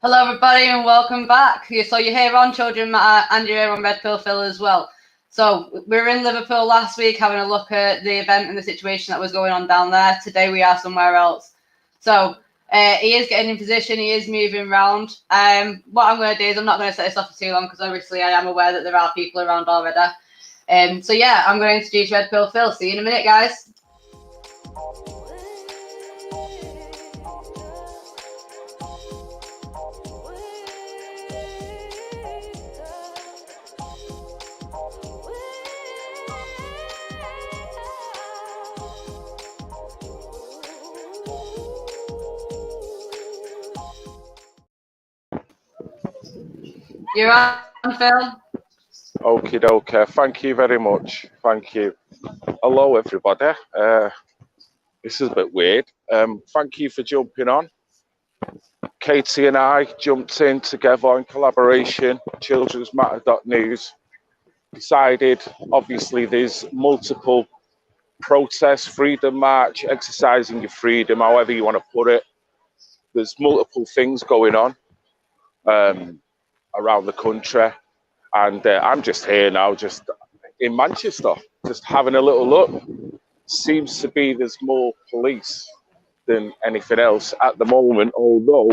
Hello, everybody, and welcome back. So you're here on Children Matter, and you're here on Red Pill Phil as well. So we were in Liverpool last week having a look at the event and the situation that was going on down there. Today we are somewhere else. So he is getting in position. He is moving around. What I'm going to do is I'm not going to set this off for too long because obviously I am aware that there are people around already. So yeah, I'm going to introduce Red Pill Phil. See you in a minute, guys. You're on, Phil. Okie dokie. Thank you very much. Thank you. Hello, everybody. This is a bit weird. Thank you for jumping on. Katie and I jumped in together in collaboration, childrensmatter.news. Decided, obviously, there's multiple protests, freedom march, exercising your freedom, however you want to put it. There's multiple things going on around the country. And I'm just here now, just in Manchester, just having a little look. Seems to be there's more police than anything else at the moment, although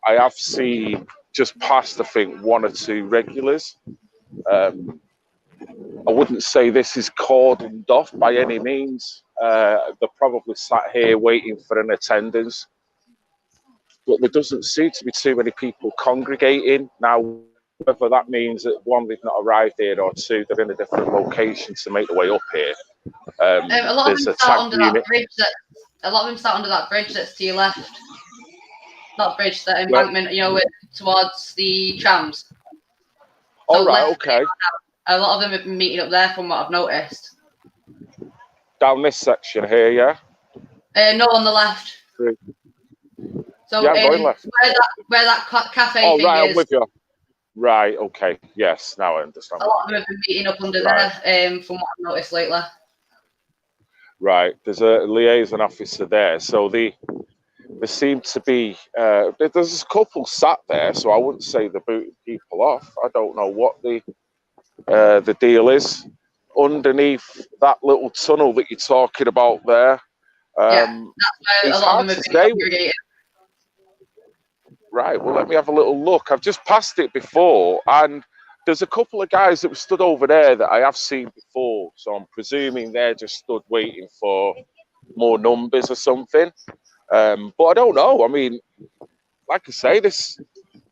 I have seen just past, I think, one or two regulars. I wouldn't say this is cordoned off by any means. They're probably sat here waiting for an attendance. But there doesn't seem to be too many people congregating. Now, whether that means that one, they've not arrived here, or two, they're in a different location to make their way up here. A lot of them start under that bridge. A lot of them start under that bridge that's to your left. Not bridge, that embankment. You know, towards the trams. All right, okay. A lot of them have been meeting up there, from what I've noticed. Down this section here, yeah. No, on the left. So yeah, I'm going left. Where that cafe thing right, is. I'm with you. Right, okay. Yes, now I understand. A lot of them have been meeting up under there, from what I've noticed lately. Right, there's a liaison officer there. So there seem to be, there's a couple sat there, so I wouldn't say they're booting people off. I don't know what the deal is. Underneath that little tunnel that you're talking about there, yeah, that's where a lot of them have been congregating. Right, well, let me have a little look. I've just passed it before, and there's a couple of guys that were stood over there that I have seen before, so I'm presuming they're just stood waiting for more numbers or something. But I don't know. I mean, like I say, this is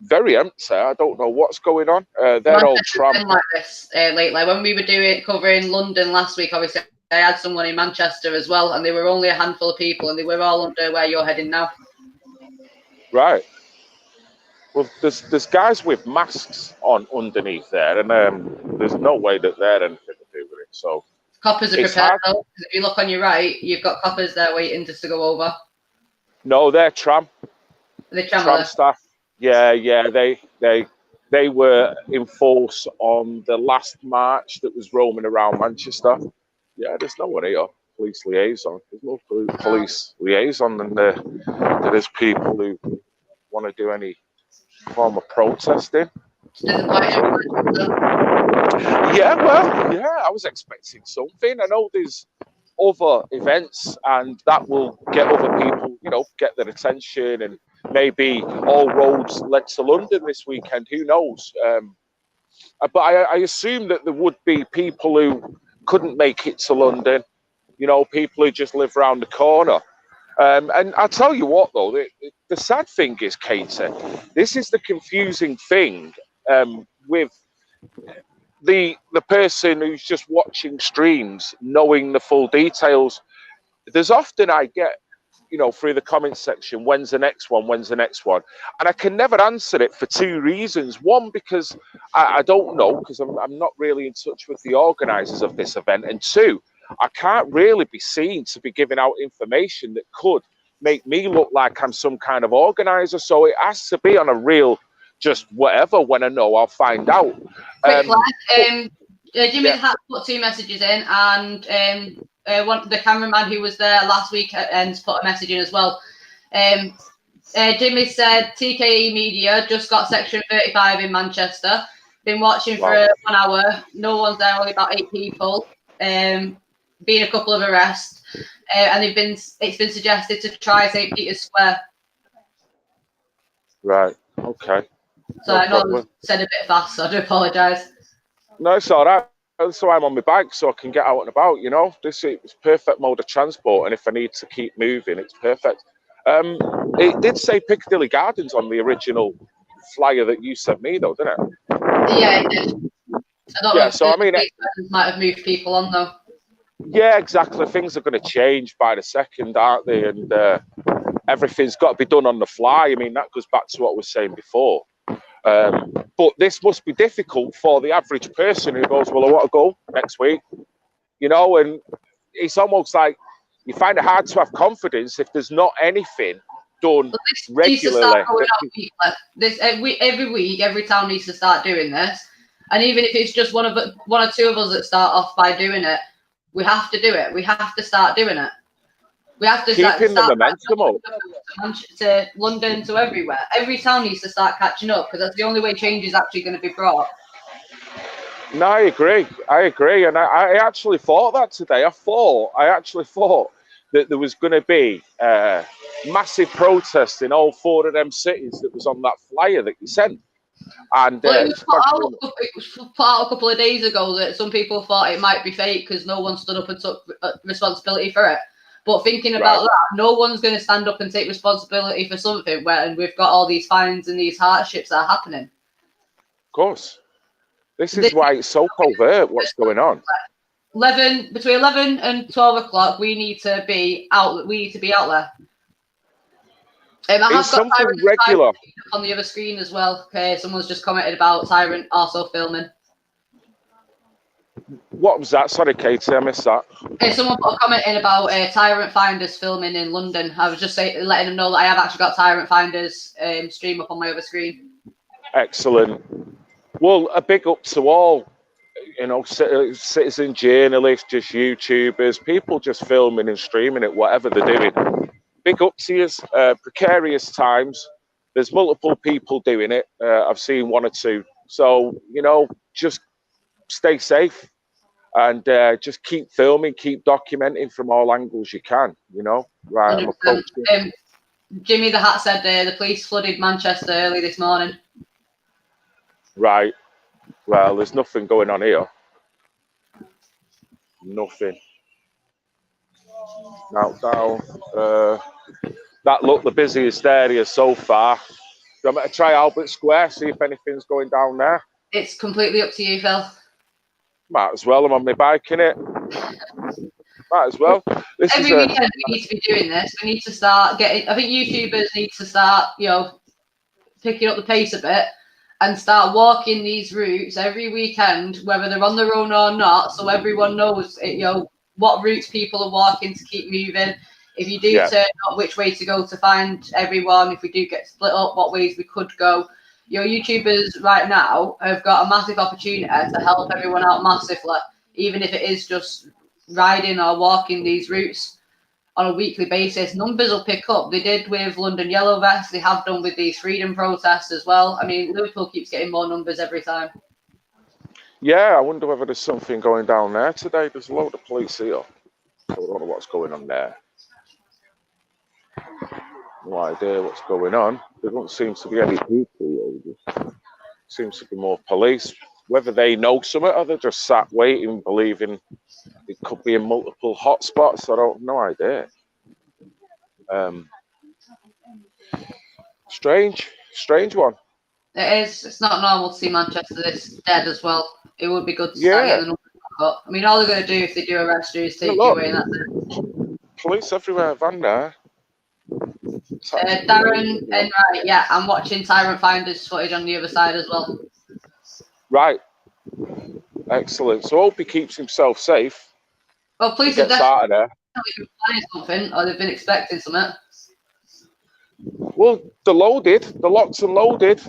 very empty. I don't know what's going on. They're all tramp. Like this lately. When we were covering London last week, obviously I had someone in Manchester as well, and they were only a handful of people, and they were all under where you're heading now. Right. Well, there's guys with masks on underneath there, and there's no way that they're anything to do with it. So coppers are prepared though. If you look on your right, you've got coppers there waiting just to go over. No, they're tram. The tram staff. Yeah. They were in force on the last march that was roaming around Manchester. Yeah, there's no one here. Police liaison. There's no police liaison, and there is people who want to do any form of protesting. Yeah, well, yeah, I was expecting something. I know there's other events, and that will get other people, get their attention, and maybe all roads led to London this weekend. Who knows? But I assume that there would be people who couldn't make it to London. People who just live around the corner. And I'll tell you what, though, the sad thing is, Katie, this is the confusing thing with the person who's just watching streams, knowing the full details. There's often I get, through the comment section, when's the next one? And I can never answer it for two reasons. One, because I don't know, because I'm not really in touch with the organisers of this event. And two, I can't really be seen to be giving out information that could make me look like I'm some kind of organizer. So it has to be on a real, just whatever. When I know, I'll find out. Jimmy had put two messages in, and the cameraman who was there last week and put a message in as well. Jimmy said TKE Media just got Section 35 in Manchester. Been watching for 1 hour. No one's there, only about 8 people. Been a couple of arrests, and it's been suggested to try St. Peter's Square. Right. Okay. So I know I said a bit fast, so I do apologise. No, it's all right. So I'm on my bike, so I can get out and about. You know, this is perfect mode of transport, and if I need to keep moving, it's perfect. It did say Piccadilly Gardens on the original flyer that you sent me, though, didn't it? Yeah, it did. I don't know if so I mean, it might have moved people on though. Yeah, exactly. Things are going to change by the second, aren't they? And everything's got to be done on the fly. I mean, that goes back to what I was saying before. But this must be difficult for the average person who goes, well, I want to go next week, you know, and it's almost like you find it hard to have confidence if there's not anything done regularly. Every week, every town needs to start doing this. And even if it's just one or two of us that start off by doing it, we have to do it. We have to start doing it. We have to start the momentum up. To London, to everywhere. Every town needs to start catching up because that's the only way change is actually going to be brought. No, I agree. And I actually thought that today. I actually thought that there was going to be massive protests in all 4 of them cities that was on that flyer that you sent. And well, it was put out a couple of days ago that some people thought it might be fake because no one stood up and took responsibility for it. But thinking about that, no one's going to stand up and take responsibility for something when we've got all these fines and these hardships that are happening. Of course. This is why it's so covert what's going on. Between 11 and 12 o'clock, we need to be out. We need to be out there. I have got something regular on the other screen as well. Okay, someone's just commented about Tyrant also filming. What was that? Sorry, Katie, I missed that. Someone put a comment in about Tyrant Finders filming in London. I was just letting them know that I have actually got Tyrant Finders stream up on my other screen. Excellent. Well, a big up to all, you know, citizen journalists, just YouTubers, people just filming and streaming it, whatever they're doing. Big up to you. Precarious times. There's multiple people doing it. I've seen 1 or 2. So, you know, just stay safe and just keep filming, keep documenting from all angles you can, you know. Right, I'm approaching. Jimmy the Hat said the police flooded Manchester early this morning. Right. Well, there's nothing going on here. Nothing. Now down. That looked the busiest area so far. Do you want me to try Albert Square, see if anything's going down there? It's completely up to you, Phil. Might as well. I'm on my bike, innit? Might as well. Every weekend we need to be doing this. We need to start getting. I think YouTubers need to start, you know, picking up the pace a bit and start walking these routes every weekend, whether they're on their own or not, so everyone knows, you know, what routes people are walking to keep moving. If you do turn up, which way to go to find everyone. If we do get split up, what ways we could go. Your YouTubers right now have got a massive opportunity to help everyone out massively, even if it is just riding or walking these routes on a weekly basis. Numbers will pick up. They did with London Yellow Vests. They have done with these freedom protests as well. I mean, Liverpool keeps getting more numbers every time. Yeah, I wonder whether there's something going down there today. There's a load of police here. I don't know what's going on there. No idea what's going on. There don't seem to be any people. There seems to be more police. Whether they know something or they're just sat waiting, believing it could be in multiple hotspots. I don't no idea. Strange one. It is. It's not normal to see Manchester this dead as well. It would be good to start getting the numbers up. I mean, all they're going to do if they do arrest you is take you away, and that's it. Police everywhere, Van there. Darren Enright, yeah, I'm watching Tyrant Finders footage on the other side as well. Right. Excellent. So I hope he keeps himself safe. Well, police have definitely been planning something, or they've been expecting something. Well, they're loaded. The locks are loaded.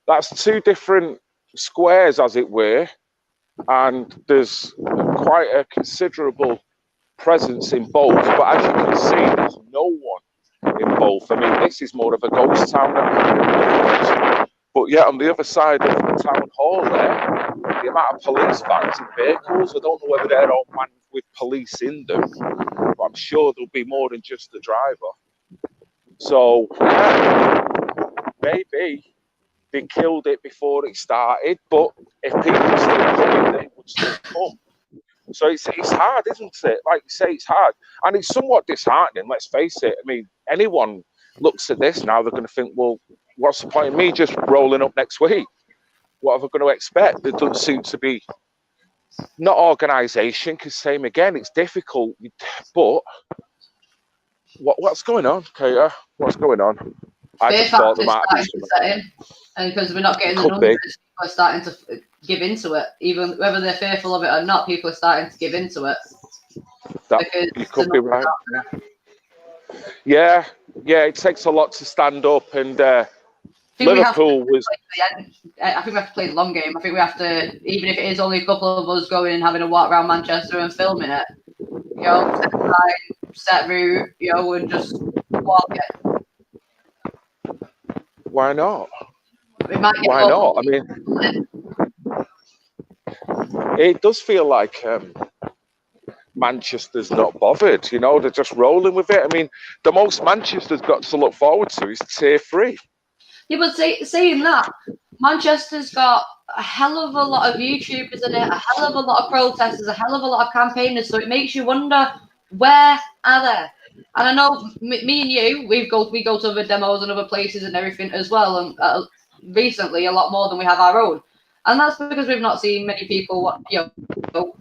That's 2 different squares, as it were. And there's quite a considerable presence in both. But as you can see, there's no one in both. I mean, this is more of a ghost town. But yeah, on the other side of the town hall there, the amount of police vans and vehicles, I don't know whether they're all manned with police in them, but I'm sure there'll be more than just the driver. So, yeah, maybe they killed it before it started, but if people still coming, they would still come. So it's hard, isn't it? Like you say, it's hard. And it's somewhat disheartening, let's face it. I mean, anyone looks at this now, they're going to think, well, what's the point of me just rolling up next week? What am I going to expect? There doesn't seem to be, not organisation, because same again, it's difficult. But what's going on, Kater? What's going on? I just thought there might be something. And because we're not getting the numbers, people are starting to give into it. Even whether they're fearful of it or not, people are starting to give into it. You could be right. Yeah, it takes a lot to stand up, and Liverpool was. I think we have to play the long game. I think we have to, even if it is only a couple of us going and having a walk around Manchester and filming it, you know, set time, set route, you know, and just walk it. Why not? Why not? I mean, it does feel like Manchester's not bothered. You know, they're just rolling with it. I mean, the most Manchester's got to look forward to is Tier 3. Yeah, but saying that, Manchester's got a hell of a lot of YouTubers in it, a hell of a lot of protesters, a hell of a lot of campaigners. So it makes you wonder, where are they? And I know me and you, we go to other demos and other places and everything as well. And recently, a lot more than we have our own. And that's because we've not seen many people, you know,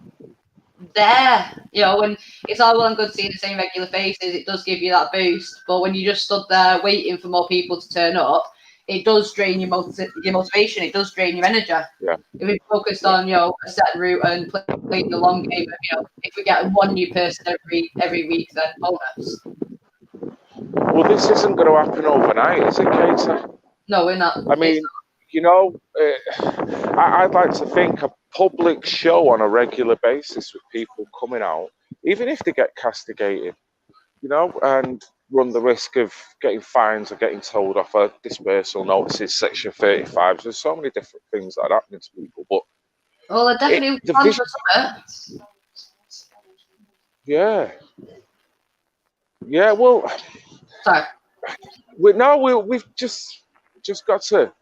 there, you know, and it's all well and good seeing the same regular faces. It does give you that boost. But when you just stood there waiting for more people to turn up, it does drain your motivation. It does drain your energy. Yeah. If we focused on, you know, a set route and playing the long game, you know, if we get one new person every week, then bonus. Well, this isn't going to happen overnight, is it, Kater? No, we're not. I mean, you know, I'd like to think a public show on a regular basis with people coming out, even if they get castigated, you know, and run the risk of getting fines or getting told off a dispersal notices, Section 35. There's so many different things that are happening to people. But well, I definitely plans for something. Yeah. Yeah. Well. Sorry. We've just got to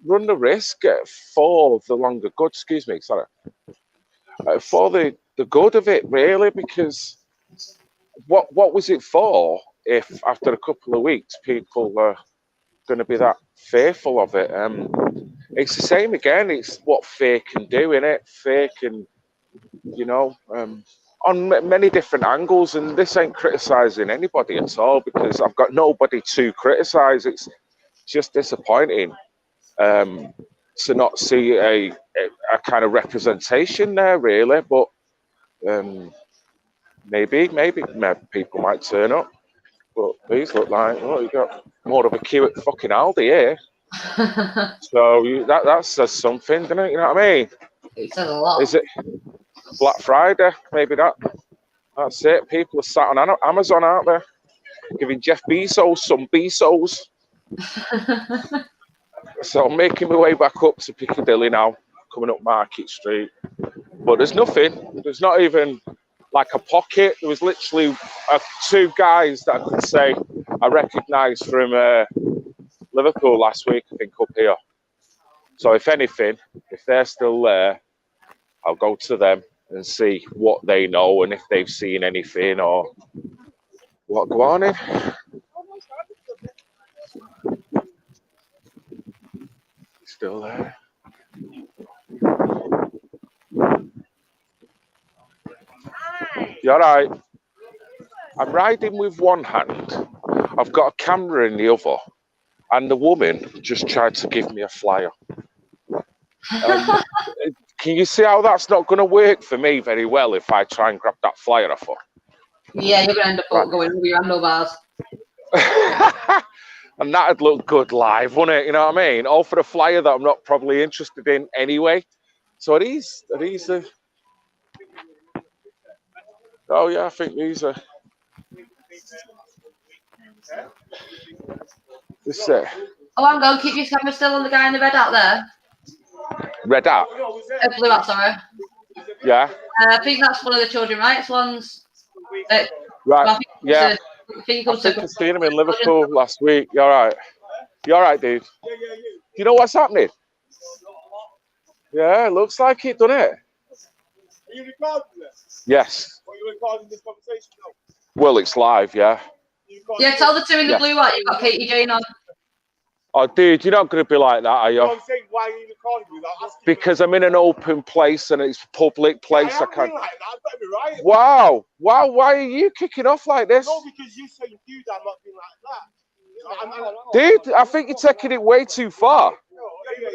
run the risk for the longer good. Excuse me. Sorry. For the good of it, really, because what was it for if after a couple of weeks people are going to be that fearful of it? It's the same again. It's what fear can do, innit? Fear can, you know, on many different angles, and this ain't criticising anybody at all because I've got nobody to criticise. It's just disappointing to not see a kind of representation there, really. But maybe people might turn up. But these look like, oh, you got more of a queue at fucking Aldi here. So that says something, doesn't it? You know what I mean? It says a lot. Is it Black Friday? Maybe that's it. People are sat on Amazon, aren't they? Giving Jeff Bezos some Bezos. So I'm making my way back up to Piccadilly now, coming up Market Street. But there's nothing. There's not even like a pocket. There was literally two guys that I could say I recognised from Liverpool last week, I think, up here. So if anything, if they're still there, I'll go to them and see what they know and if they've seen anything or what go on in. Still there. You all right? I'm riding with one hand. I've got a camera in the other. And the woman just tried to give me a flyer. Can you see how that's not going to work for me very well if I try and grab that flyer off her? Yeah, you're going to end up going over your handlebars. And that'd look good live, wouldn't it? You know what I mean? All for a flyer that I'm not probably interested in anyway. So are these the... Oh, yeah, I think these are... This it. Oh, hang on. Keep your camera still on the guy in the red hat there. Red hat. Blue hat, sorry. Yeah. I think that's one of the children rights ones. Right. Yeah. I think I seen him in Liverpool last week. You all right? You all right, dude? You know what's happening? Yeah, it looks like it, doesn't it? Are you recording this? Yes. Are you recording this conversation now? Well, it's live, yeah. Yeah, tell the two in the blue hat you've got Katie Jane on. Oh, dude, you're not going to be like that, are you? No, I'm saying, why are you recording me without asking Because I'm in an open place and it's a public place. I I can't. like that. I've got to be right. Wow. Wow. Why are you kicking off like this? No, because you say you that, I'm not being like that. Dude, I think you're taking it way too far. Yeah.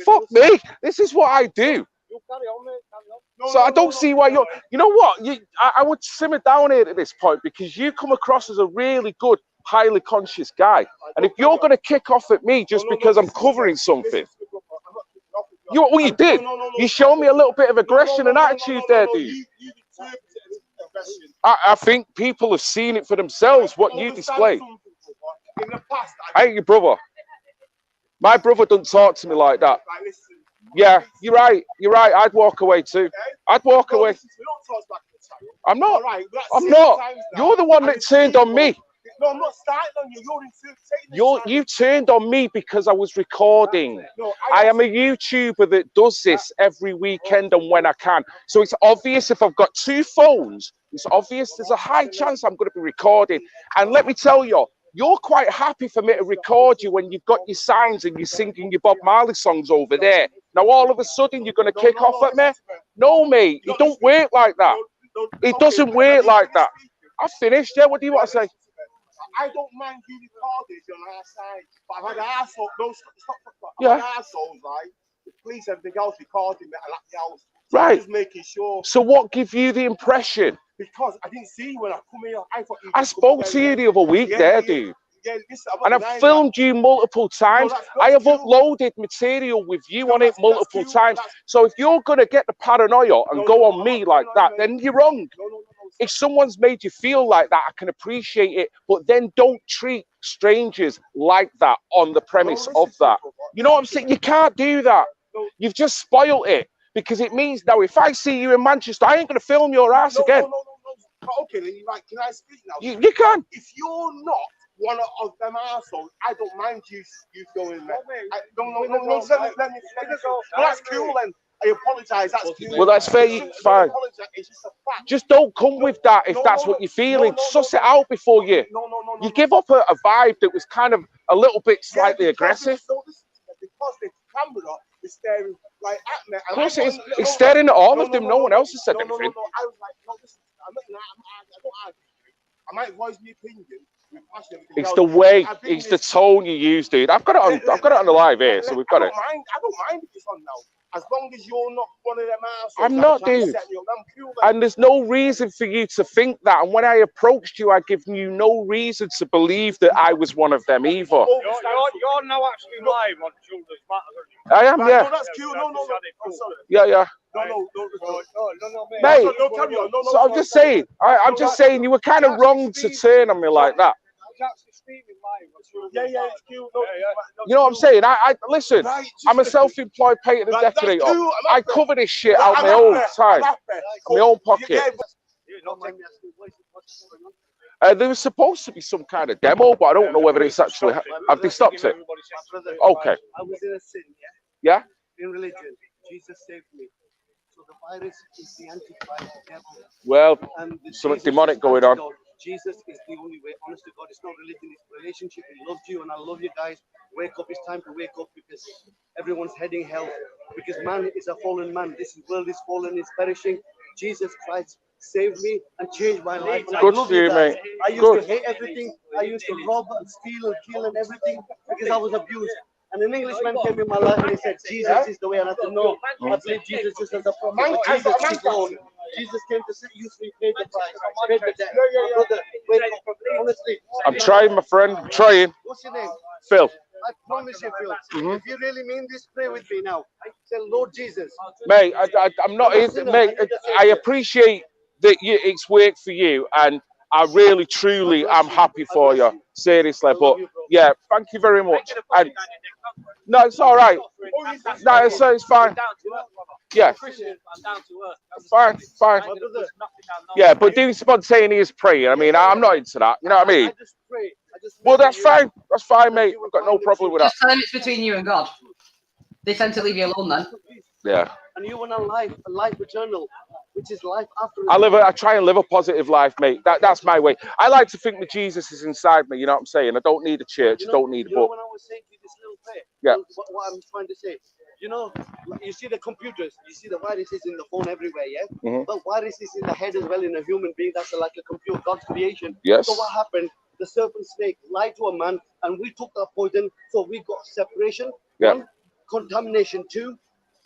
Fuck me. This is what I do. You carry on, mate. Carry on. So I don't see why you're. You know what? I would simmer down here at this point because you come across as a really good, highly conscious guy. And if you're going to kick off at me just because I'm covering something, what you did, you showed me a little bit of aggression and attitude there, dude. I think people have seen it for themselves, what you displayed. In the past, I ain't your brother. My brother doesn't talk to me like that. Yeah, you're right. You're right. I'd walk away too. I'd walk away. I'm not. I'm not. You're the one that turned on me. No, I'm not starting on you. You turned on me because I was recording. I am a YouTuber that does this every weekend and when I can. So it's obvious if I've got two phones, it's obvious there's a high chance I'm going to be recording. And let me tell you, you're quite happy for me to record you when you've got your signs and you're singing your Bob Marley songs over there. Now all of a sudden you're going to kick off at me? No, mate, it don't work like that. It doesn't work like that. I've finished. Yeah, what do you want to say? I don't mind you recording on our side, but I've had assholes. No, stop. Yeah. I've had assholes, right? The police, everything else recording me at the house. Right. Just making sure. So what gives you the impression? Because I didn't see you when I come here. I thought you. I spoke to you the other week dude. Yeah, listen, and I've filmed you multiple times. I have uploaded material with you on it multiple times. So if you're going to get the paranoia and go on me like that, then you're wrong. If someone's made you feel like that, I can appreciate it. But then don't treat strangers like that on the premise of that. You know what I'm saying? You can't do that. You've just spoiled it. Because it means now if I see you in Manchester, I ain't going to film your ass again. No. Okay, then you're right. Can I speak now? You can. If you're not one of them assholes, I don't mind you filming me. No, let me go. Well, that's cool then. I apologise. That's cool. Well, that's fair. Fine. It's just a fact. Just don't come with that if that's what you're feeling. Suss it out before you. You give up a vibe that was kind of a little bit slightly aggressive. Because the camera is staring right at me. Of course it is. It's staring at all of them. No one else has said anything. I was like, no, listen, I don't argue. I might voice my opinion. It's the way, it's the tone you use, dude. I've got it on the live here, so we've got it. I don't mind if it's on now. As long as you're not one of them assholes. I'm not, dude. And there's no reason for you to think that. And when I approached you, I give you no reason to believe that I was one of them either. You're now actually live on Children's Matter. I am, yeah. No, that's cool. No. I'm sorry. Yeah. No, mate. No, carry on. So I'm just saying. I'm just saying you were kind of wrong to turn on me like that. Yeah, it's cool. You know what I'm saying? I listen. I'm a self-employed painter and decorator. I cover this shit out my own time, my own pocket. There was supposed to be some kind of demo, but I don't know whether it's actually. Have they stopped it? Okay. I was in a sin, Yeah. in religion. Jesus saved me. So the virus is the antichrist, the devil. Well, And something demonic going on. Jesus is the only way. Honest to God, it's not religion, it's relationship. He loves you, and I love you guys. Wake up! It's time to wake up because everyone's heading hell. Because man is a fallen man. This world is fallen, it's perishing. Jesus Christ saved me and changed my life. And Good I love for you, guys. mate. I used to hate everything. I used to rob and steal and kill and everything because I was abused. And an Englishman came in my life and he said, Jesus is the way. And I said, no, I believe Jesus just as a prophet. Jesus is Lord. Jesus came to set you free, paid the price, paid the debt. Brother, wake up. Honestly. I'm trying, my friend. I'm trying. What's your name? Phil. I promise you, Phil. If you really mean this, pray with me now. Say, Lord Jesus. Mate, I'm not, mate, I appreciate that it's work for you, and I really, truly am happy for you. Seriously, but yeah, thank you very much. And no, it's all right. No, it's fine. Yeah, fine. Yeah, but doing spontaneous prayer, I mean, I'm not into that. You know what I mean? just pray. Well, that's fine. That's fine, mate. I've got no problem with that. Just tell them it's between you and God. They tend to leave you alone then. Yeah. And you want a life eternal, which is life after. I try and live a positive life, mate. That's my way. I like to think that Jesus is inside me. You know what I'm saying? I don't need a church. I don't need a book. When I was saying to you this little prayer, Yeah. what I'm trying to say, you see the computers, you see the viruses in the phone everywhere, yeah? Mm-hmm. But viruses in the head as well in a human being, that's like a computer, God's creation. Yes. So what happened? The serpent snake lied to a man, and we took that poison, so we got separation. Yeah. 1, contamination. 2,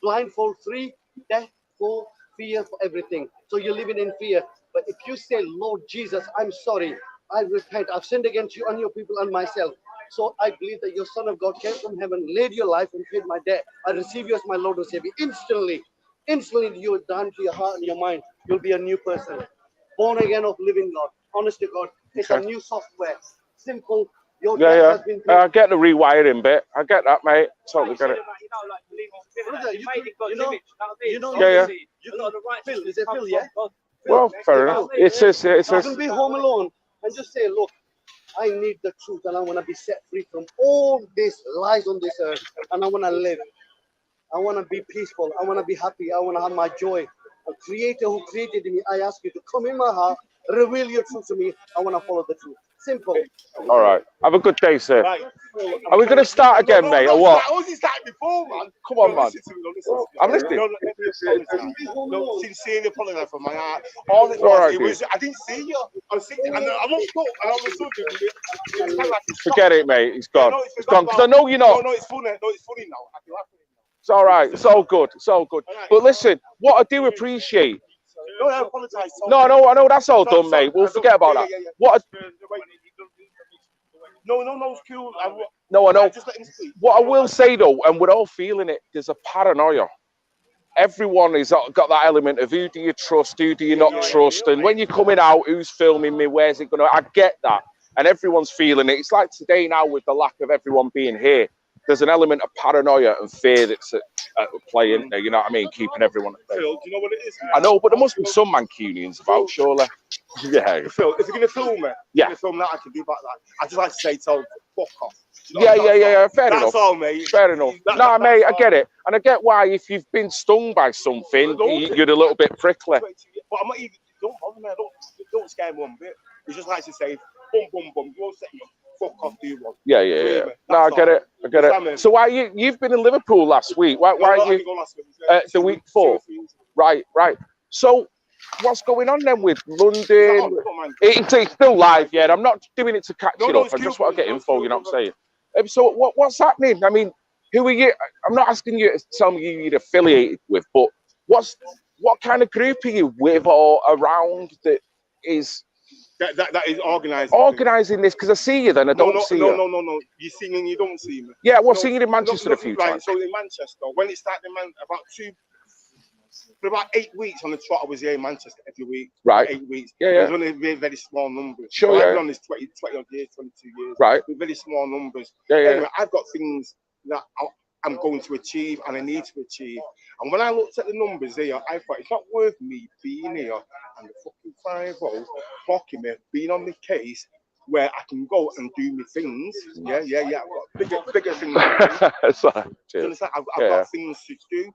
blindfold. 3, death. 4, fear for everything. So you're living in fear. But if you say, Lord Jesus, I'm sorry, I repent, I've sinned against you and your people and myself. So I believe that your Son of God came from heaven, laid your life and paid my debt. I receive you as my Lord and Savior. Instantly you are down to your heart and your mind. You'll be a new person. Born again of living God. Honest to God. It's a new software. Simple. Your debt has been paid. I get the rewiring bit. I get that, mate. Totally get it. Brother, you got the right. Phil, is it Phil, yeah? Well, fair enough. It's just. I can be home alone and just say, look, I need the truth and I want to be set free from all these lies on this earth and I want to live. I want to be peaceful. I want to be happy. I want to have my joy. A creator who created me, I ask you to come in my heart, reveal your truth to me. I want to follow the truth. Simple. All right. Have a good day, sir. Right. Are we going to start again, mate, or what? I was started before, man. Come on, man. Listen to me. I'm listening. No, sincerely apologize from my heart. All it was, I didn't see you. I was sitting, and I looked up, and all of a sudden, forget it, mate. It's gone. It's gone. Because I know you're not. No, it's funny. No, it's funny now. I can laugh at it now. It's all right. It's all good. It's all good. But listen, what I do appreciate. No, I apologize. No, I know that's all done, mate. We'll forget about that. What? No, it's cool. No, I know. Just let him speak. What I will say though, and we're all feeling it, there's a paranoia. Everyone has got that element of who do you trust, who do you not trust, and when you're coming out, who's filming me, where's it going to? I get that, and everyone's feeling it. It's like today now with the lack of everyone being here. There's an element of paranoia and fear that's at play, isn't there? You know what I mean? Keeping everyone at bay. Phil, do you know what it is? I know, but there must be some Mancunians about, surely. Yeah. Phil, if you're going to film me, yeah. Film that, I can do about that. I just like to say, fuck off. Yeah. Fair enough. That's all, mate. Fair enough. No, mate, I get it. And I get why, if you've been stung by something, you're a little bit prickly. But I'm not even, don't bother me. Don't scare me one bit. He just likes to say, boom. You won't set me up. Fuck off, do you want? Yeah. No, I get it. So why you've been in Liverpool last week? Why are you the week before? Right. So what's going on then with London? It's still live, yeah. I'm not doing it to catch it up. I just want to get info. You know what I'm saying? So what's happening? I mean, who are you? I'm not asking you to tell me who you're affiliated with, but what kind of group are you with or around that is? That is organising this, because I see you then, I don't see you. No. You sing and you don't see me. Yeah, well, singing in Manchester a few times. So in Manchester, when it started for about 8 weeks on the trot, I was here in Manchester every week. Right. 8 weeks. Yeah. It was only very, very small numbers. Sure, I've been on this 20 odd years, 22 years. Right. With very small numbers. Yeah. Anyway, I've got things that I'm going to achieve and I need to achieve. And when I looked at the numbers here, I thought it's not worth me being here and the fucking 5-0 blocking me, being on the case where I can go and do my things. Yeah. I've got bigger things to do. I've got things to do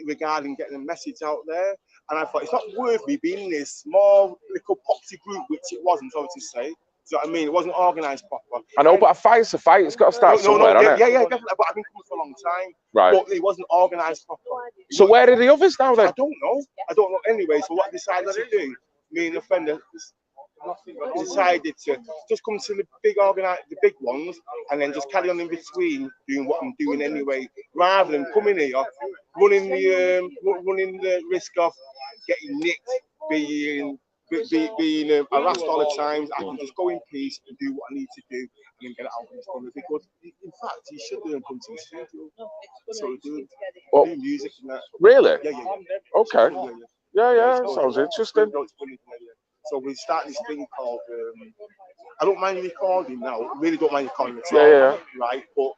regarding getting a message out there. And I thought it's not worth me being in this small little popsy group, which it wasn't, so to say. Do you know what I mean? It wasn't organised proper. I know, but a fight's a fight. It's got to start somewhere, hasn't it? Yeah, definitely. But I've been coming for a long time. Right. But it wasn't organised proper. So where are the others now then? I don't know. Anyway, so what I decided to do, me and a friend decided to just come to the big ones, and then just carry on in between doing what I'm doing anyway, rather than coming here, running the risk of getting nicked, being harassed all the time. I can just go in peace and do what I need to do and then get it out and it's going to be good. In fact, you should do come to the studio. So we're doing music and that. Really? Yeah. Okay. Yeah. Sounds interesting. So we start this thing called. I don't mind recording now. Really don't mind recording at all. Yeah. Right, but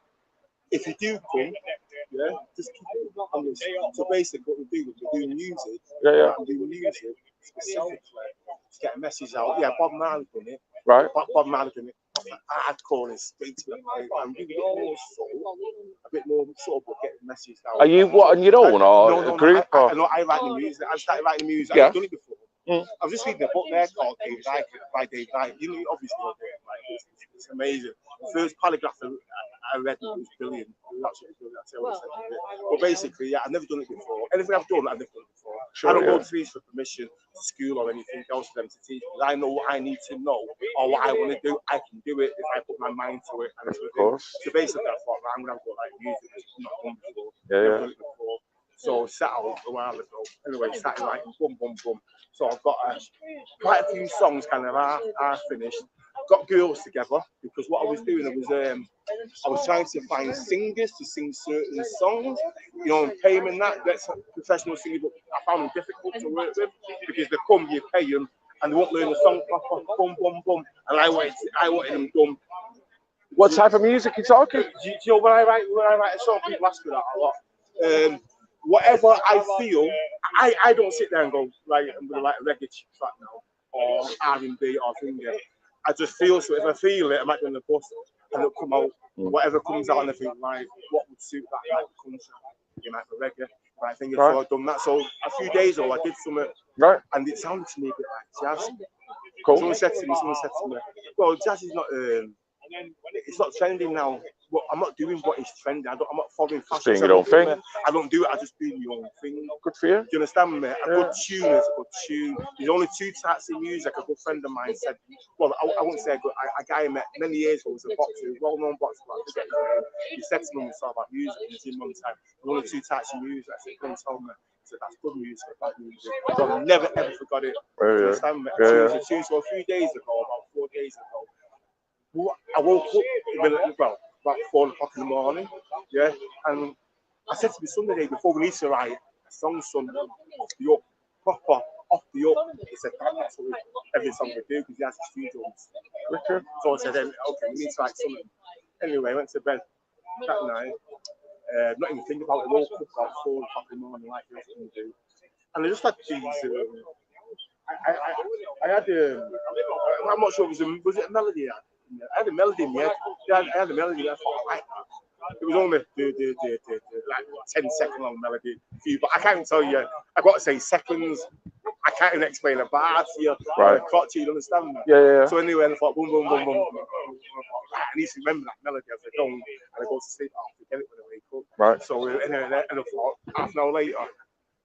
if you do come, yeah, just keep it on this. So basically, what we do is we do music. Yeah. We do music specifically to get a message out. Yeah, Bob Marley done it. Right. Bob Marley done it. Hardcore and straight to the point. And we a bit more soul, a bit more sort of get the message out. Are you what on your own or no, a group? I write the music. I started writing the music. Yeah. I've done it before. I was just reading a book there called Dave Knight by Dave Knight. You know, obviously, it's amazing. The first paragraph I read was brilliant. It was absolutely brilliant. I'll tell you what I said. But basically, yeah, I've never done it before. Anything I've done, I've never done it before. Sure, I don't go to these for permission to school or anything else for them to teach. Because I know what I need to know or what I want to do. I can do it if I put my mind to it. And Of course. so basically, I thought, I'm going to go like music. I've not done before. Yeah. Never done it before. So sat out a while ago. Anyway, started writing boom. So I've got quite a few songs kind of are finished. Got girls together because what I was doing I was trying to find singers to sing certain songs, you know, and pay them and that. That's professional singers, but I found them difficult to work with because they come, you pay them, and they won't learn the song proper. Boom, and I wanted them done. What type of music are you talking? Do you know when I write a song, people ask me that a lot. Whatever I feel, I don't sit there and go, right, I'm gonna write a reggae track now, or R&B or finger. I just feel, so if I feel it, I might be on the bus and it'll come out, whatever comes out, and I think, like, what would suit that like country? You might be reggae, right? Thing. So I've done that. So a few days ago, I did something, right, and it sounded to me a bit like jazz. Cool. Someone said to me, well, jazz is not, it's not trending now. But I'm not doing what is trending. I'm not following fashion. Doing your own thing. I don't do it. I just do my own thing. Good for you. Do you understand me? A good tune is a good tune. There's only two types of music. A good friend of mine said, well, I won't say a good. A guy I met many years ago was a boxer, well-known boxer. He said to me, we talk about music. And he's in one time. There's only two types of music. I said, don't tell me. I said, that's good music, bad music. So I've never ever forgot it. Do you understand me? So a few days ago, about 4 days ago, I woke up. About 4 o'clock in the morning, yeah, and I said to my son the day before, we need to write a song, son, off the up, proper, off the up. He said, that's what every song we do, because he has his studios. So I said, okay, we need to write something. Anyway, I went to bed that night, not even thinking about it, woke up about 4 o'clock in the morning, like you often do. And I just had these, I had, I'm not sure, was it a melody? I had a melody in my head. I had a melody. I thought, right. It was only like 10-second long melody. But I can't even tell you. I got to say seconds. I can't even explain a bar to you. Right. You understand me? Yeah. So anyway, I thought, boom. I need to remember that melody as I go. And I go to sleep. I'll forget it when I wake up. Right. So anyway, and I thought, half an hour later,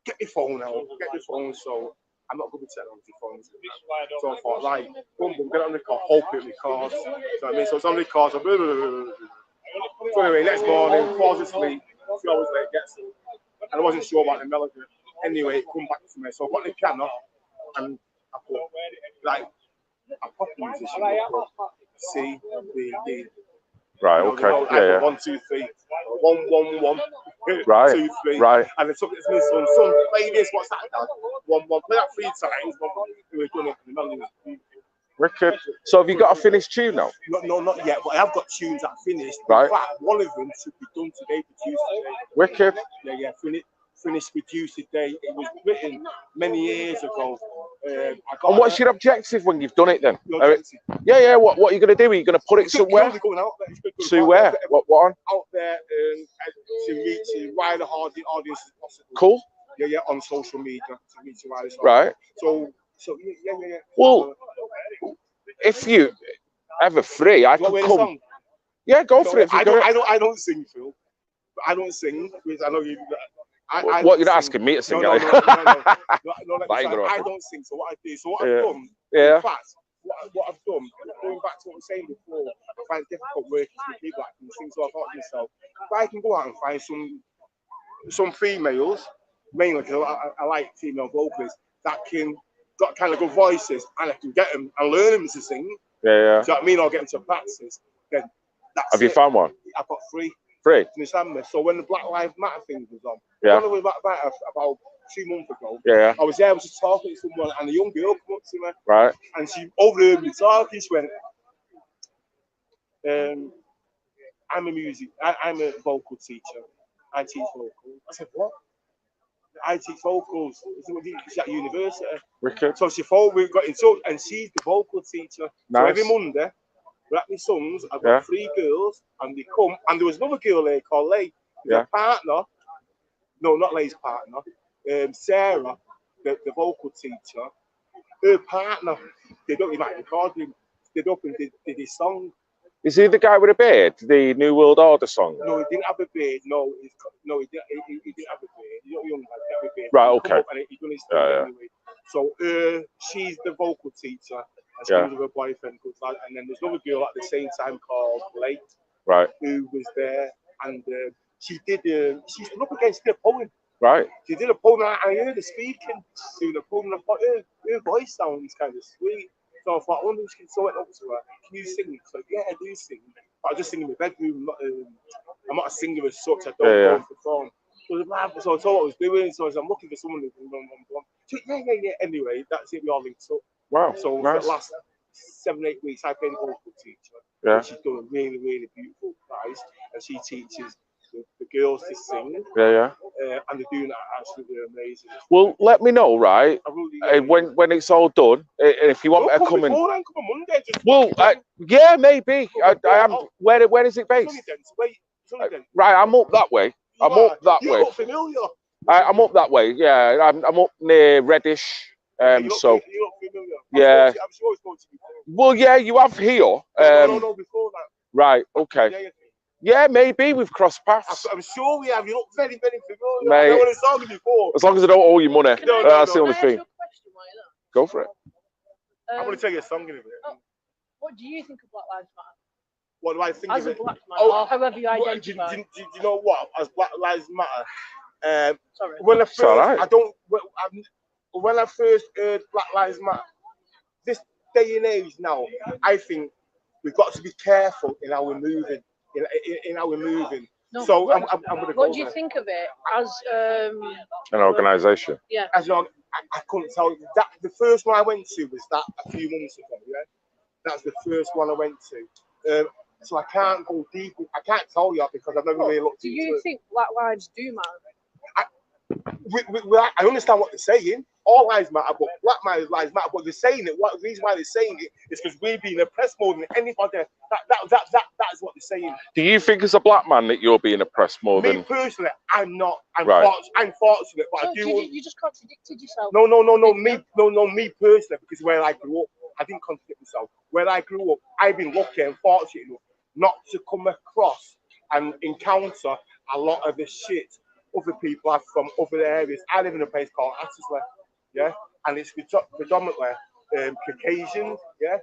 get your phone out. Get your phone. So I'm not good with technology phones. So I thought, right, boom, get it on the record, hope it records. So I mean, so it's on the record. So anyway, next morning, falls asleep, 2 hours later, gets it. And I wasn't sure about the melody. Anyway, it come back to me. So I got the piano and I put, like, a pop musician, I put C, B, D. Right, okay. Yeah. 1, 2, 3. 1, 1, 1. Right. 2, 3. Right. And I took it to my son, play this, what's that, Dad? 1, 1. Play that 3 times. 1, 1. We've done it. The melody was beautiful. Wicked. So have you got a finished tune now? No, not yet, but I have got tunes that finished. Right. In fact, one of them should be done today, produced today. Wicked. Yeah, finished, produced today. It was written many years ago. And what's your objective when you've done it then? Yeah. What are you going to do? Are you going to put it somewhere? To where? What on? Out there to reach a wider audience as possible. Cool. Yeah, on social media to reach a wider audience. Right. So yeah. Well, if you ever free, I can come. Yeah, go for it. I don't sing, Phil. I don't sing because I know you. What you're not asking me to sing? No, I don't sing. So what I do, what I've done, in fact, what I've done, going back to what I was saying before, I find it difficult working with people that can sing. So I thought to myself, if I can go out and find some females, mainly because I like female vocalists that got kind of good voices, and I can get them and learn them to sing. Yeah. So I mean, I'll get them to practice. Then that's Have you found one? I've got 3. 3. So when the Black Lives Matter thing was on, yeah, about 2 months ago. Yeah. I was there, I was just talking to someone, and a young girl came up to me, Right. and she overheard me talking. She went, I'm a vocal teacher. I teach vocals. I said, what? I teach vocals. She's at university. Wicked. So she thought we got in touch, and she's the vocal teacher. Nice. So every Monday, we're at my son's. I've got 3 girls, and they come. And there was another girl there called Leigh. Her partner, no, not Leigh's partner, Sarah, the vocal teacher. Her partner, they don't even record him. They up and did his song. Is he the guy with a beard? The New World Order song? No, he didn't have a beard. No, he didn't have a beard. He's not young, like, he have a beard. Right, He okay. come up and he done his thing anyway. So she's the vocal teacher, and she was with her boyfriend, good lad. And then there's another girl at the same time called Leigh, Right. who was there, and she stood up against the poem. Right. She did a poem, and I heard her speaking, doing a poem, and I thought her voice sounds kind of sweet. So I thought, I wonder if she can sew it up to her. Can you sing? So yeah, I do sing. But I just sing in my bedroom. I'm not a singer as such. I don't go and perform. So I told what I was doing. So I'm looking for someone who can so yeah. Anyway, that's it. We all linked up. Wow. So for the last 7-8 weeks, I've been a vocal teacher. Yeah. She's done a really, really beautiful prize, and she teaches the girls to sing. Yeah. And they're doing that absolutely amazing. Well, let me know, right? When it's all done, if you want me to come in. Come on Monday. Well, yeah, maybe. I am. Where is it based? Right, I'm up that way. I'm up that way. You look familiar. I'm up that way. Yeah, I'm up near Reddish. You look familiar. Yeah. I'm sure it's going to be. Well, yeah, you have here. No, before that. Right. Okay. Yeah, maybe we've crossed paths. I'm sure we have. You look very, very familiar. Mate, I want to saw you before. As long as I don't owe you money. That's the only thing. Go for it. I'm going to tell you a song in a minute. What do you think of Black Lives Matter? What do I think As of a it? black man, or however you identify. Do you know what? As Black Lives Matter. Sorry. When I first, right. when I first heard Black Lives Matter, this day and age now, I think we've got to be careful in how we're moving. In how we're moving. No, So I'm going to go. What do you think of it as an organisation? Yeah. As long, I couldn't tell you that the first one I went to was that a few months ago. Yeah, that's the first one I went to. So I can't go deep. I can't tell you because I've never really looked into it. Do you think Black lives do matter? I understand what they're saying. All lives matter, but Black lives matter. But they're saying it. The reason why they're saying it is because we're being oppressed more than anybody. That is what they're saying. Do you think as a black man that you're being oppressed more than? Me personally, I'm not. I'm fortunate, but So I do. You just contradicted yourself. No. Me personally, because where I grew up, I didn't contradict myself. Where I grew up, I've been lucky and fortunate enough not to come across and encounter a lot of the shit other people have from other areas. I live in a place called Attersley, yeah, and it's predominantly Caucasian, yeah.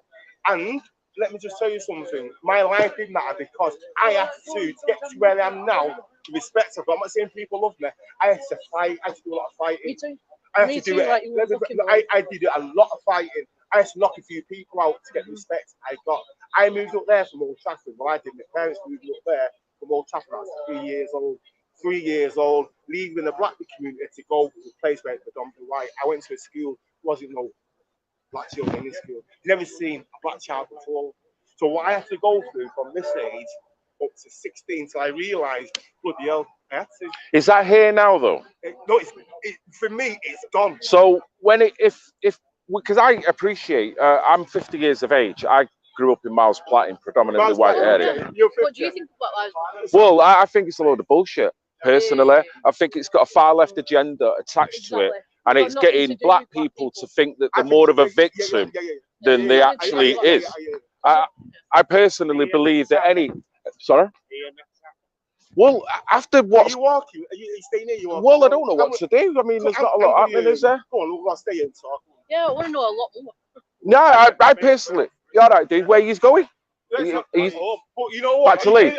And let me just tell you something. My life did matter because I had to get to where I am now. Respect, I'm not saying people love me. I had to fight. I had to do a lot of fighting. Me too. I had to do it. Like I did a lot of fighting. I had to knock a few people out to get the respect I got. I moved up there from Old Trafford. Well, I did. My parents moved up there from Old Trafford. I was 3 years old. 3 years old, leaving the black community to go to a place where it's predominantly white. I went to a school, wasn't no black children in this school. Never seen a black child before. So what I had to go through from this age up to 16 till I realised, bloody hell, I had to. Is that here now though? No, for me, it's gone. So when because I appreciate, I'm 50 years of age. I grew up in Miles Platt in predominantly white area. What do you think of Black Lives Matter? Well, I think it's a load of bullshit. Personally, I think it's got a far left agenda attached to it, and it's getting black people to think that they're more of a victim than they actually is. I personally believe that any. Sorry. Well, after what? Are you walking? Are you staying here? Well, I don't know what to do. I mean, there's not a lot happening, is there? Go on, we'll stay and talk. Yeah, I want to know a lot more. No, I personally. You all right, dude? Where you going? But you know what? Back to Leeds.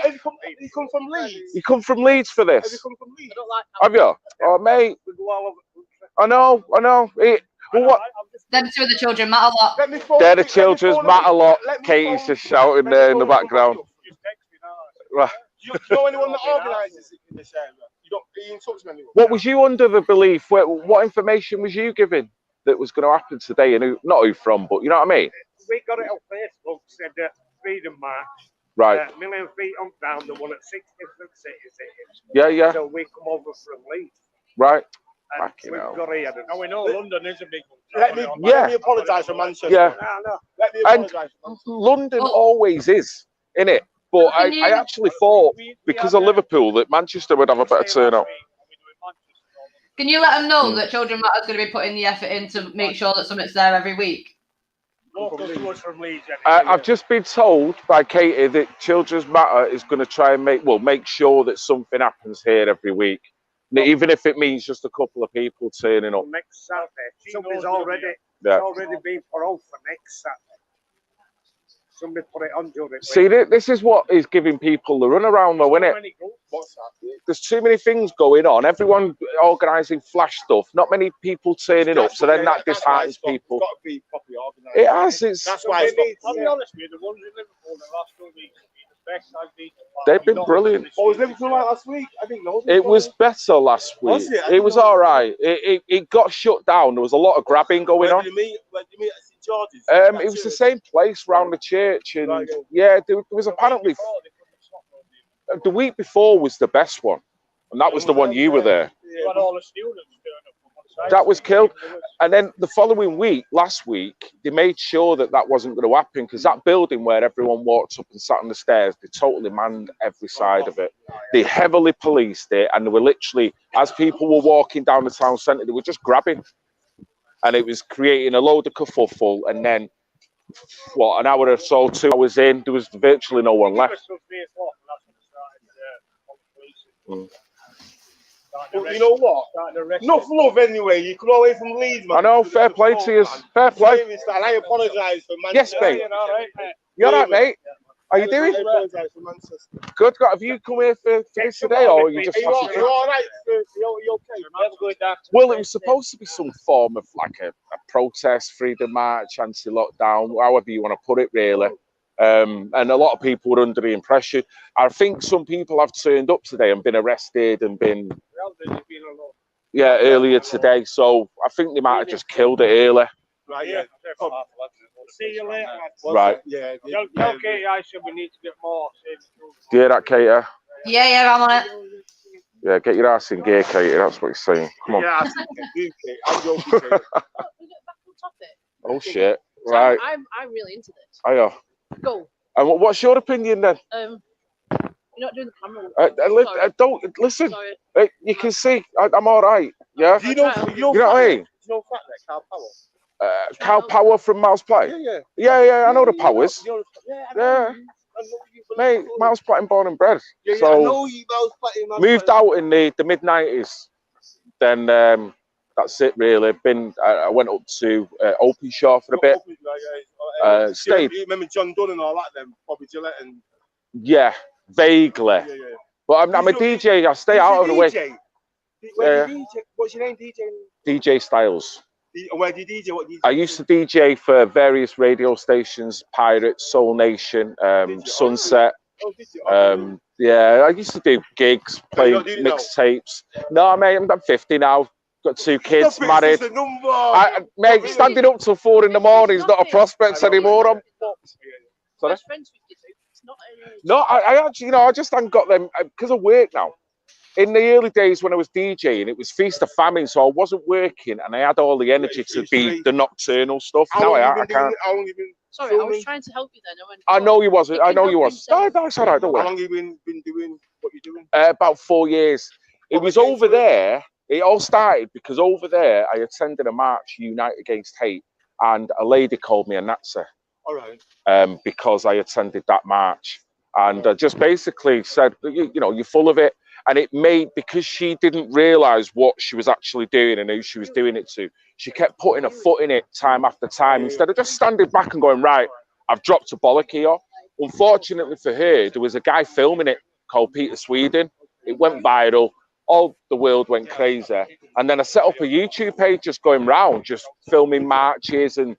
You come from Leeds. You come from Leeds for Have this? you come from Leeds? I don't like Have you? Oh, mate. I know. Well, what? Them two of the children matter a lot. They're the children's matter a lot. Katie's just shouting there in the background. Right. Do you know anyone that organises it in this area? don't be in touch with anyone. What was you under the belief? What information was you given that was going to happen today? And not who from, but you know what I mean? We got it on Facebook, said that Freedom March, Right. million feet on down, the one at 6 different cities. Yeah. So we come over from Leeds. Right. And Fucking we've hell. got here. And we know London is a big one. Let me apologise for Manchester. Yeah. No. Let me And apologise for Manchester. London Well- always is, innit? But Can you- I actually thought because of Liverpool that Manchester would have a better turnout. Can you let them know Hmm. that Children Matter is going to be putting the effort in to make sure that something's there every week? Local to us from Leeds. I've just been told by Katie that Children's Matter is going to try and make sure that something happens here every week, even if it means just a couple of people turning up. Next Saturday. Somebody's already, Yeah. it's already been put on for next Saturday. Somebody put it on during See, this is what is giving people the runaround, though, isn't it? What's that? There's too many things going on. Everyone organising flash stuff. Not many people turning up, so then that disheartens people. It's got to be properly organised. It has. It's. That's why it's I'll be got. honest with you, the ones in Liverpool the last 2 weeks have been the best I've been. They've been brilliant. What was Liverpool like last week? I think no. It was better last week. Was it? I It didn't was know. all right. It got shut down. There was a lot of grabbing going on. Where did you meet at St George's? It was the same place round the church, and Right, yeah, there was apparently the week before was the best one, and that was the one you were there. Got all the students turn up on one side. That was killed. And then the following week, last week, they made sure that wasn't going to happen because that building where everyone walked up and sat on the stairs, they totally manned every side of it. They heavily policed it, and they were literally, as people were walking down the town centre, they were just grabbing. And it was creating a load of kerfuffle. And then, an hour or so, 2 hours in, there was virtually no one left. But you know what? Enough love anyway. You come away from Leeds, man. I know, fair play to you. Fair play. And I apologise for Manchester. Yes, mate. You all right, mate? How you doing? I apologise for Manchester. Good. Have you come here for this today, or are you just? Are you all right? You okay? Well, it was supposed to be some form of like a protest, freedom march, anti-lockdown, however you want to put it, really. And a lot of people were under the impression. I think some people have turned up today and been arrested and been, earlier today. So I think they might have just killed it early. Right, yeah. See you later. Right. Yeah. Tell Katie I said we need to get more. Do you hear that, Katie? Yeah, I'm on it. Yeah, get your ass in gear, Katie. That's what he's saying. Come on. Yeah, I'm joking. Can we get back on topic? Oh shit. So Right. I'm really into this. I are. Go. And what's your opinion then? You're not doing the camera. Sorry. Don't listen. Sorry. You can see I'm all right. Yeah. Do you know You know what I mean? Do you know Fat Neck, Carl Powell? Cal Power from Miles Platt. Yeah. I know the Powers. Yeah. Mate, Miles Platt born and bred. I So know you Miles Platt. moved out in the mid '90s. Then that's it really. I went up to Openshaw for a bit. Stayed. You remember John Dunn and all that then? Bobby Gillette and... Yeah, vaguely. Yeah. But I'm a DJ. I stay out of the way. Where do you DJ? What's your name, DJ? DJ Styles. Where do you DJ? What do you I used to DJ for various radio stations, Pirate, Soul Nation, Sunset. Oh, did you? Yeah, I used to do gigs, play not doing it now? mixtapes. No, mate, I'm 50 now. Got 2 kids, Stop it, married. it's just a number. Mate, standing up till 4 in the morning is not a prospect anymore. Sorry? My friend's 52. It's not any. No, I actually, I just haven't got them because of work now. In the early days when I was DJing, it was feast or famine, so I wasn't working and I had all the energy to be the nocturnal stuff. Now I can't. Sorry, I was trying to help you then. I know you wasn't. I know you was. No, that's all right. Don't How worry. long have you been doing what you're doing? About 4 years. It was over there. It all started because over there I attended a march, Unite Against Hate, and a lady called me a Nazi. All right. Because I attended that march, and just basically said, you're full of it. And it made, because she didn't realise what she was actually doing and who she was doing it to, she kept putting her foot in it time after time instead of just standing back and going, right, I've dropped a bollock here. Unfortunately for her, there was a guy filming it called Peter Sweden. It went viral. All the world went crazy. And then I set up a YouTube page just going round, just filming marches and,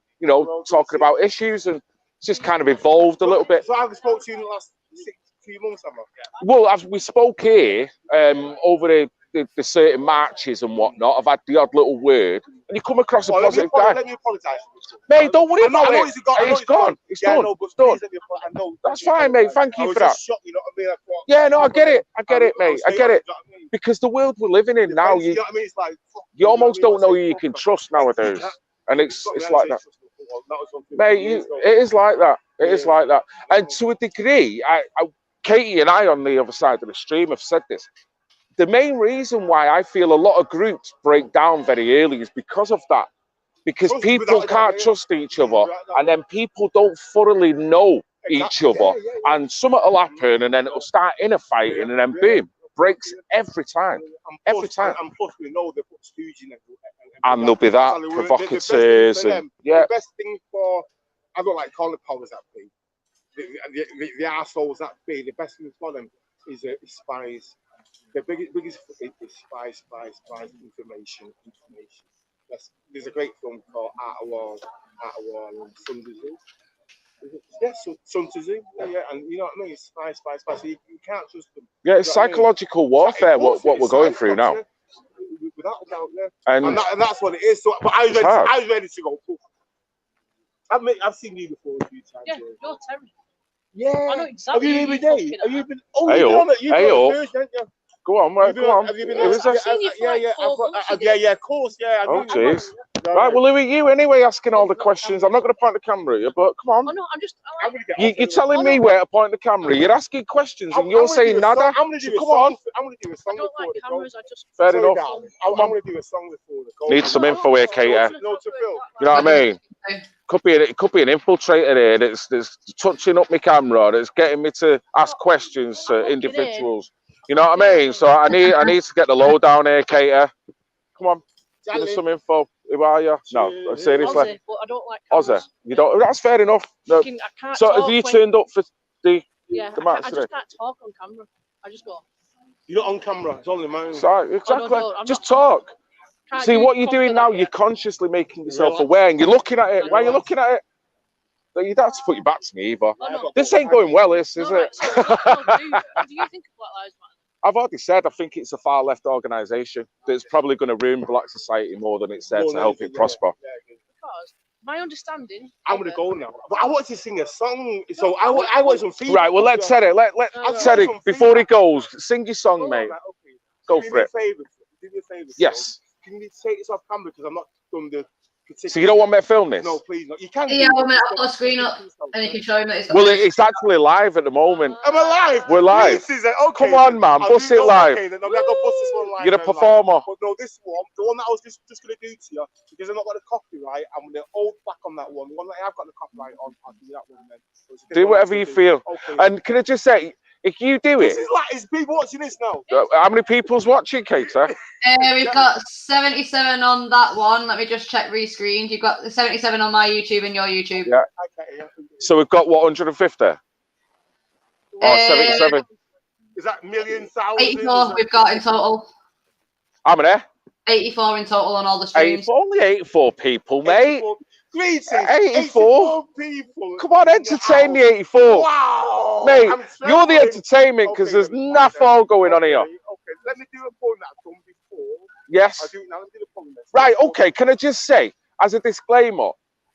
talking about issues. And it's just kind of evolved a little bit. So I've spoken to you in the last few months, have I? Well, as we spoke here over the certain marches and whatnot. I've had the odd little word, and you come across a positive guy. Let me apologise. Mate, don't worry about it. It's gone. It's done. No, It's done. That's fine, mate. Thank you for that. Shocked, you know what I mean? Yeah, no, I get it. I get it, mate. I get it. Because the world we're living in now, you almost don't know who you can trust nowadays, and it's like that. Mate, it is like that. It is like that. And to a degree, Katie and I on the other side of the stream have said this. The main reason why I feel a lot of groups break down very early is because of that. Because people can't trust each other, and then people don't thoroughly know each other, and something will happen, and then it'll start infighting, and then boom, breaks every time. Every time. And plus, we know they put stooges in and there'll be that provocateurs, and yeah. The best thing for, I don't like calling the powers that be, the arseholes that be, the best thing for them is spies. The biggest is spies, information. There's a great film called Art of War, Sun Tzu. Yes, Sun Tzu. Yeah, and you know what I mean? It's spies. So you can't trust them. Yeah, it's psychological warfare. What we're going through now. Without a doubt, yeah. And that's what it is. So, but I was ready to go. I've seen you before a few times. Yeah, you're terrible. Yeah. I know exactly. Have you been every day? Have you been? Oh, hey, you've done it. You've done it first, haven't you? Go on, mate. Go on. Have you been? Yeah, of course, yeah. Oh, jeez. Right, well, who are you anyway asking all the questions? I'm not going to point the camera at you, but come on. Oh, no, I'm just. You're telling me where to point the camera. You're asking questions and you're saying nada. I'm going to do a come song. on. I'm going to do a song. I don't like cameras. I just. Fair enough. I'm going to do a song before the goal. Need some info here, Katie. No, to Phil. You know what I mean? It could be an infiltrator here that's touching up my camera, that's getting me to ask questions to individuals. You know what I mean? So I need to get the lowdown here, Katie. Come on, give me some info. Who are you? No, seriously. Aussie, but I don't like cameras. Aussie, you don't. That's fair enough. No. I can't So have you turned up for the match? I just can't talk on camera. I just go. You're not on camera. It's only mine. Sorry, exactly. No, just talk. See what you're doing now. Like you're consciously making yourself aware, and you're looking at it. Why are you looking at it? You don't have to put your back to me either. This ain't going well, is it? Do you think Black Lives Matter? I've already said I think it's a far left organisation that's probably going to ruin black society more than it's there to help it prosper. Because my understanding. I'm going to go now. But I want to sing a song. So I want some feedback. Right, well, let's set it. Let's set it before he goes. Sing your song, mate. Go for it. Do me a favour. Yes. Can you take this off camera because I'm not done the. So you don't want me to film this? No, please not. You can. Yeah, I'll put a screen up and you can show him that it's. Well, it's actually live at the moment. I'm alive. We're live. Okay, come on, man, bust it live. Okay, then I'm gonna go bust this one live. You're a performer. But no, this one, the one that I was just gonna do to you, because I've not got the copyright, I'm gonna hold back on that one. The one that I have got the copyright on, I'll do that one then. Do whatever you feel. Okay. And can I just say, if you do it, is people watching this now? How many people's watching, Katie? We've got 77 on that one. Let me just check rescreened. You've got 77 on my YouTube and your YouTube. Yeah. So we've got what, 150? Or 77? Is that million, thousands? 84 we've got in total. How many? 84 in total on all the streams. Only 84 people, mate. 84 people. Come on, entertain the 84. Wow. Mate, you're the entertainment because there's nothing all going on here. Okay, let me do a poem that I've done before. Yes. I'll do it now. Let me do the poem next. Right, okay. Can I just say, as a disclaimer,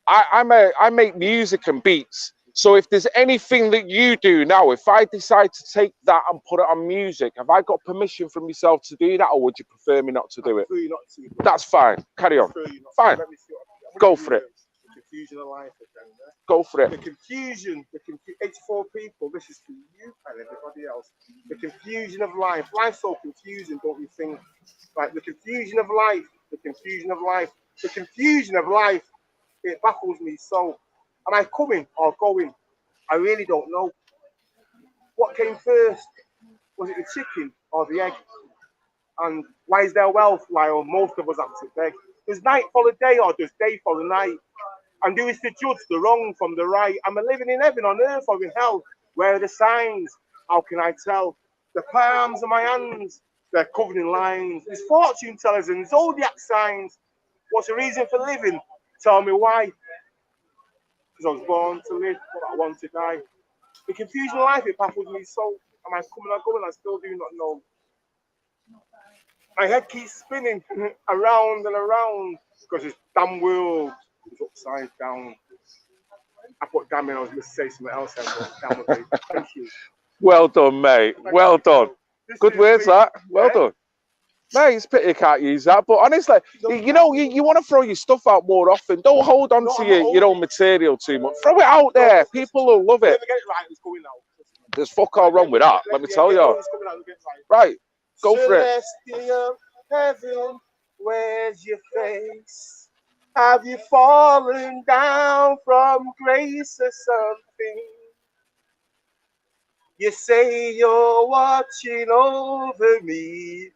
I make music and beats. So if there's anything that you do now, if I decide to take that and put it on music, have I got permission from yourself to do that, or would you prefer me not to do it? That's fine. Carry on. Fine. Go for it. Confusion of life again, yeah? Go for it. The confusion, 84 people, this is for you and everybody else. The confusion of life. Life's so confusing, don't you think? Like the confusion of life, the confusion of life, the confusion of life, it baffles me so. Am I coming or going? I really don't know. What came first? Was it the chicken or the egg? And why is there wealth while most of us have to beg? Does night follow day or does day follow night? And who is to judge the wrong from the right? Am I living in heaven on earth or in hell? Where are the signs? How can I tell? The palms of my hands, they're covered in lines. There's fortune tellers and zodiac signs. What's the reason for living? Tell me why. Because I was born to live, but I want to die. The confusion of life, it baffles me so. Am I coming or going? I still do not know. My head keeps spinning around and around because this damn world is upside down. I put damn in, I was going to say something else then, but damn it, mate. Thank you. Well done, mate. Thank Well you. done. This Good is words, me. that. Well Yeah? done. Mate, it's pity you can't use that. But honestly, you know, you want to throw your stuff out more often. Don't hold on No, to I'm not your own material too much. Throw it out there. People will love it. Let me get it right, it's going out. There's fuck all wrong with that. Let me tell you. It's coming out, get it right. Right. Go for it. Celestial heaven, where's your face? Have you fallen down from grace or something? You say you're watching over me.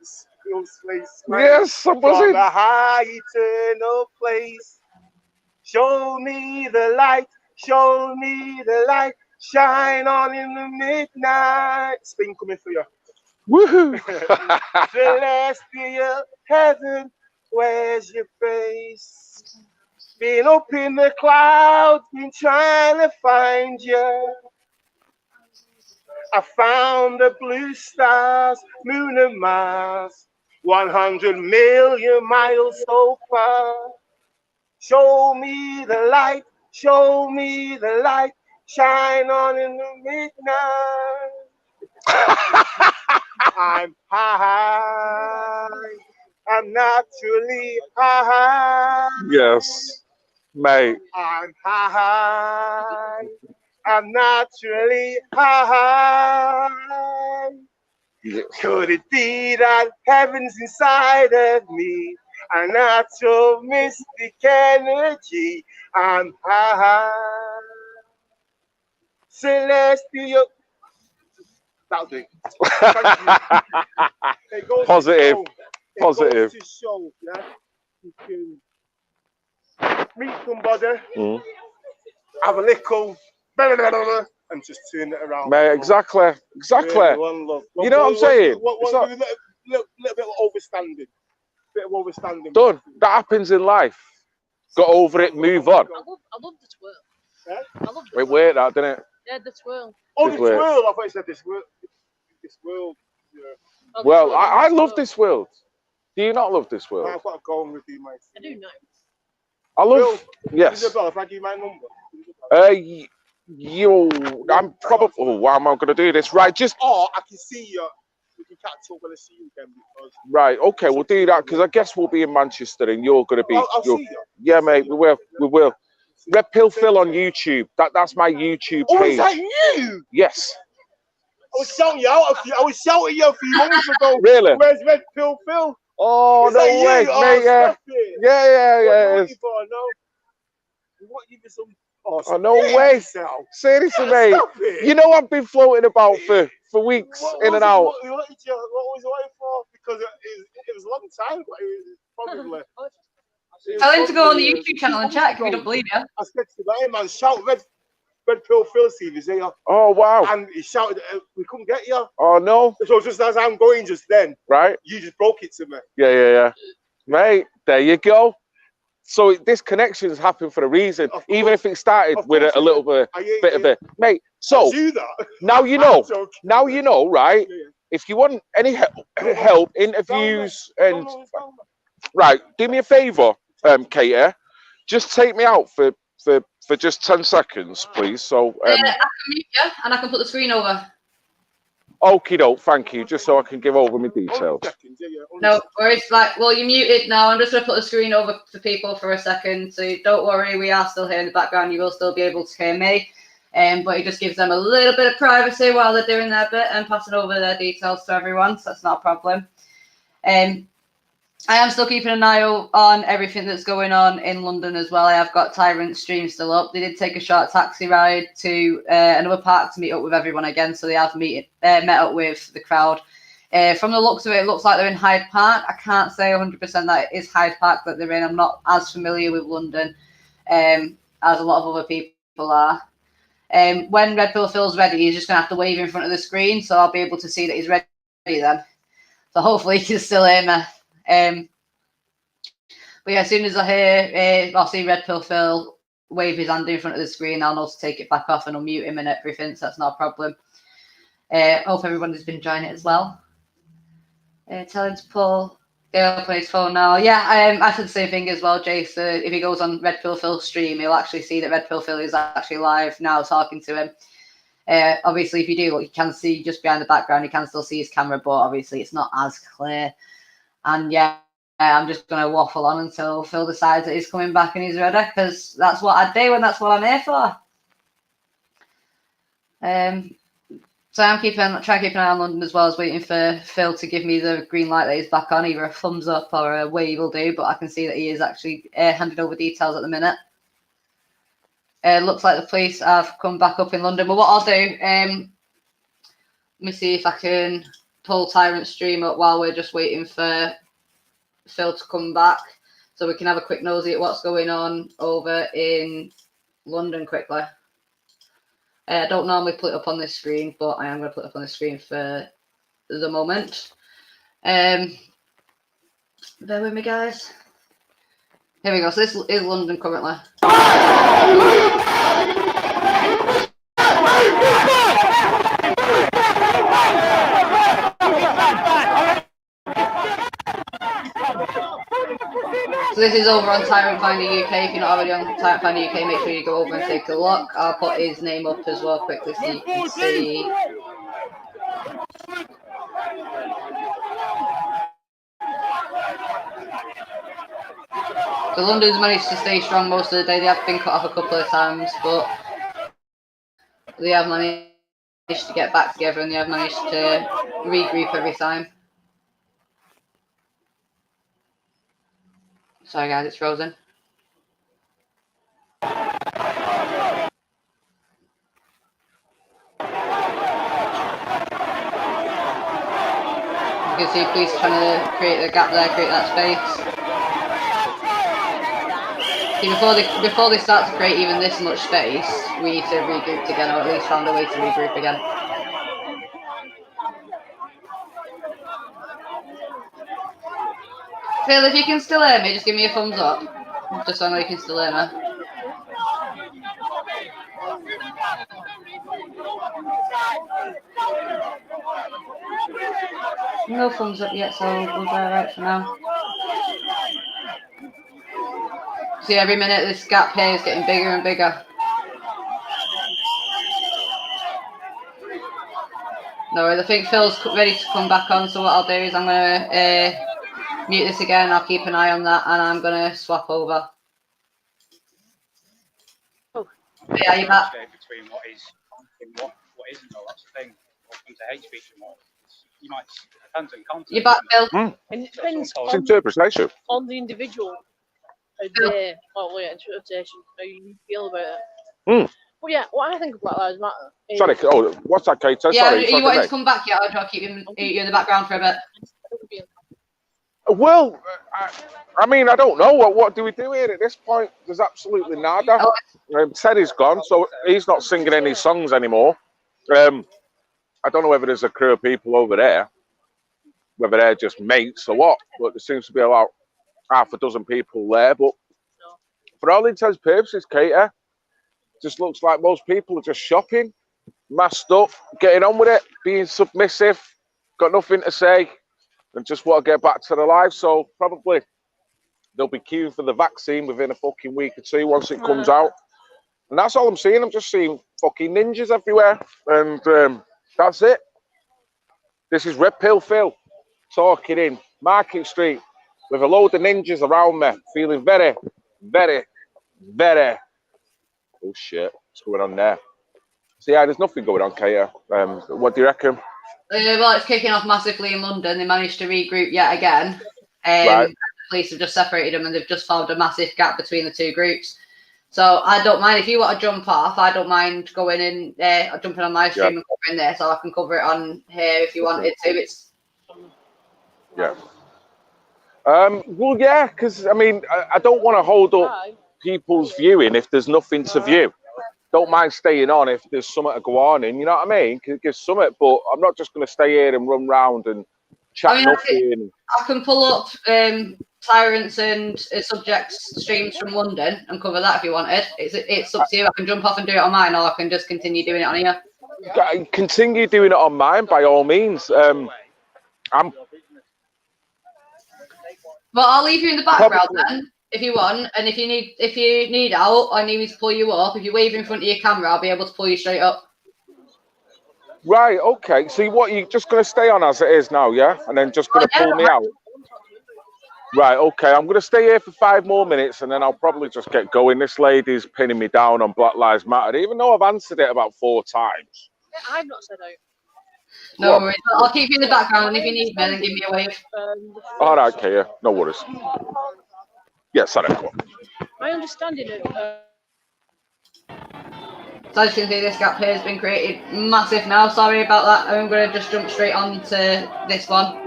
Yes, I'm From buzzing. the high eternal place. Show me the light, show me the light. Shine on in the midnight. Spin coming for you. Woohoo. Celestial heaven, where's your face? Been up in the clouds, been trying to find you. I found the blue stars, moon and Mars, 100 million miles so far. Show me the light, show me the light, shine on in the midnight. I'm high, I'm naturally high. Yes, mate. I'm high, I'm naturally high. Yeah. Could it be that heaven's inside of me? A natural mystic energy. I'm high, celestial. That'll do. Thank you. It goes Positive. To show, it Positive. goes to show, yeah, you can meet somebody, have a little, and just turn it around. Mate, exactly. Exactly. Really, one love. You know what I'm saying? It's not- A little bit of overstanding. Bit of overstanding. Done. That happens in life. Got over it, move on. I love the twirl. Yeah? I love the It twirl. worked out, didn't it? Yeah, the twirl. Oh, Good this work. world. I thought you said this world. This world. Yeah. Oh, the Well, twirl, I the love twirl. this world. Do you not love this world? I've got to go and review my. I do know. I love, yes. If I give you my number. I'm probably, oh, how am I going to do this? Right, just, Or I can see you. We can catch up when I see you again because. right, okay, we'll do that because I guess we'll be in Manchester and you're going to be, I'll see you. yeah, mate, we will. Red Pill Phil on YouTube. That's my YouTube Oh, page. is that you? Yes. I was shouting you out. I was shouting you a few months ago. Really? Where's Red Pill Phil? Oh, Is no that you? way, Oh, mate, yeah. stop it. Yeah, What it you is. for? No. What you for some? Oh, no way. Seriously, Yeah, mate. stop it. You know I've been floating about for weeks, What in was and it- out. What was you waiting for? Because it was a long time, but it was probably. Tell him to go on the YouTube channel and check if you don't believe you. I said to the man, shout Red Pill Phil Steve is here. Oh, wow. And he shouted, we couldn't get you. Oh, no. So just as I'm going just then, Right? you just broke it to me. Yeah. Mate, there you go. So this connection's happened for a reason, Of even if it started Of with course a it little did. bit of it. Mate, so Do that. now you know. I'm joking. Now you know, right? Yeah. If you want any help, interviews, and No, right, do me a favour, Katie. Just take me out for just 10 seconds, please. So, I can mute you and I can put the screen over. okie doke, thank you. Just so I can give over my details. No worries. Like, well, you're muted now. I'm just going to put the screen over for people for a second. So don't worry, we are still here in the background. You will still be able to hear me. But it just gives them a little bit of privacy while they're doing their bit and passing over their details to everyone. So that's not a problem. I am still keeping an eye on everything that's going on in London as well. I have got Tyrant's stream still up. They did take a short taxi ride to another park to meet up with everyone again. So they have met up with the crowd. From the looks of it, it looks like they're in Hyde Park. I can't say 100% that it is Hyde Park that they're in. I'm not as familiar with London as a lot of other people are. When Red Pill Phil's ready, he's just going to have to wave in front of the screen. So I'll be able to see that he's ready then. So hopefully he can still hear me. But yeah, as soon as I hear, I'll see Red Pill Phil wave his hand in front of the screen, I'll know to take it back off and unmute him and everything, so that's not a problem. Hope everyone has been enjoying it as well. Tell him to pull He'll open his phone now. Yeah, I said the same thing as well, Jason. If he goes on Red Pill Phil's stream, he'll actually see that Red Pill Phil is actually live now talking to him. Obviously, if you do look, you can see just behind the background, you can still see his camera, but obviously it's not as clear. And yeah, I'm just going to waffle on until Phil decides that he's coming back and he's ready, because that's what I do and that's what I'm here for. So I'm trying to keep an eye on London as well as waiting for Phil to give me the green light that he's back on, either a thumbs up or a wave will do, but I can see that he is actually handing over details at the minute. Looks like the police have come back up in London, but what I'll do, let me see if I can pull Tyrant's stream up while we're just waiting for Phil to come back, so we can have a quick nosy at what's going on over in London quickly. I don't normally put it up on this screen, but I am going to put it up on the screen for the moment. Bear with me, guys. Here we go. So this is London currently. So this is over on Tyrant Finder UK. If you're not already on Tyrant Finder UK, make sure you go over and take a look. I'll put his name up as well quickly so you can see. So London's managed to stay strong most of the day. They have been cut off a couple of times, but they have managed to get back together and they have managed to regroup every time. Sorry guys, it's frozen. You can see police trying to create a gap there, create that space. See, before they start to create even this much space, we need to regroup again, or at least find a way to regroup again. Phil, if you can still hear me, just give me a thumbs up. Just so I know you can still hear me. No thumbs up yet, so we'll go right for now. See, every minute this gap here is getting bigger and bigger. No worries, I think Phil's ready to come back on, so what I'll do is I'm going to mute this again. I'll keep an eye on that, and I'm going to swap over. Oh. Yeah, you're back. Between what is and what isn't, though, that's the thing. What comes to hate speech and what you might depends on content. You're back, Phil. And it depends It's interpretation. on the individual. Their interpretation, how you feel about it. Well, yeah, what I think of Black Lives Matter. Sorry, what's that, Kate? Yeah, sorry, are you wanting to come back yet, or do I keep you in the background for a bit? Well, I mean, I don't know. What do we do here at this point? There's absolutely nada. Teddy's gone, so he's not singing any songs anymore. I don't know whether there's a crew of people over there, whether they're just mates or what, but there seems to be about half a dozen people there. But for all intents and purposes, Kate, just looks like most people are just shopping, masked up, getting on with it, being submissive, got nothing to say, and just want to get back to their lives. So probably they'll be queuing for the vaccine within a fucking week or two once it comes out. And that's all I'm seeing. I'm just seeing fucking ninjas everywhere. And that's it. This is Red Pill Phil talking in Market Street with a load of ninjas around me, feeling very, very, very... Oh, shit. What's going on there? So, yeah, there's nothing going on, Kate. What do you reckon? Well, it's kicking off massively in London. They managed to regroup yet again. Right. The police have just separated them and they've just found a massive gap between the two groups. So I don't mind if you want to jump off. I don't mind going in there, jumping on my stream and covering there, so I can cover it on here if you wanted to. It's yeah. Well, yeah, because I mean, I don't want to hold up people's viewing if there's nothing to view. Don't mind staying on if there's something to go on in. You know what I mean? Give something, but I'm not just going to stay here and run round and chat nothing. I can pull up Tyrants and Subjects streams from London and cover that if you wanted. It's up to you. I can jump off and do it on mine, or I can just continue doing it on here. Continue doing it on mine by all means. But I'll leave you in the background Probably. then, if you want. And if you need help, I need me to pull you up. If you wave in front of your camera, I'll be able to pull you straight up. Right, okay. So what, you're just going to stay on as it is now, yeah? And then just going to pull me out? Right, okay. I'm going to stay here for 5 more minutes and then I'll probably just get going. This lady's pinning me down on Black Lives Matter, even though I've answered it about 4 times. I've not said out. No worries. I'll keep you in the background, and if you need me, then give me a wave. All right, Kia. No worries. Yeah, sorry. My understanding of... So as you can see, this gap here has been created massive now. Sorry about that. I'm going to just jump straight on to this one.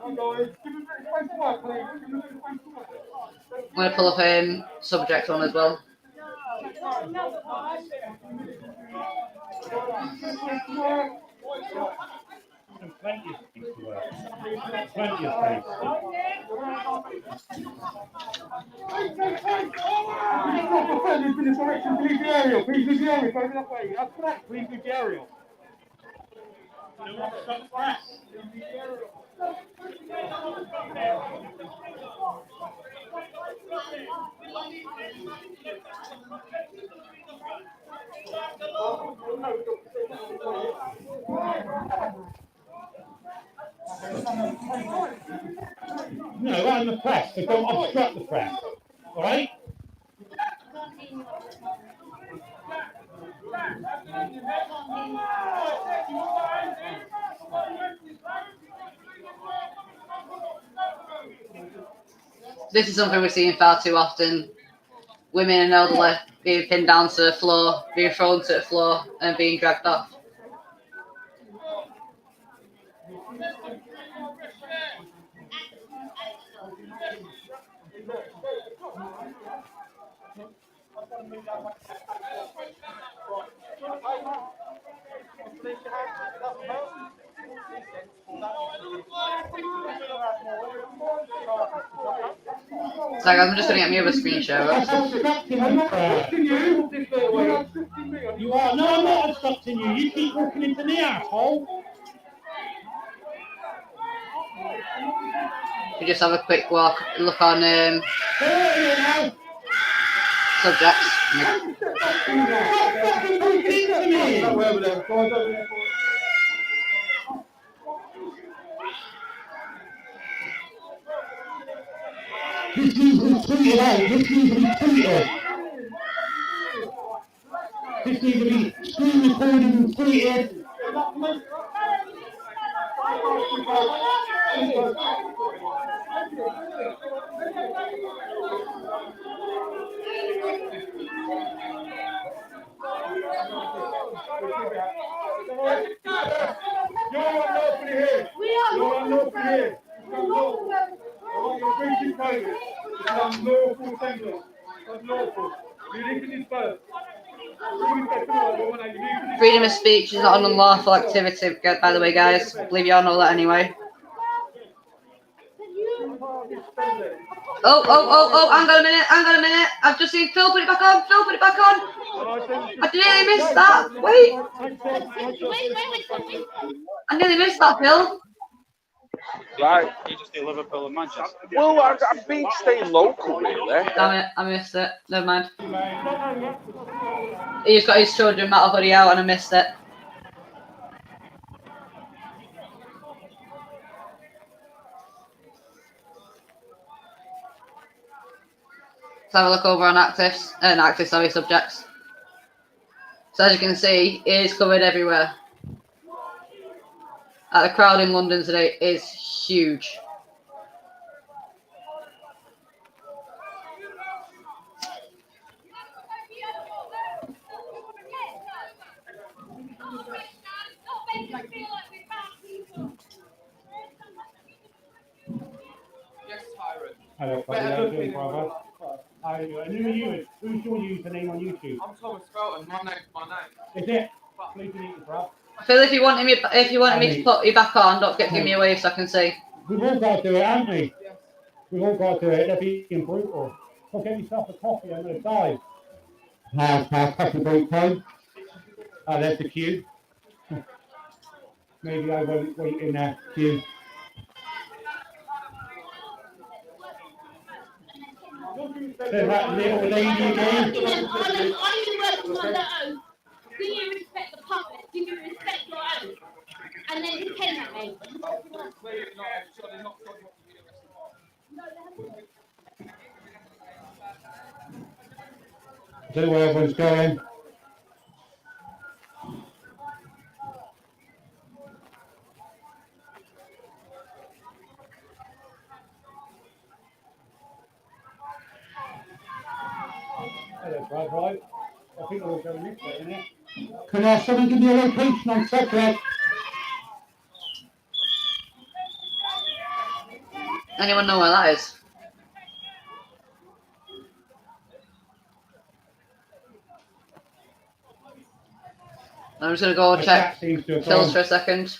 I'm going to pull up subject one as well. Plenty of space to work. Plenty of space. Please the aerial. Please the aerial. Go that way. That's correct. Please the aerial. No, around the press, so don't obstruct the press. All right? This is something we're seeing far too often. Women and elderly being pinned down to the floor, being thrown to the floor, and being dragged off. So I'm just going to get my other screen share up. You are. No, I'm not obstructing you. You keep walking into the asshole. We just have a quick look on subjects. This needs to be tweeted out. This needs to be tweeted. This needs to be screen recorded and tweeted. Freedom of speech is not an unlawful activity, by the way, guys. I believe you all know that anyway. Oh, hang on a minute. I've just seen Phil put it back on. I nearly missed that. Wait. I nearly missed that, Phil. Right. You just do Liverpool and Manchester. Well, I've been staying local, really. Damn it, I missed it. Never mind. He's got his children matter hoodie out and I missed it. Let's have a look over on subjects. So as you can see, it is covered everywhere. The crowd in London today is huge. Hello, buddy. How you doing, brother? How are you? And who are you? Who's your username on YouTube? I'm Thomas Felton. My name's my name. Is it? Please meet you, bro. Phil, if you wanted me to put you back on, don't give me a wave so I can see. We've all got to do it, haven't we? We've all got to do it. They're being brutal. So get yourself a coffee. I'm going to die. Coffee break time. There's the queue. maybe I won't wait in there queue. There's that little lady again. Do you respect the public? Do you respect your own? And then he came at me. I don't know where everyone's going. Hello, Brad, right? I think we're going this way, isn't it? Can someone give me a location on Secret? Anyone know where that is? I'm just gonna go check Phil's for a second.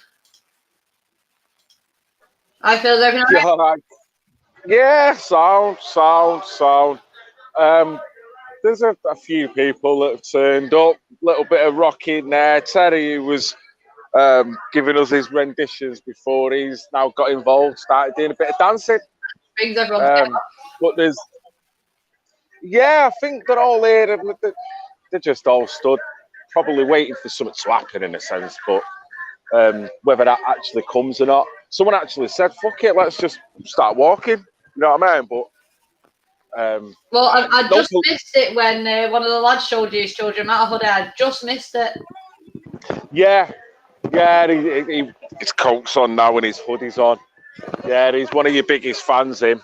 Hi Phil, is everything all right? Yeah, sound. There's a few people that have turned up. Little bit of rocking there. Terry was giving us his renditions before. He's now got involved, started doing a bit of dancing. Brings everyone together. But there's, yeah, I think they're all there. They're just all stood, probably waiting for something to happen in a sense. But whether that actually comes or not, someone actually said, "Fuck it, let's just start walking." You know what I mean? But well, I just missed it when one of the lads showed you his Children Matter hoodie. I just missed it. Yeah, his coat's on now and his hoodie's on. Yeah, he's one of your biggest fans, him.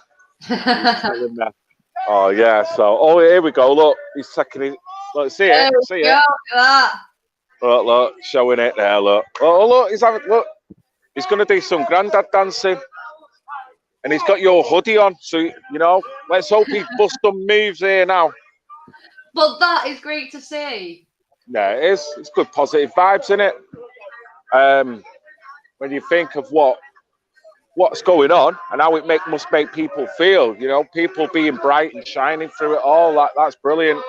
Oh yeah, so here we go. Look, he's taking it. Look, see it, see it. Look, showing it there. Look, look, he's gonna do some granddad dancing. And he's got your hoodie on, so, you know, let's hope he busts some moves here now. But that is great to see. Yeah, it is. It's good positive vibes, isn't it? When you think of what's going on and how it must make people feel, you know, people being bright and shining through it all, that's brilliant.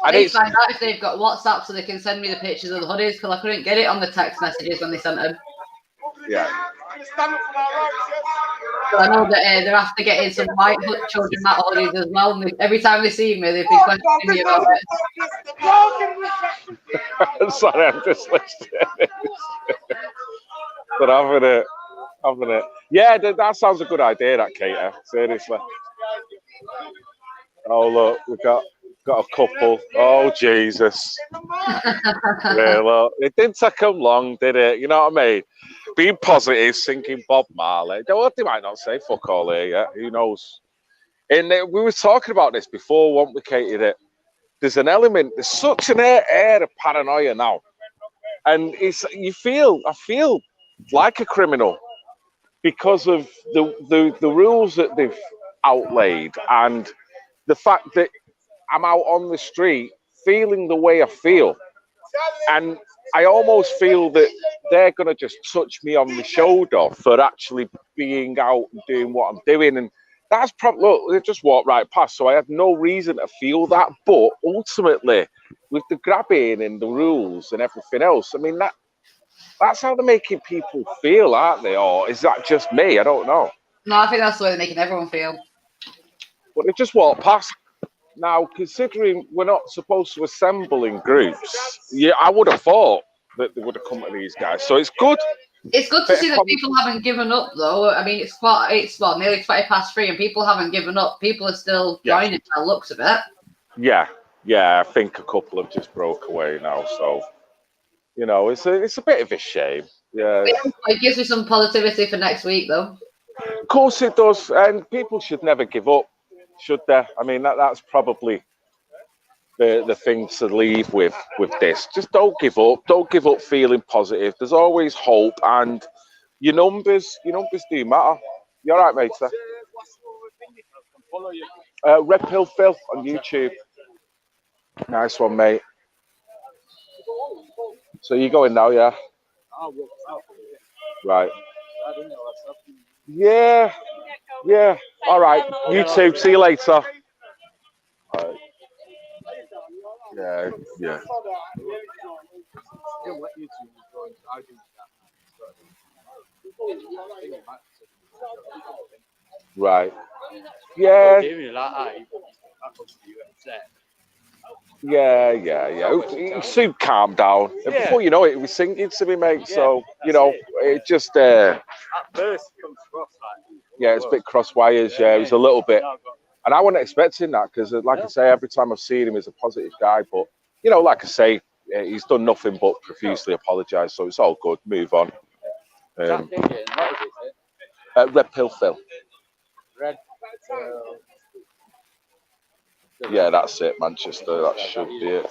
I need to find out if they've got WhatsApp so they can send me the pictures of the hoodies, because I couldn't get it on the text messages when they sent them. Yeah. So I know that they're after getting some white Children Matter hoodies as well. And every time they see me, they've been questioning me about it. Sorry, I'm just listening. But having it. Yeah, that sounds a good idea, that, Kater. Seriously. Oh, look, we've got a couple. Oh, Jesus. Yeah, look, it didn't take them long, did it? You know what I mean? Being positive, singing Bob Marley. They might not say fuck all here yet. Who knows? And we were talking about this before, weren't we, Katie? That there's an element, there's such an air of paranoia now. And I feel like a criminal because of the rules that they've outlaid and the fact that I'm out on the street feeling the way I feel. And I almost feel that they're going to just touch me on the shoulder for actually being out and doing what I'm doing. And that's probably, look, they just walked right past. So I had no reason to feel that. But ultimately, with the grabbing and the rules and everything else, I mean, that's how they're making people feel, aren't they? Or is that just me? I don't know. No, I think that's the way they're making everyone feel. But they just walked past. Now, considering we're not supposed to assemble in groups, yeah, I would have thought that they would have come to these guys. So it's good. It's good to see that people haven't given up, though. I mean, it's nearly 3:20, and people haven't given up. People are still joining by the looks of it. Yeah, I think a couple have just broke away now. So, you know, it's a bit of a shame. Yeah, it gives me some positivity for next week, though. Of course it does, and people should never give up. Should there? I mean, that's probably the thing to leave with this. Just don't give up. Don't give up feeling positive. There's always hope, and your numbers do matter. You all right, mate? Red Pill Phil on YouTube. Nice one, mate. So you going now, yeah? Right. Yeah. All right. You too. See you later. Right. Yeah. Right. Yeah. Yeah. He soon calmed down. And before you know it, he was singing to me, mate. So, you know, it just, At first, it comes across like. yeah, it's a bit cross wires. Yeah, it was a little bit. And I wasn't expecting that because, like I say, every time I've seen him, he's a positive guy. But, you know, like I say, he's done nothing but profusely apologise. So it's all good. Move on. Red Pill Phil. Red. Yeah, that's it, Manchester. That should be it.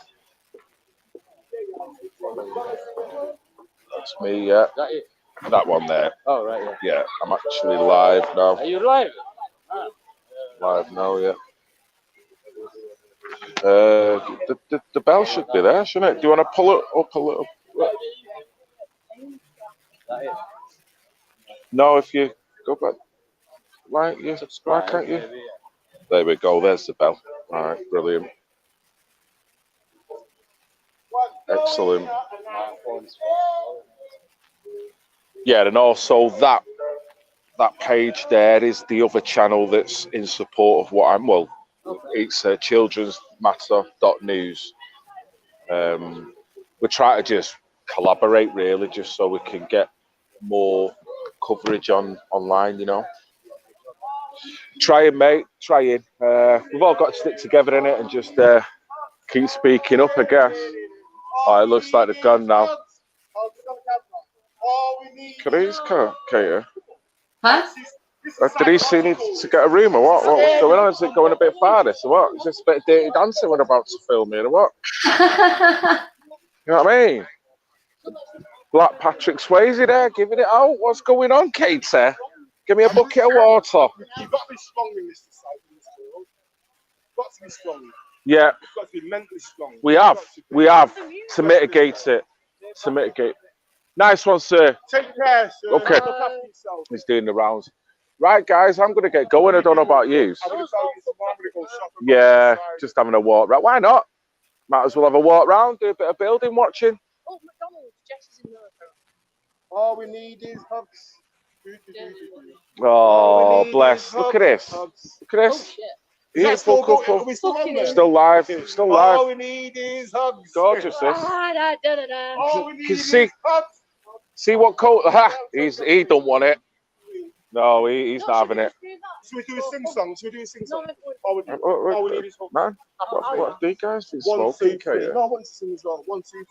That's me, yeah. That one there. Oh, right, yeah. Yeah, I'm actually live now. Are you live? Live now, yeah. The bell should be there, shouldn't it? Do you want to pull it up a little? No, if you go back. Right, yeah. Why can't you? There we go. There's the bell. All right, brilliant. Excellent. Yeah, and also that page there is the other channel that's in support of what I'm. Well, it's childrensmatter.news. We try to just collaborate, really, just so we can get more coverage online. You know. Trying, mate. Trying. We've all got to stick together in it and just keep speaking up, I guess. Oh, it looks like they've gone now. Katie? Huh? Did he see need to get a room or what? What's going on? Is it going a bit far, this or what? Is this a bit of dirty dancing when about to film me or what? You know what I mean? Black Patrick Swayze there, giving it out. What's going on, Katie? Give me a bucket of water. You've got to be strong in this society, in this world. You've got to be strong. Yeah. You've got to be mentally strong. We have to mitigate it. To mitigate. Nice one, sir. Take care, sir. Okay. Look after yourself. He's doing the rounds. Right, guys, I'm going to get going. I don't know about you. I'm going to tell you tomorrow, I'm going to go shopping. Yeah, just having a walk. Right, why not? Might as well have a walk round, do a bit of building watching. Oh, McDonald's. Jess is in there. All we need is hugs. Oh, bless. Look at this. Look at this. Beautiful couple. Still live. Still live. All we need is hugs. Gorgeous, this. All we need Can is see, hugs. see what coat? He don't want it. No, he's not having it. Should we do a sing song? Should we do a sing song? All we need is hugs. Man, what do you guys do? 1, 2, Smoking, 3. here? No, I want to sing as well. 1, 2, 3.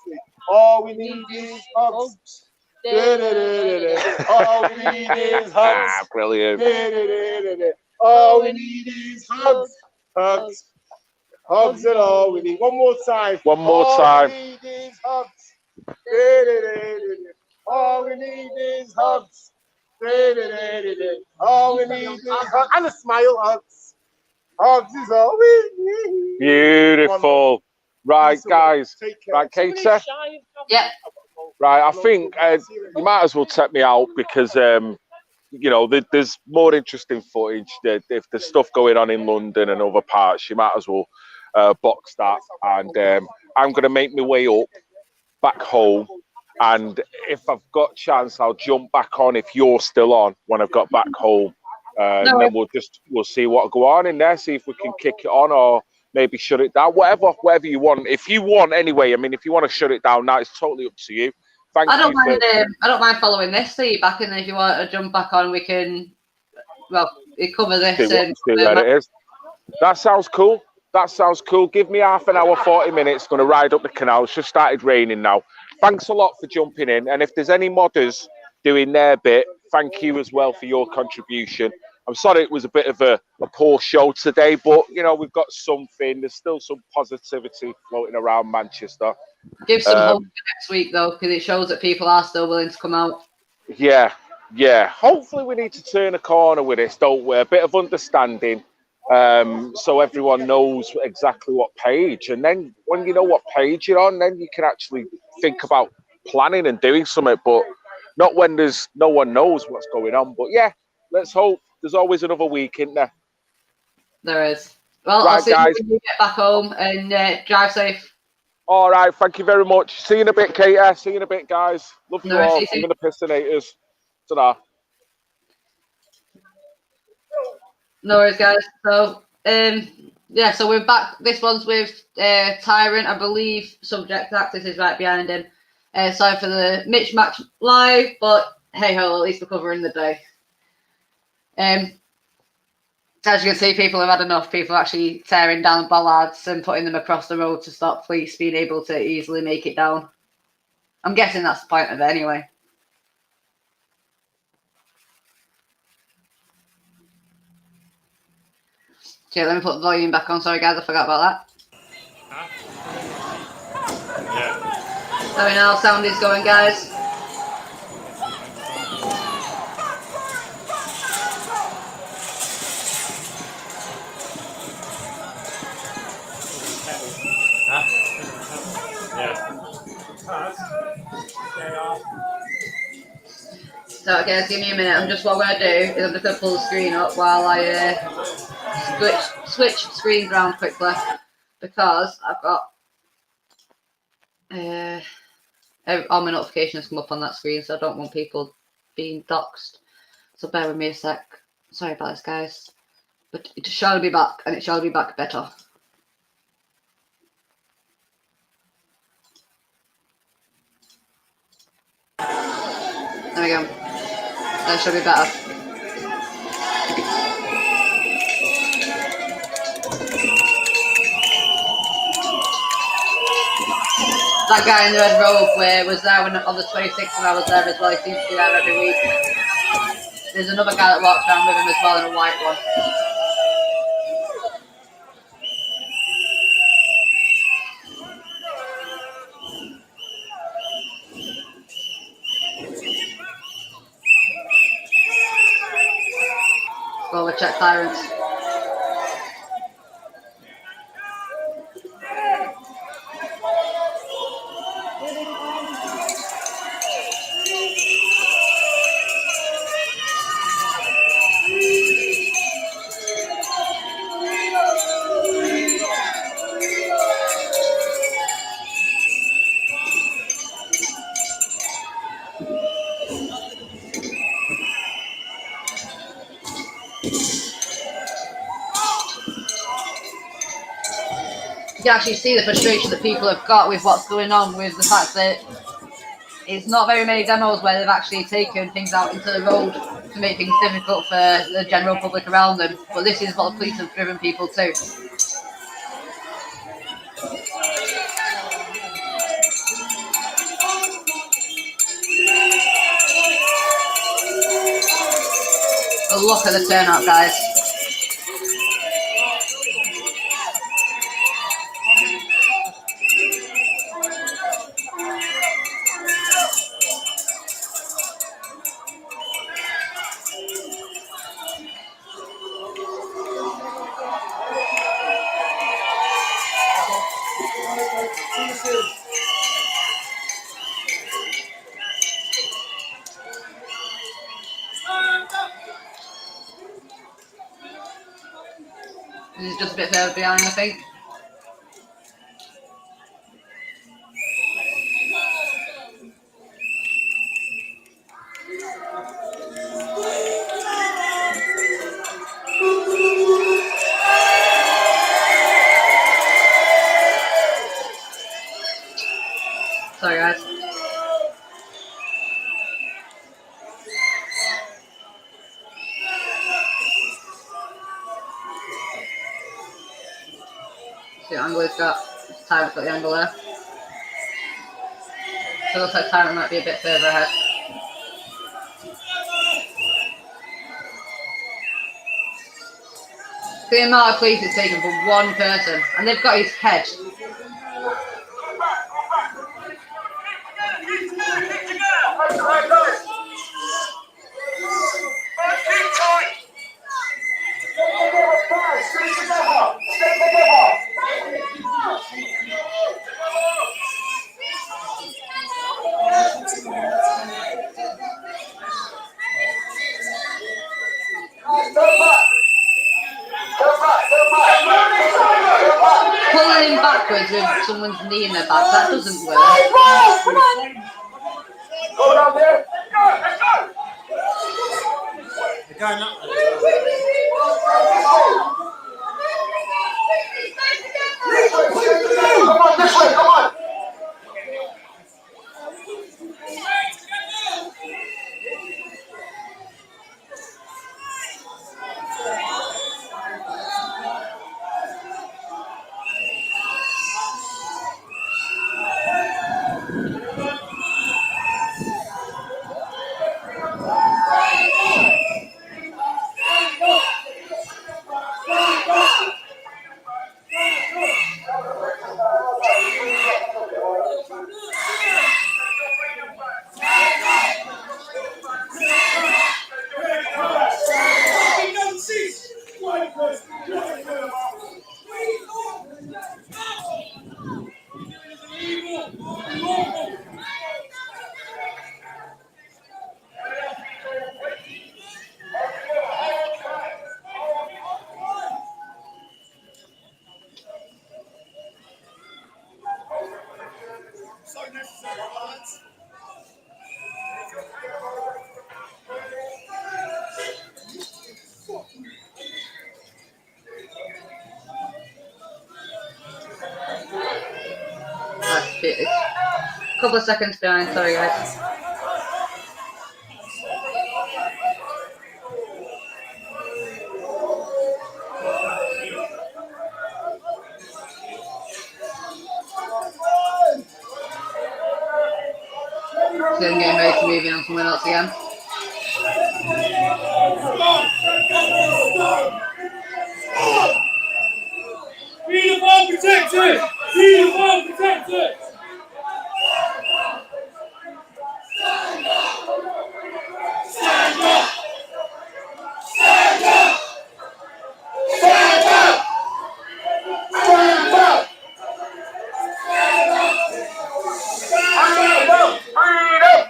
All we need is hugs. All we need is hugs. Ah, brilliant. All we need is hugs. Hugs. Hugs and all we need. One more time. One more time. All we need is hugs. All we need is hugs. All we need is hugs. And a smile, hugs. Hugs is all we need. Beautiful. Right, guys. Right, Katie. Yeah. Right, I think you might as well take me out because, you know, there's more interesting footage. If there's stuff going on in London and other parts, you might as well box that. And I'm going to make my way up back home. And if I've got chance, I'll jump back on if you're still on when I've got back home. And then we'll see what'll go on in there, see if we can kick it on or maybe shut it down, whatever you want. If you want, anyway. I mean, if you want to shut it down now, it's totally up to you. Thank you. I don't mind following this. See you back, and then if you want to jump back on, we can. Well, we cover this. See where it is. That sounds cool. That sounds cool. Give me half an hour, 40 minutes. Going to ride up the canal. It's just started raining now. Thanks a lot for jumping in. And if there's any modders doing their bit, thank you as well for your contribution. I'm sorry it was a bit of a poor show today, but, you know, we've got something. There's still some positivity floating around Manchester. Give some hope for next week, though, because it shows that people are still willing to come out. Yeah. Hopefully we need to turn a corner with this, don't we? A bit of understanding so everyone knows exactly what page. And then when you know what page you're on, then you can actually think about planning and doing something, but not when there's no one knows what's going on. But, yeah, let's hope. There's always another week, isn't there? There is. Well, right, I'll see guys. you when you get back home and drive safe. All right, thank you very much. See you in a bit, Katie. See you in a bit, guys. Love you all. I'm going to piss the haters. Ta-da. No worries, guys. So, yeah, so we're back. This one's with Tyrant, I believe. Subject Access is right behind him. Sorry for the mismatch live, but hey ho, at least we're covering the day. As you can see, people have had enough. People are actually tearing down bollards and putting them across the road to stop police being able to easily make it down. I'm guessing that's the point of it anyway. Okay, let me put the volume back on. Sorry, guys, I forgot about that. Let me know how sound is going, guys. So, guys, give me a minute. What I'm going to do is I'm just going to pull the screen up while I switch screens around quickly, because I've got all my notifications come up on that screen, so I don't want people being doxxed. So bear with me a sec. Sorry about this, guys, but it shall be back, and it shall be back better. There we go. That should be better. That guy in the red robe was there on the 26th when I was there as well. He seems to be there every week. There's another guy that walks around with him as well in a white one. Well, we'll check Tyrants. You can actually see the frustration that people have got with what's going on, with the fact that it's not very many demos where they've actually taken things out into the road to make things difficult for the general public around them. But this is what the police have driven people to. But look at the turnout, guys. This is just a bit further behind, I think. Sorry, guys. See what angle he's got. Tyrant's got the angle there. So it looks like Tyrant might be a bit further ahead. The amount of police it's taken for one person, and they've got his head. Pulling him backwards with someone's knee in their back, that doesn't work. Go down there. The guy not Come on, this way, come on. Couple of seconds behind, sorry guys. So I'm getting ready to move in on someone else again. Be the ball protected! Be the ball protected! Stand up! Stand up! Stand up! Stand up! Stand up!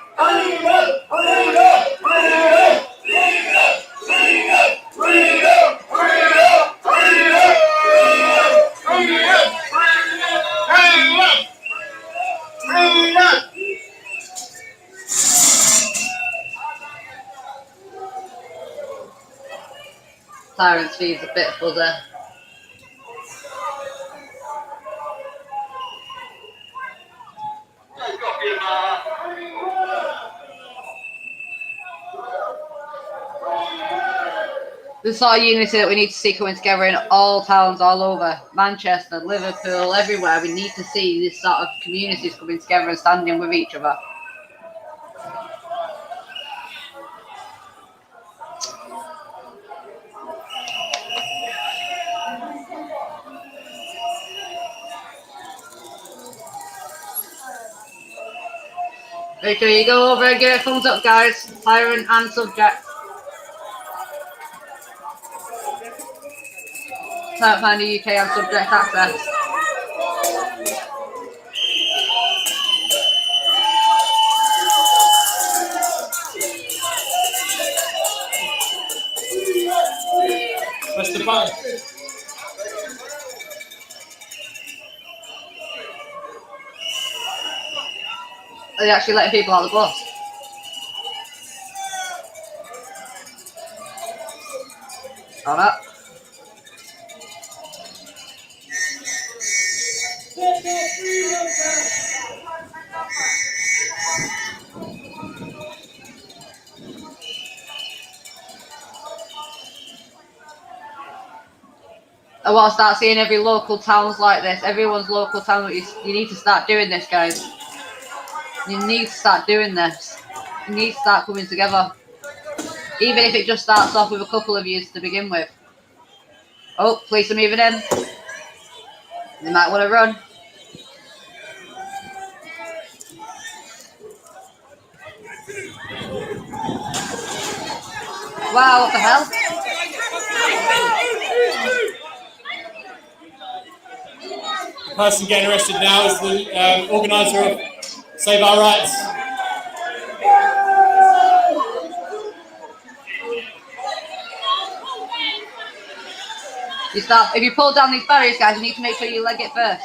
Tyrant's feed's a bit fuzzy. The sort of unity that we need to see coming together in all towns all over Manchester, Liverpool, everywhere. We need to see this sort of communities coming together and standing with each other. Make sure you go over and give it a thumbs up, guys. Tyrant and Subject. Tyrant Finder UK and Subject Access. Press the button. Are they actually letting people out of the bus? Oh no. I want to start seeing every local towns like this. Everyone's local town. You need to start doing this, guys. You need to start doing this. You need to start coming together. Even if it just starts off with a couple of yous to begin with. Oh, police are moving in. They might want to run. Wow, what the hell? The person getting arrested now is the organiser of Save Our Rights. If you pull down these barriers, guys, you need to make sure you leg it first.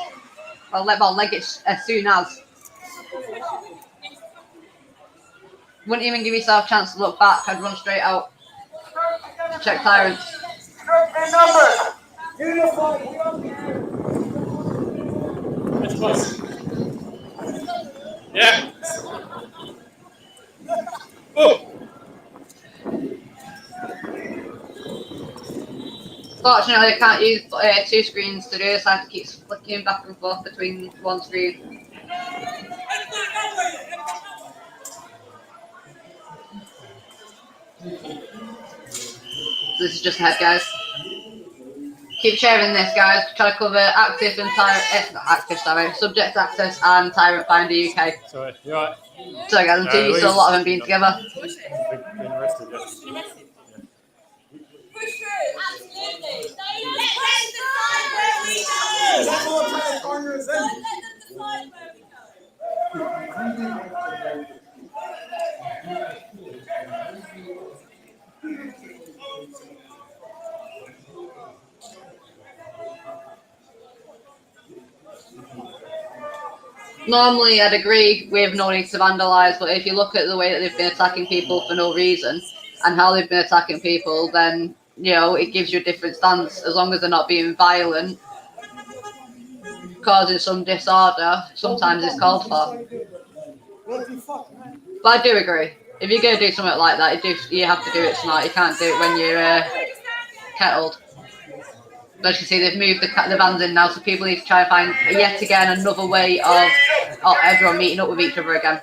Well, leg it as soon as. Wouldn't even give yourself a chance to look back. I'd run straight out to check Tyrants. That's close. Yeah. Oh. Fortunately, I can't use two screens to do this. I have to keep flicking back and forth between one screen. This is just head, guys. Keep sharing this, guys. Try to cover active and tyrant. Not active, sorry. Subject access and Tyrant Finder UK. Sorry, you alright? Sorry, guys. I'm too used to a lot of them being together. Been arrested, yeah. Normally, I'd agree with no need to vandalise, but if you look at the way that they've been attacking people for no reason and how they've been attacking people, then, you know, it gives you a different stance. As long as they're not being violent, causing some disorder, sometimes it's called for. But I do agree. If you're going to do something like that, you have to do it smart. You can't do it when you're kettled. As you can see, they've moved the vans in now, so people need to try and find, yet again, another way of everyone meeting up with each other again.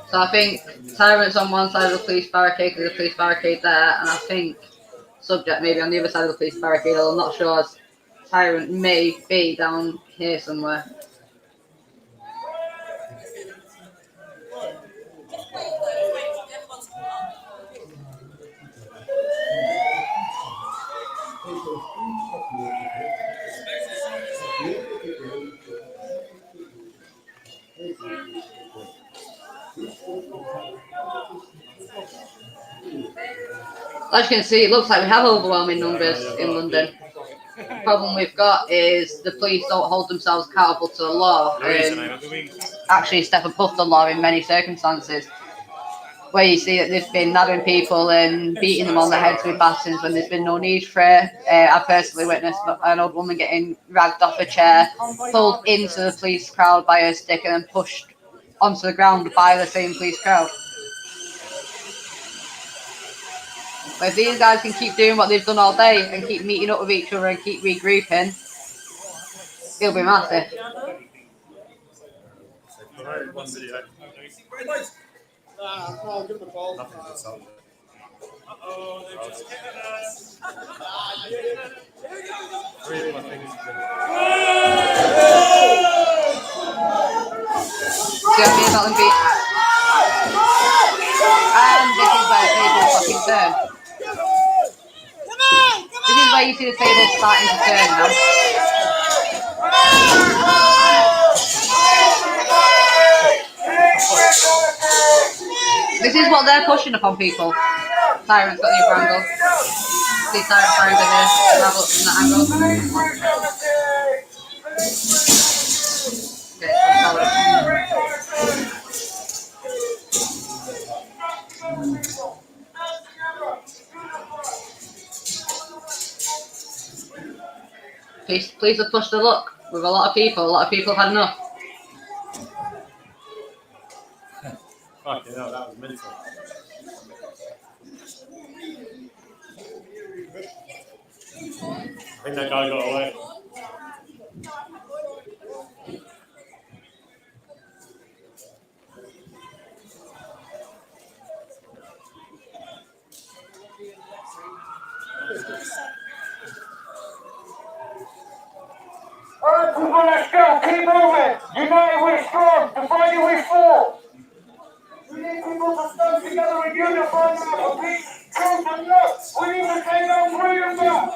So I think Tyrant's on one side of the police barricade, there's a police barricade there, and I think Subject maybe on the other side of the police barricade, although I'm not sure, as Tyrant may be down here somewhere. As you can see, it looks like we have overwhelming numbers in London. The problem we've got is the police don't hold themselves accountable to the law and actually step above the law in many circumstances. Where you see that they've been nabbing people and beating them on the heads with batons when there's been no need for it. I personally witnessed an old woman getting dragged off a chair, pulled into the police crowd by her stick and then pushed onto the ground by the same police crowd. But if these guys can keep doing what they've done all day and keep meeting up with each other and keep regrouping, it'll be massive. I'll give the ball. Uh-oh, they're just getting us. See what I mean about them being... And this is where the tables fucking turn. This is where you see the tables starting to turn now. This is what they're pushing upon people. Tyrant's got the upper angle. See Tyrant Finder here. Have a look from that angle. Police have pushed the luck with a lot of people. A lot of people have had enough. Fucking hell, that was mental. I think that guy got away. Alright, people, let's go. Keep moving. United we're strong. Divided we fall. We need people to stand together and unify now for peace, truth, and love. We need to take our freedom back.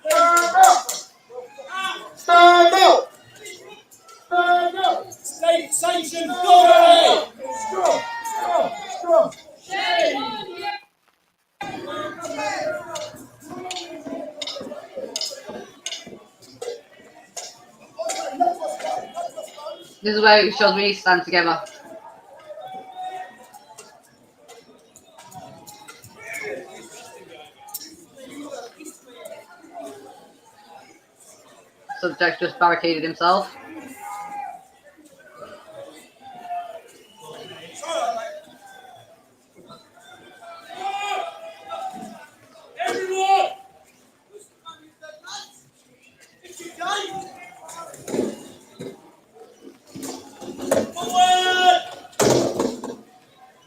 Stand up. Stand up. Stand up. This is where it shows we need to stand together. Subject just barricaded himself.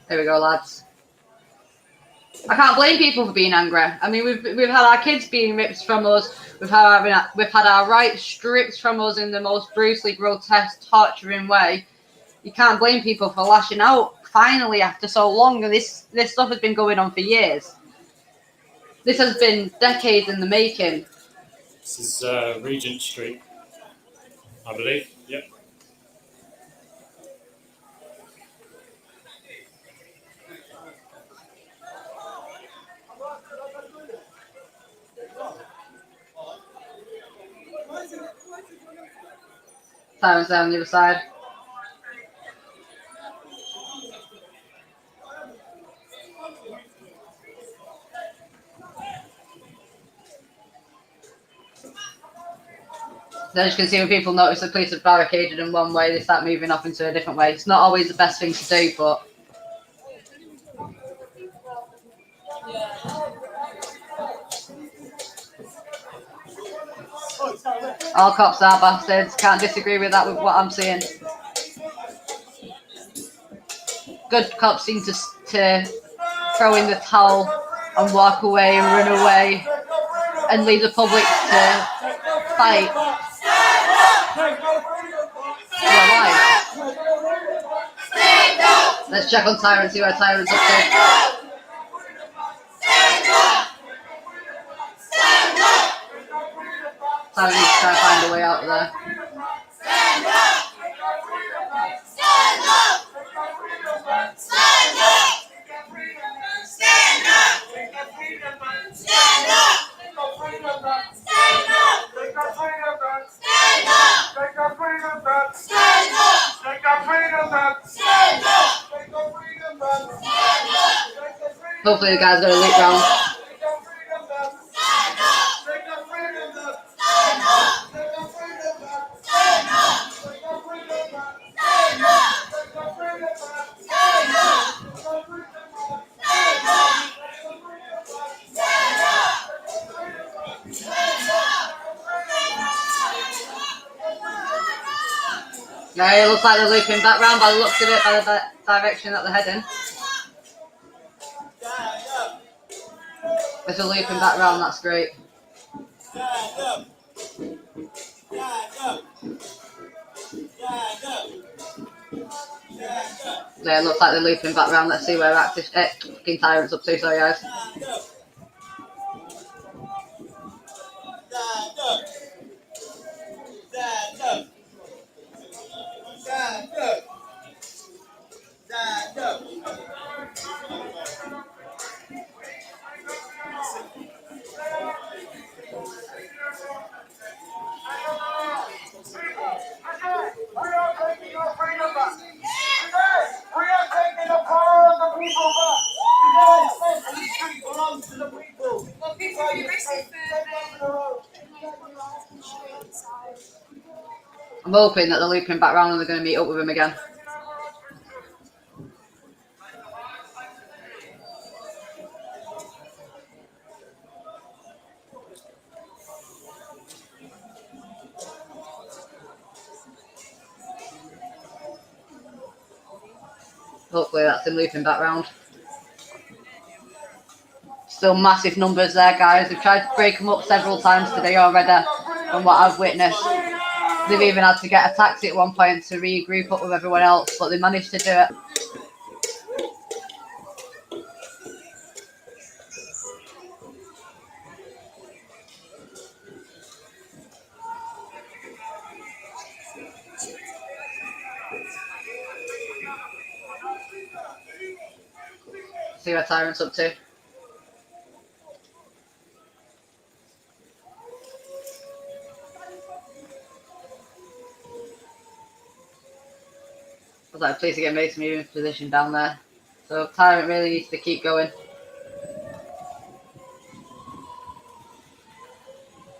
There we go, lads. I can't blame people for being angry. I mean, we've had our kids being ripped from us. We've had our rights stripped from us in the most brutally grotesque, torturing way. You can't blame people for lashing out finally after so long. And this stuff has been going on for years. This has been decades in the making. This is Regent Street, I believe. Yep. Simon's down the other side. Then you can see when people notice the police are barricaded in one way, they start moving off into a different way. It's not always the best thing to do, but all cops are bastards. Can't disagree with that with what I'm seeing. Good cops seem to throw in the towel and walk away and run away and leave the public to fight. Let's check on Tyrant, see where Tyrant's up to. Tyrant needs to try and find a way out of there. Hopefully the guy's got a loop round. Yeah, it looks like they're looping back round by the looks of it, by the direction that they're heading. There's a looping back round, that's great. Yeah, it looks like they're looping back round. Let's see where fucking Tyrant's up to, sorry guys. I'm hoping that they're looping back round and they're going to meet up with him again. Hopefully that's him looping back round. Still massive numbers there, guys. They've tried to break them up several times today already, from what I've witnessed. They've even had to get a taxi at one point to regroup up with everyone else, but they managed to do it. See what Tyrant's up to. I was like, please to get Mason moving position down there. So Tyrant really needs to keep going.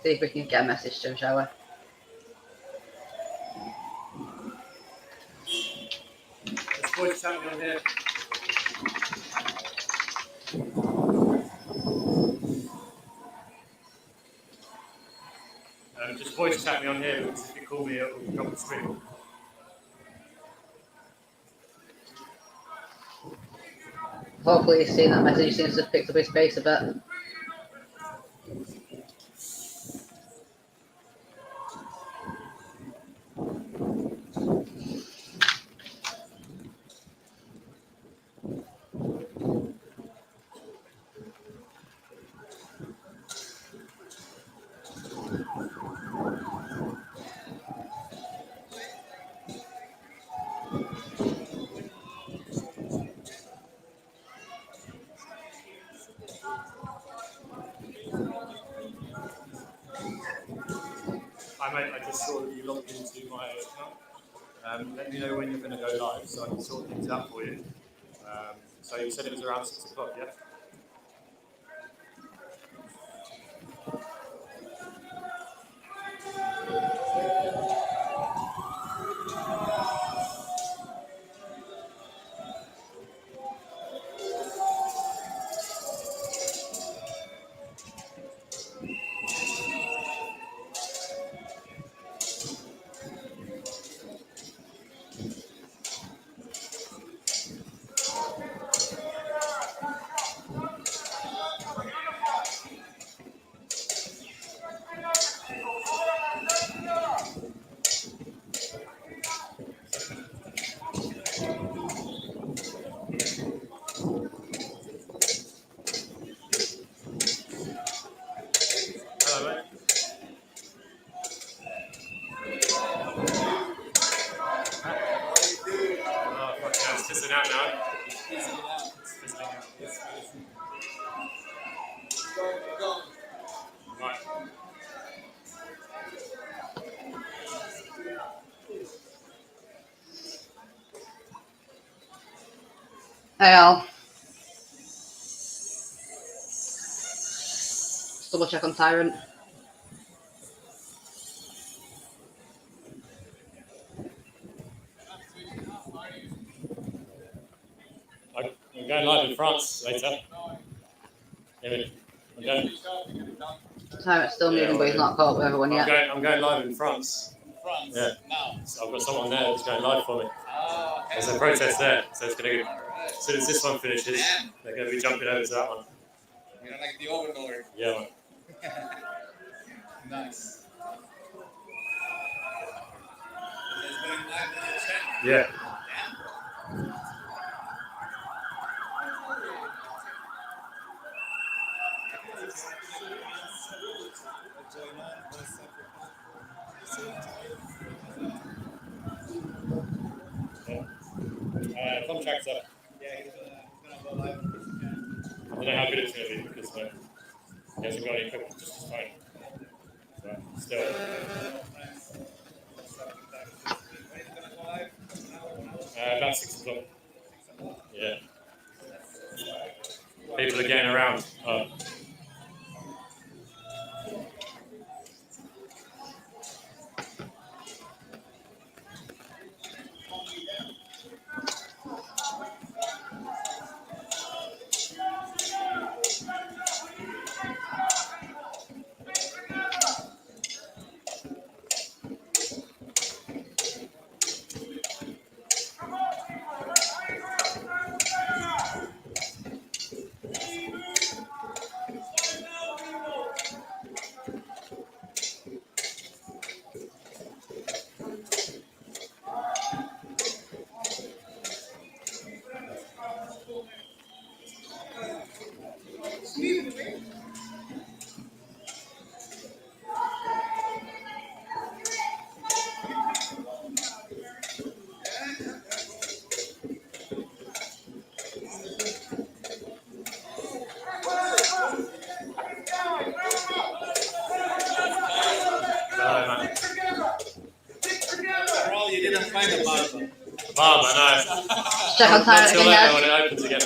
See if we can get a message to him, shall we? There's voice chatting on here. Just voice chat me on here because if you call me, it will drop the screen. Hopefully he's seen that message. He seems to have picked up his pace a bit. Hi mate, I just saw that you logged into my account. Let me know when you're going to go live so I can sort things out for you. So you said it was around 6 o'clock, yeah? Hello mate. Oh, fuck yeah, it's fizzling out now. It's fizzling out. Right. Hey Al. Just double check on Tyrant. I'm going live in France later. I'm going. Tyrant's still moving, but he's not caught up with everyone yet. I'm going live in France. Yeah. So I've got someone there that's going live for me. There's a protest there, so it's going to. As soon as this one finishes, they're going to be jumping over to that one. You're like the overlord. Yeah, man. Nice. It's going live on your channel. Yeah. Contracts up. Yeah, he's gonna go live. I don't know how good it's going to be because he hasn't got any equipment, just his phone. But still. About 6 o'clock. Yeah. People are getting around. Check on Tyrant Until later again, when guys. it opens again.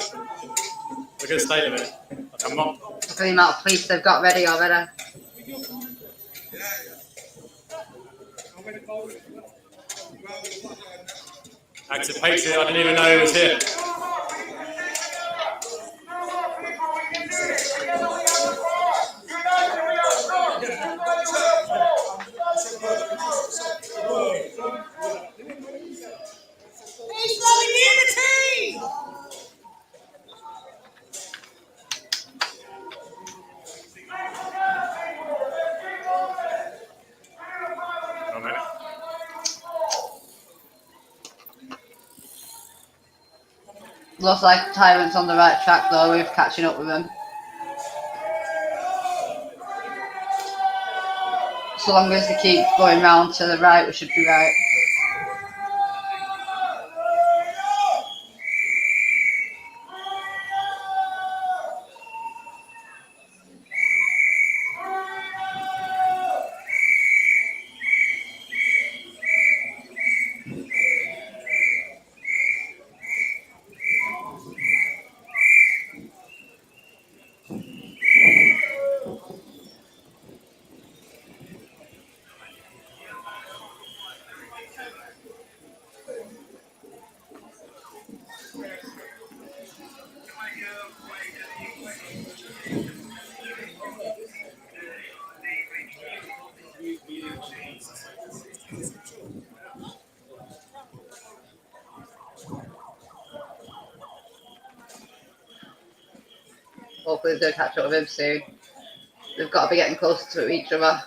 We're going to stay in a minute. Like I'm not. Look at the amount of police they've got ready already. Active Patriot, I didn't even know he was here. Looks like Tyrant's on the right track though, with catching up with him. So long as they keep going round to the right, we should be right. Hopefully they'll catch up with him soon. They've got to be getting closer to each other.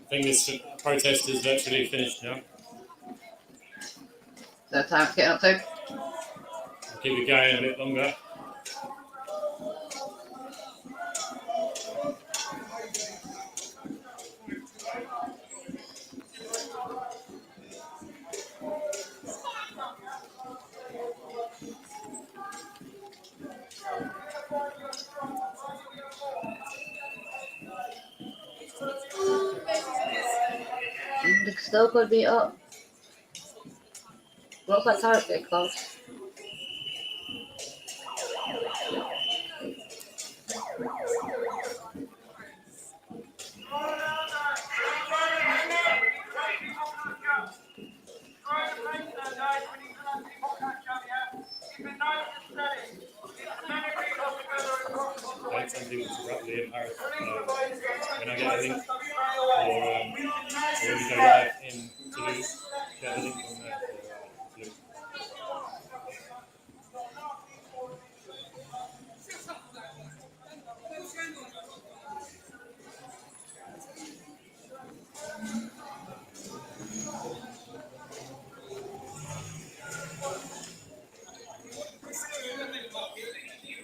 I think this protest is virtually finished now. So Tyrant's getting up to. I'll keep it going a bit longer. They still could be up. Looks like Tyrant's getting close. Like some people to rapidly in Paris. When I get a link or when we go live in Toulouse, get a link on there for Toulouse.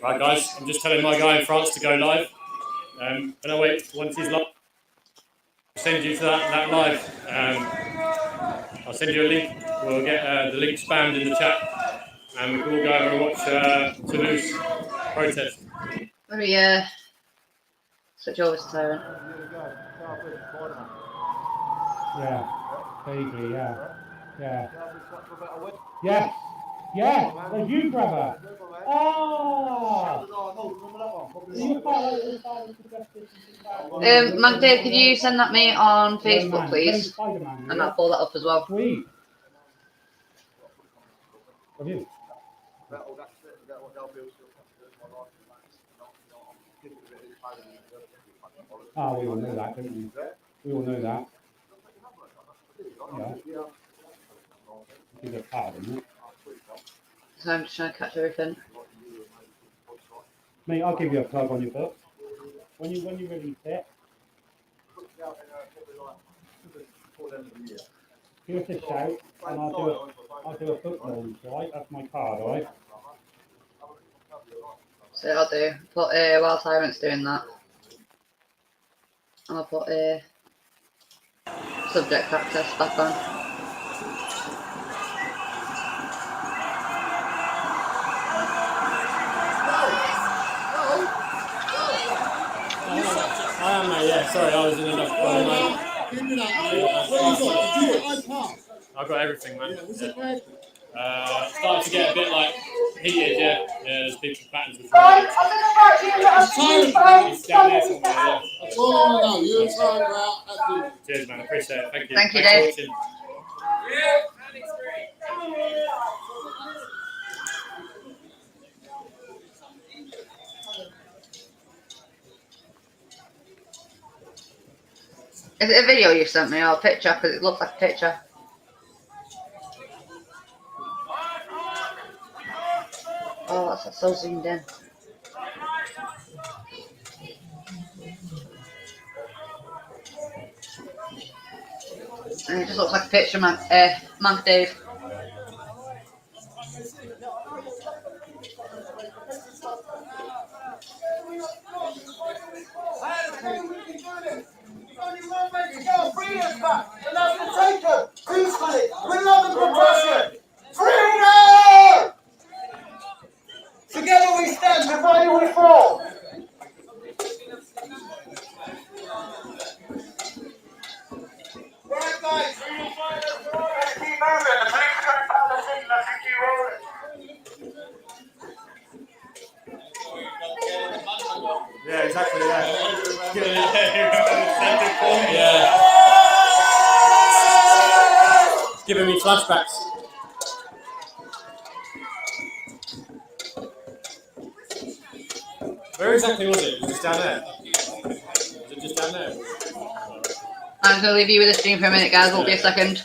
Right guys, I'm just telling my guy in France to go live. And I wait, once he's live, I'll send you to that live. I'll send you a link. We'll get the link spammed in the chat. And we can all go over and watch Toulouse protest. Let me switch over to Tyrant. Yeah, vaguely, yeah. Yeah. Yes, yes, there's you, brother. Oh! Magda, could you send that me on Facebook, please? And I'll pull that up as well. Sweet. Have you? Oh, we all know that, don't we? We all know that. Yeah. Give it a card, isn't it? So I'm just trying to catch everything. Mate, I'll give you a plug on your book. When you release it, give us a shout and I'll do a book launch, right? That's my card, right? So I'll do, put while Tyrant's doing that, and I'll put subject access back on. I am, mate, yeah, sorry, I was in enough. I've got everything, man. Starting to get a bit like heated, yeah. Yeah, there's people patterns with It's down there somewhere, yeah. Cheers, man, I appreciate it. Thank you. Thank you, Thanks Dave. for watching. Is it a video you sent me or a picture? Because it looks like a picture. Oh, that's so zoomed in. And it just looks like a picture, man. Mank Dave. Bring us back, and that's the taker, peacefully, with love and compassion. Freedom! Together we stand, divided we fall. Right, guys, freedom fighters, let's keep moving. The police can't find the thing, let's keep rolling. Yeah, exactly, yeah. It's giving me flashbacks. Where exactly was it? Was it just down there? Was it just down there? I'm going to leave you with the stream for a minute, guys. Won't be a second.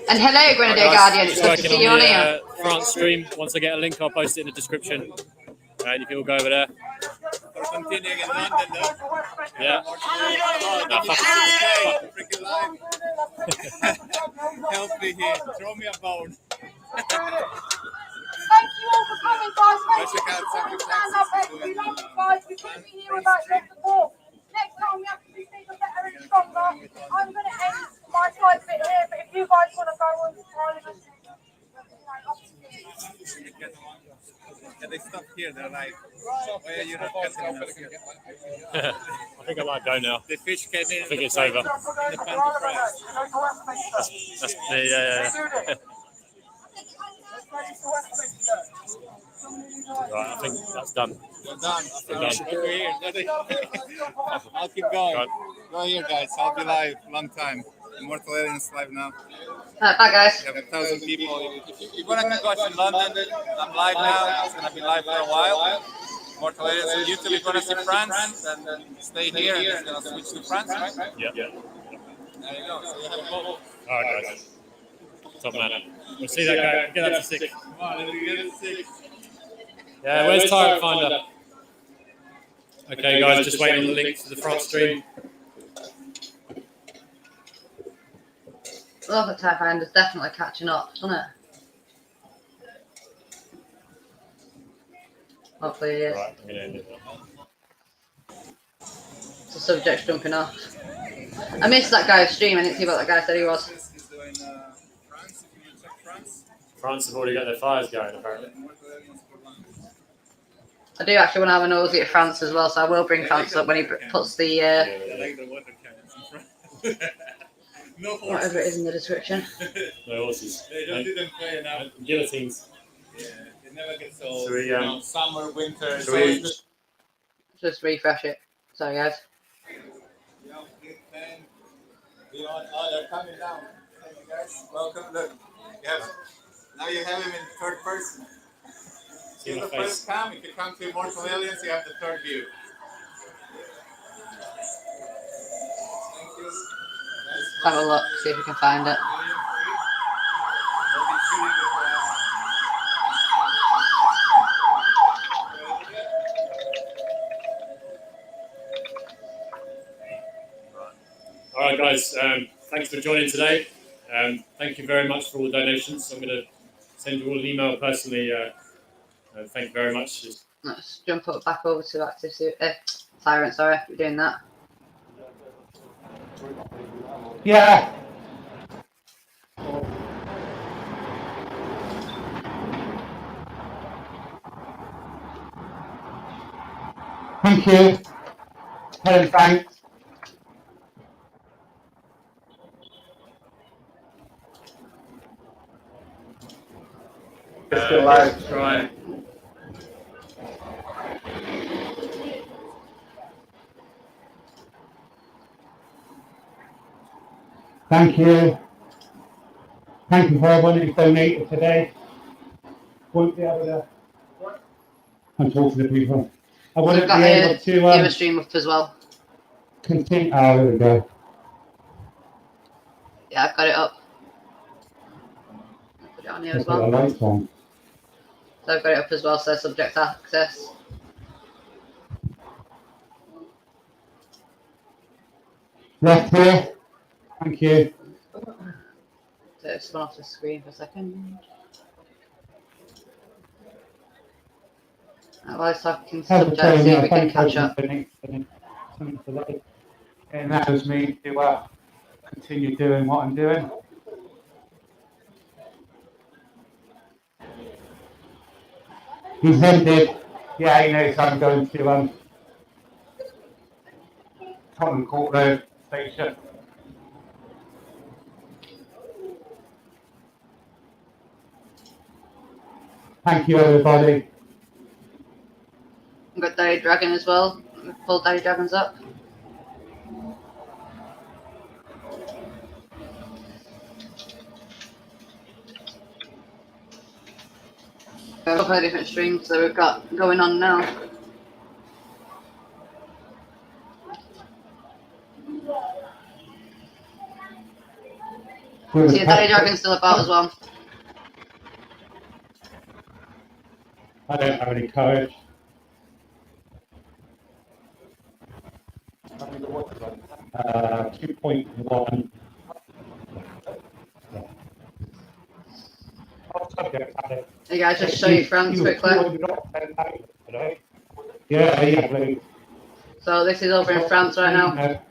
And hello, Grenadier Guardian. It's good to see you on here. France stream. Once I get a link, I'll post it in the description. And you can all go over there. We're continuing in London, though. Yeah. Freaking live. Help me here. Throw me a bone. Thank you all for coming, guys. Thank you for stand up. We love you guys. We couldn't be here without your support. Next time we have to do things better and stronger. I'm going to end my side bit here, but if you guys want to go on Parliament, Yeah, they stop here. They're like, why are you not cutting us here? I think I might go now. The fish came in. I think it's over. The panda price. That's yeah. Right, I think that's done. You're done. We're done. I'll keep going. Go here, guys. I'll be live. Long time. Immortal Aliens live now. Bye, guys. We have 1,000 people. If you want to watch in London, I'm live now. It's going to be live for a while. Immortal Aliens on YouTube. If you want to see France, then stay here and it's going to switch to France, right? Yeah. There you go. So you have a bubble. All right, guys. Top man. We'll see that guy. Get that to 6. Come on, let me get it to 6. Yeah, where's Tyrant Finder? Okay, guys, just waiting on the link to the front stream. Look at Tie Finder's definitely catching up, doesn't it? Hopefully it is. Right, I'm going to end it. The subject's jumping off. I missed that guy's stream. I didn't see what that guy said he was. He's doing France. If you want to check France. France have already got their fires going, apparently. I do actually want to have a nosy at France as well, so I will bring France up when he puts the I like the water cannons in France. No horses. whatever it is in the description. No horses. They didn't play enough. Guillotines. Yeah, it never gets old. Should we, summer, winter. should we- Just refresh it. Sorry, guys. Oh, they're coming down. Thank you guys. Welcome. Look, now you have him in third person. See He's my the face. first cam. If you come to Immortal Aliens, you have the third view. Thank you. Have a look, see if we can find it. All right, guys. Thanks for joining today. Thank you very much for all the donations. I'm going to send you all an email personally. Thank you very much. Let's jump up back over to active Tyrant. Sorry, we're doing that. Yeah. Thank you. Helen, thanks. Still live. Right. Thank you. Thank you for everyone who's donated today. Won't be able to. I'm talking to people. I wouldn't be able to. Give a stream up as well. Continue. Oh, there we go. Yeah, I've got it up. I'll put it on here as Put the well. lights on. So I've got it up as well, so subject access. Left here. Thank you. So it's gone off the screen for a second. While I was talking subject, see if we can catch up. It allows me to continue doing what I'm doing. He's hinted. Yeah, he knows I'm going to Tottenham Court Road station. Thank you, everybody. We've got Daddy Dragon as well. We've pulled Daddy Dragons up. A couple of different streams that we've got going on now. See, Daddy Dragon's still about as well. I don't have any courage. 2.1. Hey guys, just show you France quickly. Yeah, please. So this is over in France right now.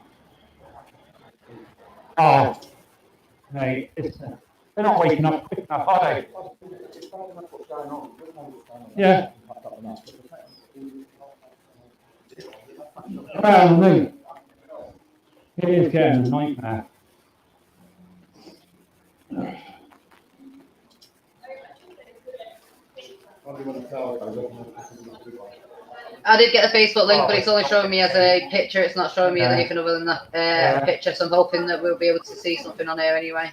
Oh, mate, they're not waking up quick enough, are they? Yeah. Well, no. It is getting a nightmare. I did get a Facebook link, but it's only showing me as a picture. It's not showing me as anything other than that picture. So I'm hoping that we'll be able to see something on here anyway.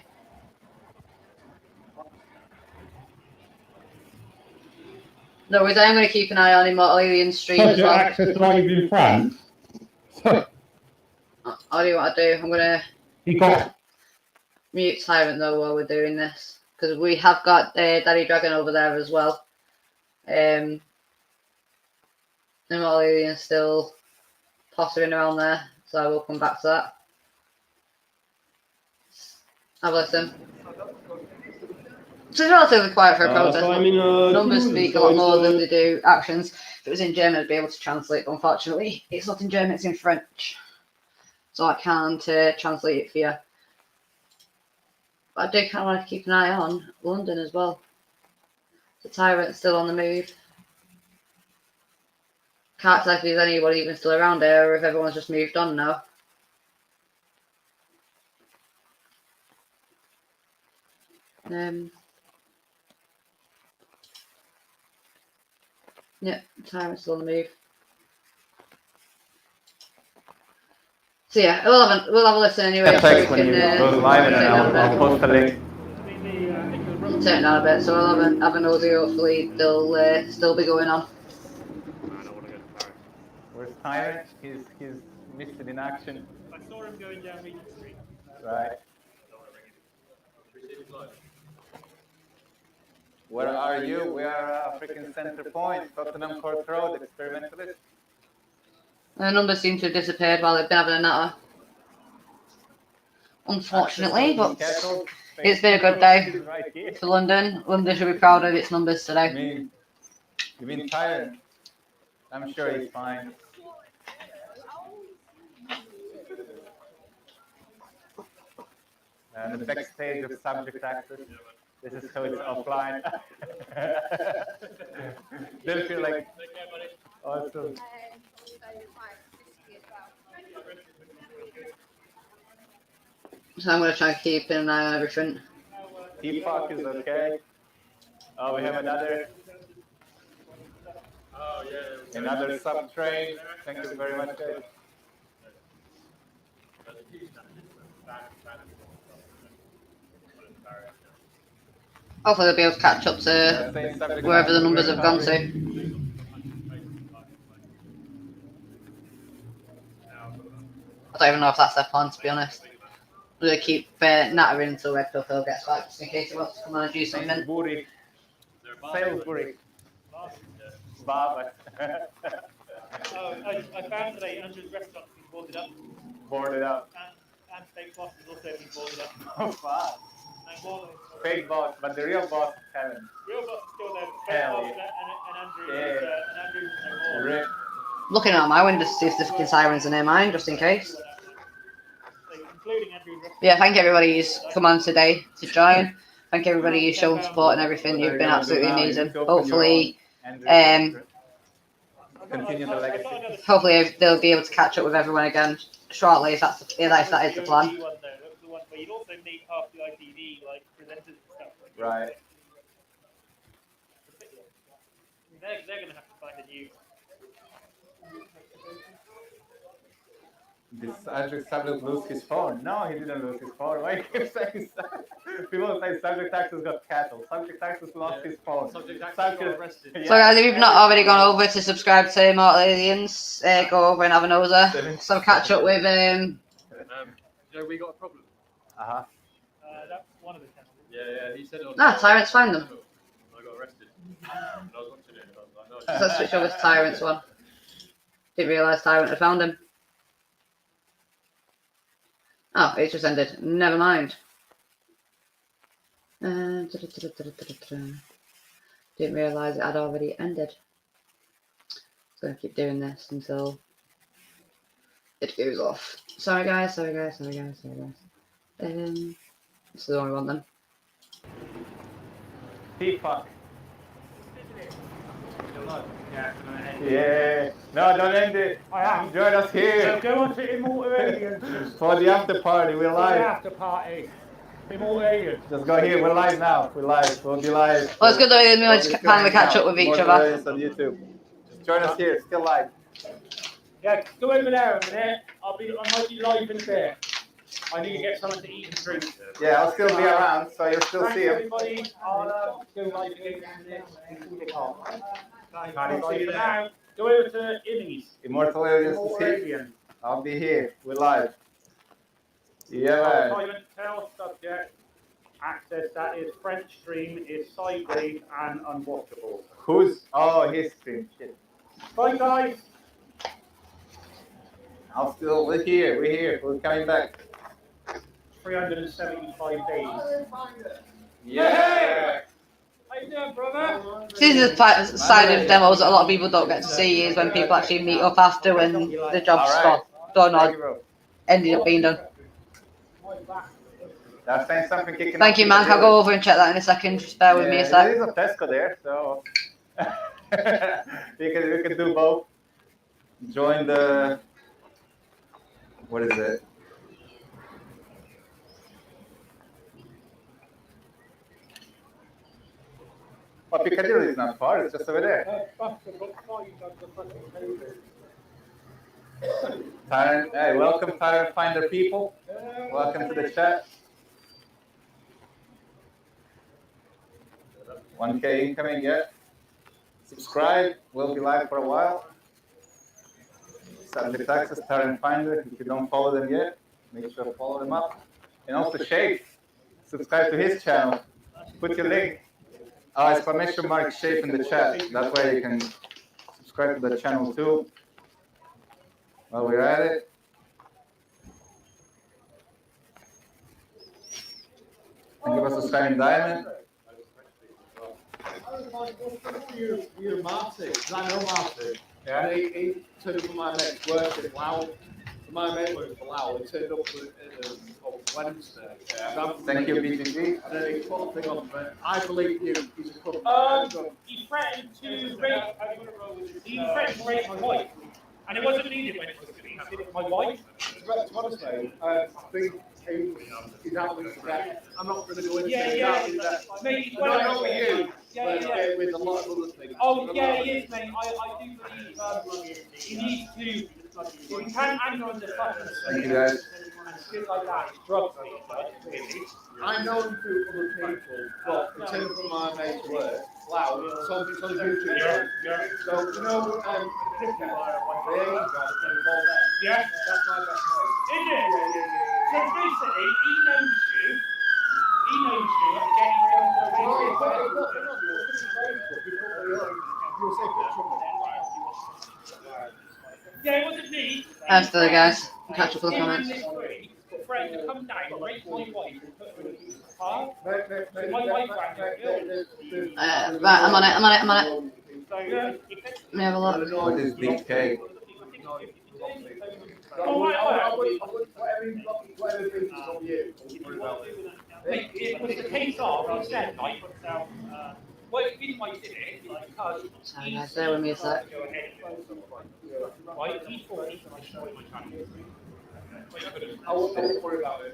No worries, I am going to keep an eye on Immortal Alien's stream as well. Access live in France. I'll do what I do. I'm going You to mute Tyrant though while we're doing this, because we have got Daddy Dragon over there as well. Immortal Alien's still pottering around there, so I will come back to that. Have a listen. It's relatively quiet for a protest. Numbers speak a lot more than they do actions. If it was in German, I'd be able to translate, but unfortunately, it's not in German, it's in French. So I can't translate it for you. But I do kind of want to keep an eye on London as well. The Tyrant's still on the move. Can't tell if there's anybody even still around there or if everyone's just moved on now. Yeah, Tyrant's still on the move. So yeah, we'll have a listen anyway. Yeah, thanks. When you go live, and I'll post a link. Turn it down a bit, so we'll have an audio. Hopefully, they'll still be going on. Where's Tyrant? He's missed it in action. I saw him going down Regent Street. Right. Where are you? We are African Center Point, Tottenham Court Road, experimentalist. The numbers seem to have disappeared while they've been having a natter. unfortunately, but it's been a good day for London. London should be proud of its numbers today. You've been tired. I'm sure he's fine. And the backstage of Subject Access. This is how it's offline. Don't feel like awesome. So I'm going to try and keep an eye on everything. T-Fuck is okay. Oh, we have another sub-train. Thank you very much, guys. Hopefully they'll be able to catch up to wherever the numbers have gone to. I don't even know if that's their plan, to be honest. We're going to keep nattering until Red Pill Phil gets back, just in case he wants to come on and do something. Salisbury. Baba. I found today Andrew's restaurant's been boarded up. Boarded up. And Fake Boss has also been boarded up. Oh, fuck. Fake boss, but the real boss is Helen. Real boss is still there. Fake Hell boss yeah. and Andrew's no more. Rip. Looking out my window to see if the fucking sirens are near mine, just in case. Including Andrew's restaurant. Yeah, thank everybody who's come on today to join. Thank everybody who's shown support and everything. You've been absolutely amazing. Hopefully, continue the legacy. hopefully they'll be able to catch up with everyone again shortly if that is the plan. The one where you'd also need half the ITV like presenters and stuff. Right. They're going to have to find a new. This Andrew Subject lose his phone. No, he didn't lose his phone. Why keep saying people say Subject Access got cancelled. Subject Access lost his phone. Subject got arrested. So guys, if you've not already gone over to subscribe to Mortal Aliens, go over and have a noser. So catch up with Joe, we got a problem. That's one of the channels. Yeah, he said. Tyrants, find them. I got arrested. I was watching it. And I was like, no. So let's switch over to Tyrants one. Didn't realise Tyrant had found him. Oh, it just ended. Never mind. Didn't realise it had already ended. Just gonna keep doing this until it goes off. Sorry guys. This is the one we want then. T-Fuck. Yeah. No, don't end it. Join us here. So go on to Immortal Aliens. For the after party, we're For the live. after party. Immortal Aliens. Just go here. We're live now. We're live. We'll be live. Well, it's good that we managed to finally catch up with each Immortal other. Aliens on YouTube. Just join us here. Still live. Yeah, go over there a minute. I might be live in a bit. I need to get something to eat and drink. Yeah, I'll still be around, so you'll still Thanks see him. everybody. I'll go live again in a minute. Bye for now. Go over to Innies. Immortal Aliens is here. I'll be here. We're live. Yeah, man. Silent Tell subject. Access that is French stream is sideways and unwatchable. Who's? Oh, his stream. Shit. Bye guys. We're here. We're coming back. 375 days. Yeah. How you doing, brother? This is the side of demos that a lot of people don't get to see is when people actually meet up after when the job's done or ended up being done. That's saying something kicking. Thank you, man. I'll go over and check that in a second. Just bear with me a sec. There is a Tesco there, so we can do both. Join the. What is it? Oh, Piccadilly is not far. It's just over there. Tyrant, hey, welcome, Tyrant Finder people. Welcome to the chat. 1K incoming, yeah. Subscribe. We'll be live for a while. Subject Access, Tyrant Finder. If you don't follow them yet, make sure to follow them up. And also Shape. Subscribe to his channel. Put your link. Exclamation mark Shape in the chat. That way you can subscribe to the channel too. While we're at it. Thank you for subscribing, Diamond. You're Marty, 'cause I know Marty. Yeah. And he turned up at my mate's work in Slough. My mate works for Slough. He turned up on Wednesday. Thank you, BTG. And then he put the thing on, but I believe you. He's a couple. He threatened to rape my wife. And it wasn't me that went to the police, it was my wife. Honestly, I think he's out with that. I'm not going to go into that. Mate, I don't know with you, yeah, but with a lot of other things. Oh, yeah, he is, mate. I do believe he needs to. He can't anger on the fucking Thank you, guys. and shit like that. It's drugs, mate. I know him through other people, but in terms of my mate's work, wow, something on YouTube. So, you know, Dickhead, the Asian guy that came involved there. Yeah. That's my best mate. Is it? So basically, he knows you. He knows you. I'm getting yeah, it wasn't me. That's the guys. Catch up with the comments. Friend to come down and rape my wife and put her in the car. My wife rang her. Right, I'm on it. Let me have a look. What is DK? It was the case of, he said, like, well, the reason why he did it, like, because Sorry guys, bear with me a sec. right, he thought he could destroy my channel. I won't worry about it.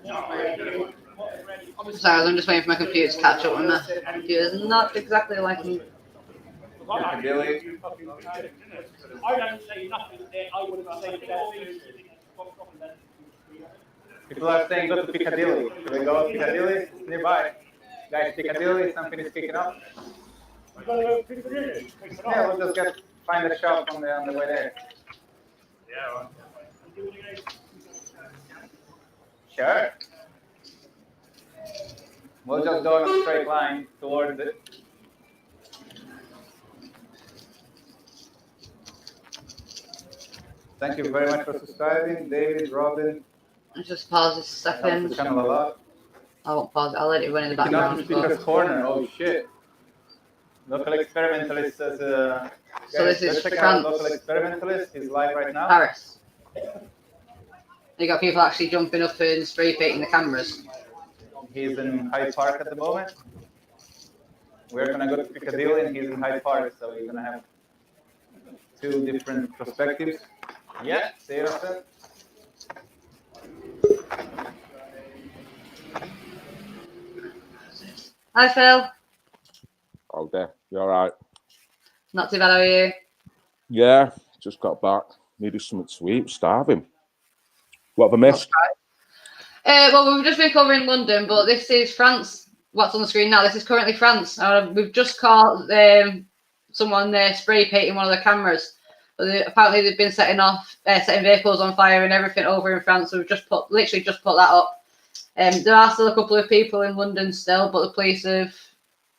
Sorry, I'm just waiting for my computer to catch up with me. My computer's not exactly liking. Billy. I don't say nothing there, I would have said that. People are saying go to Piccadilly. Should we go to Piccadilly? It's nearby. Guys, Piccadilly, something is picking up. Yeah, we'll just find a shop on the way there. Yeah. Sure. We'll just go in a straight line towards it. Thank you very much for subscribing, David, Robin. Let's just pause this a Helps second. the channel a lot. I won't pause it, I'll let it run in the background. Speaker's Corner, oh shit. Local Experimentalist says, So this is let's check France. out Local Experimentalist, he's live right now. Paris. You got people actually jumping up and spray painting the cameras. He's in Hyde Park at the moment. We're gonna go to Piccadilly and he's in Hyde Park, so we're gonna have two different perspectives. Yeah, see you after. Hi Phil. Oh, there. You all right? Not too bad, how are you? Yeah, just got back. Needed something to eat. Starving. What have I missed? Well, we've just been covering London, but this is France. What's on the screen now? This is currently France. We've just caught someone spray painting one of the cameras. But apparently, they've been setting vehicles on fire and everything over in France. So we've literally just put that up. There are still a couple of people in London still, but the police have.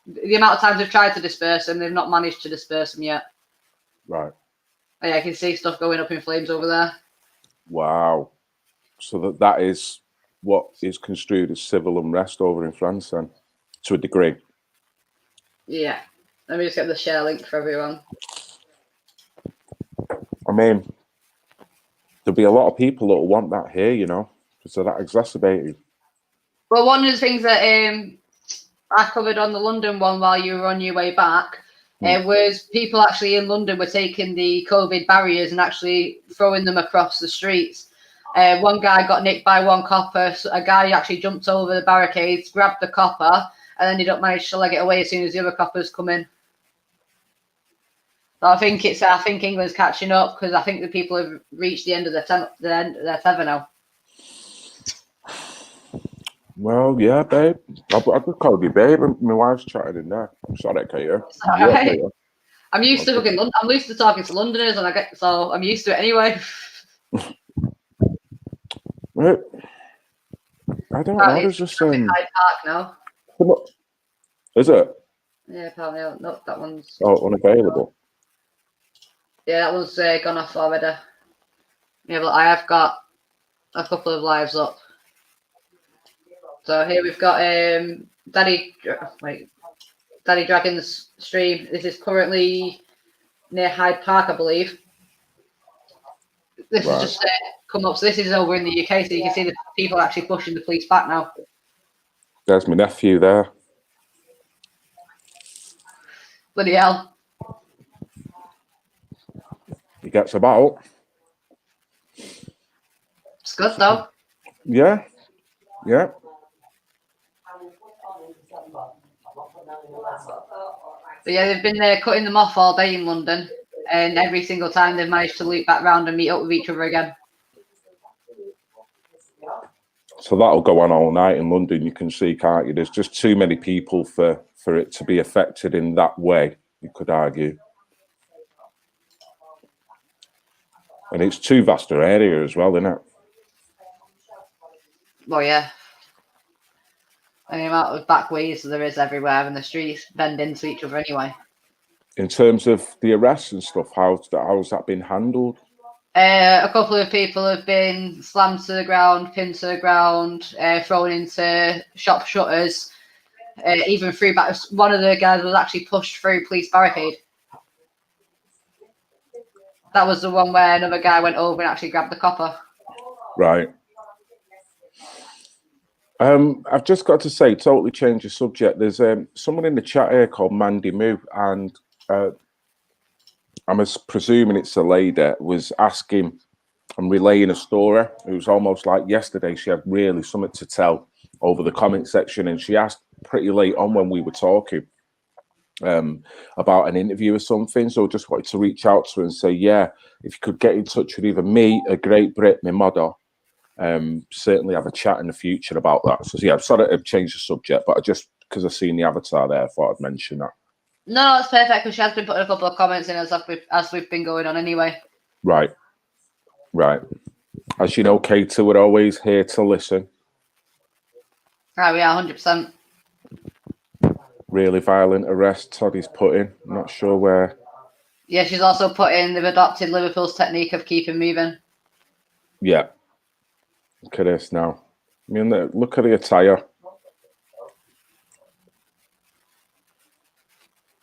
The amount of times they've tried to disperse them, they've not managed to disperse them yet. Right. Oh, yeah, I can see stuff going up in flames over there. Wow. So that is what is construed as civil unrest over in France, then, to a degree. Yeah. Let me just get the share link for everyone. I mean, there'll be a lot of people that will want that here, you know, because they're that exacerbated. Well, one of the things that I covered on the London one while you were on your way back was people actually in London were taking the COVID barriers and actually throwing them across the streets. One guy got nicked by one copper. So a guy actually jumped over the barricades, grabbed the copper, and then he don't manage to leg it away as soon as the other coppers come in. So I think England's catching up because I think the people have reached the end of their tether now. Well, yeah, babe. I could call you babe. My wife's chatting in there. I'm sorry, I can't hear. Right. I'm used to fucking London. I'm used to talking to Londoners, and so I'm used to it anyway. Right. I don't know. There's just Hyde Park now. Is it? Yeah, apparently. No, that one's. Oh, unavailable. Yeah, that one's gone off already. Yeah, but I have got a couple of lives up. So here we've got Daddy Dragon's stream. This is currently near Hyde Park, I believe. This Right. is just come up. So this is over in the UK, so you can see the people actually pushing the police back now. There's my nephew there. Bloody hell. He gets about. It's good though. Yeah. Yeah. But yeah, they've been cutting them off all day in London, and every single time they've managed to loop back round and meet up with each other again. So that'll go on all night in London. You can see, can't you? There's just too many people for it to be affected in that way, you could argue. And it's too vast an area as well, isn't it? Well, yeah. And the amount of back ways there is everywhere, and the streets bend into each other anyway. In terms of the arrests and stuff, how's that been handled? A couple of people have been slammed to the ground, pinned to the ground, thrown into shop shutters, even through back. One of the guys was actually pushed through police barricade. That was the one where another guy went over and actually grabbed the copper. Right. I've just got to say, totally change the subject. There's someone in the chat here called Mandy Moo, and I'm presuming it's a lady, was asking and relaying a story. It was almost like yesterday. She had really something to tell over the comment section, and she asked pretty late on when we were talking about an interview or something. So I just wanted to reach out to her and say, yeah, if you could get in touch with either me, a Great Brit, my mother, certainly have a chat in the future about that. So yeah, I've sort of changed the subject, but I just, because I've seen the avatar there, I thought I'd mention that. No, it's perfect because she has been putting a couple of comments in as we've been going on anyway. Right. As you know, Katie, we're always here to listen. Right, we are 100%. Really violent arrest Toddy's put in. Not sure where. Yeah, she's also put in, they've adopted Liverpool's technique of keeping moving. Yeah. Look at this now. I mean, look at the attire.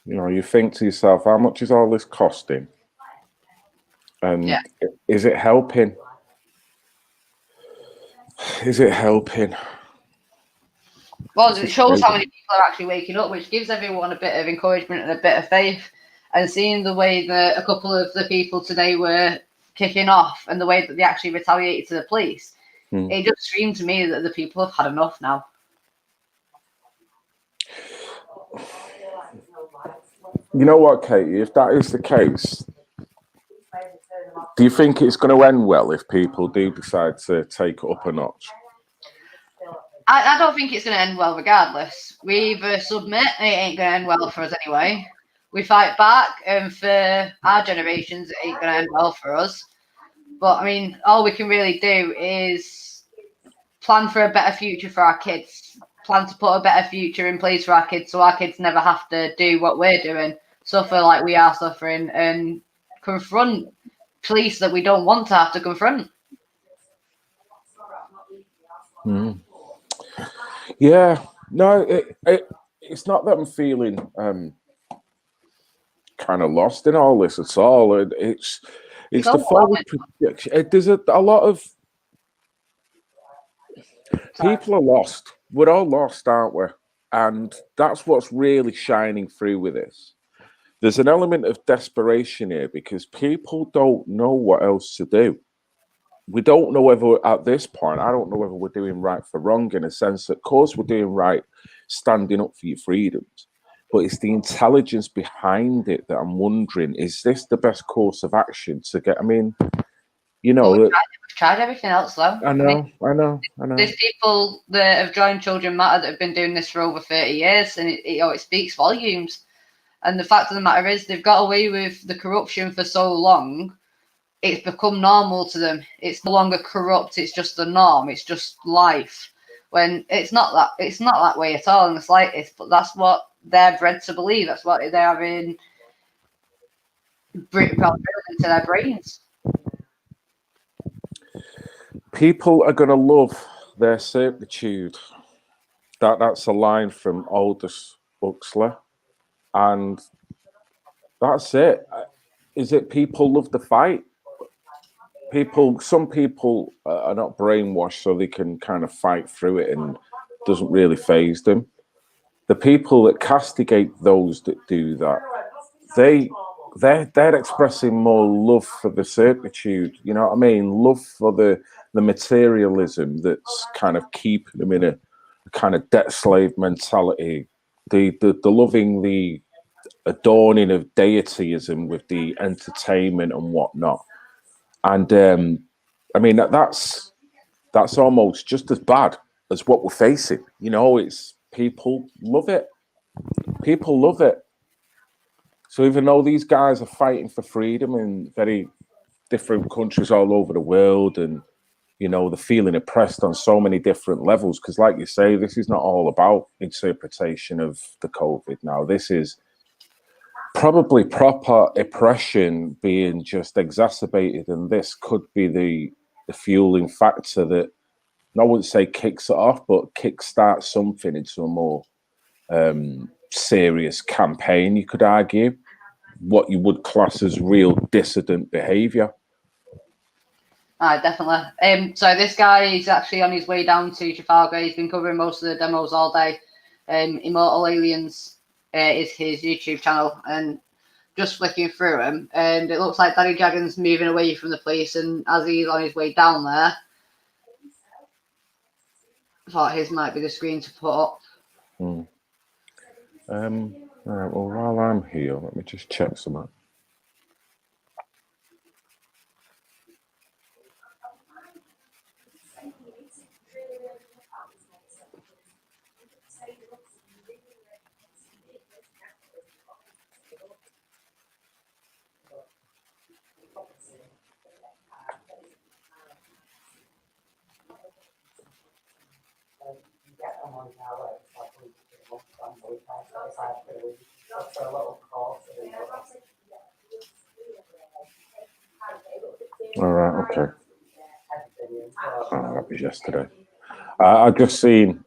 You know, you think to yourself, how much is all this costing? And is it helping? Is it helping? Well, it shows how many people are actually waking up, which gives everyone a bit of encouragement and a bit of faith. And seeing the way that a couple of the people today were kicking off and the way that they actually retaliated to the police, it just screamed to me that the people have had enough now. You know what, Katie? If that is the case, do you think it's going to end well if people do decide to take it up a notch? I don't think it's going to end well regardless. We either submit, and it ain't going to end well for us anyway. We fight back, and for our generations, it ain't going to end well for us. But, I mean, all we can really do is plan for a better future for our kids. Plan to put a better future in place for our kids so our kids never have to do what we're doing, suffer like we are suffering, and confront police that we don't want to have to confront. Yeah, no, it's not that I'm feeling kind of lost in all this at all. It's the forward projection. There's a lot of people are lost. We're all lost, aren't we? And that's what's really shining through with this. There's an element of desperation here because people don't know what else to do. We don't know whether at this point, I don't know whether we're doing right for wrong in a sense that, of course, we're doing right standing up for your freedoms, but it's the intelligence behind it that I'm wondering, is this the best course of action to get? I mean, you know, we've tried everything else though. I know. There's people that have joined Children Matter that have been doing this for over 30 years, and it speaks volumes. And the fact of the matter is, they've got away with the corruption for so long, it's become normal to them. It's no longer corrupt. It's just the norm. It's just life. When it's not that way at all in the slightest. But that's what they're bred to believe. That's what they are in drilled into their brains. People are going to love their certitude. That's a line from Aldous Huxley, and that's it. Is it people love the fight? Some people are not brainwashed, so they can kind of fight through it, and it doesn't really faze them. The people that castigate those that do that, they're expressing more love for the certitude. You know what I mean? Love for the materialism that's kind of keeping them in a kind of debt slave mentality. The loving the adorning of deityism with the entertainment and whatnot. And I mean that's almost just as bad as what we're facing. You know, it's people love it. People love it. So even though these guys are fighting for freedom in very different countries all over the world, and you know they're feeling oppressed on so many different levels, because like you say, this is not all about interpretation of the COVID now. This is probably proper oppression being just exacerbated, and this could be the fueling factor that, I wouldn't say kicks it off, but kickstarts something into a more serious campaign, you could argue, what you would class as real dissident behaviour. Definitely. So this guy is actually on his way down to Trafalgar. He's been covering most of the demos all day. Immortal Aliens is his YouTube channel, and just flicking through him, and it looks like Danny Dragon's moving away from the police, and as he's on his way down there, I thought his might be the screen to put up. All right, well, while I'm here, let me just check something. All right, okay. Oh, that was yesterday. I just seen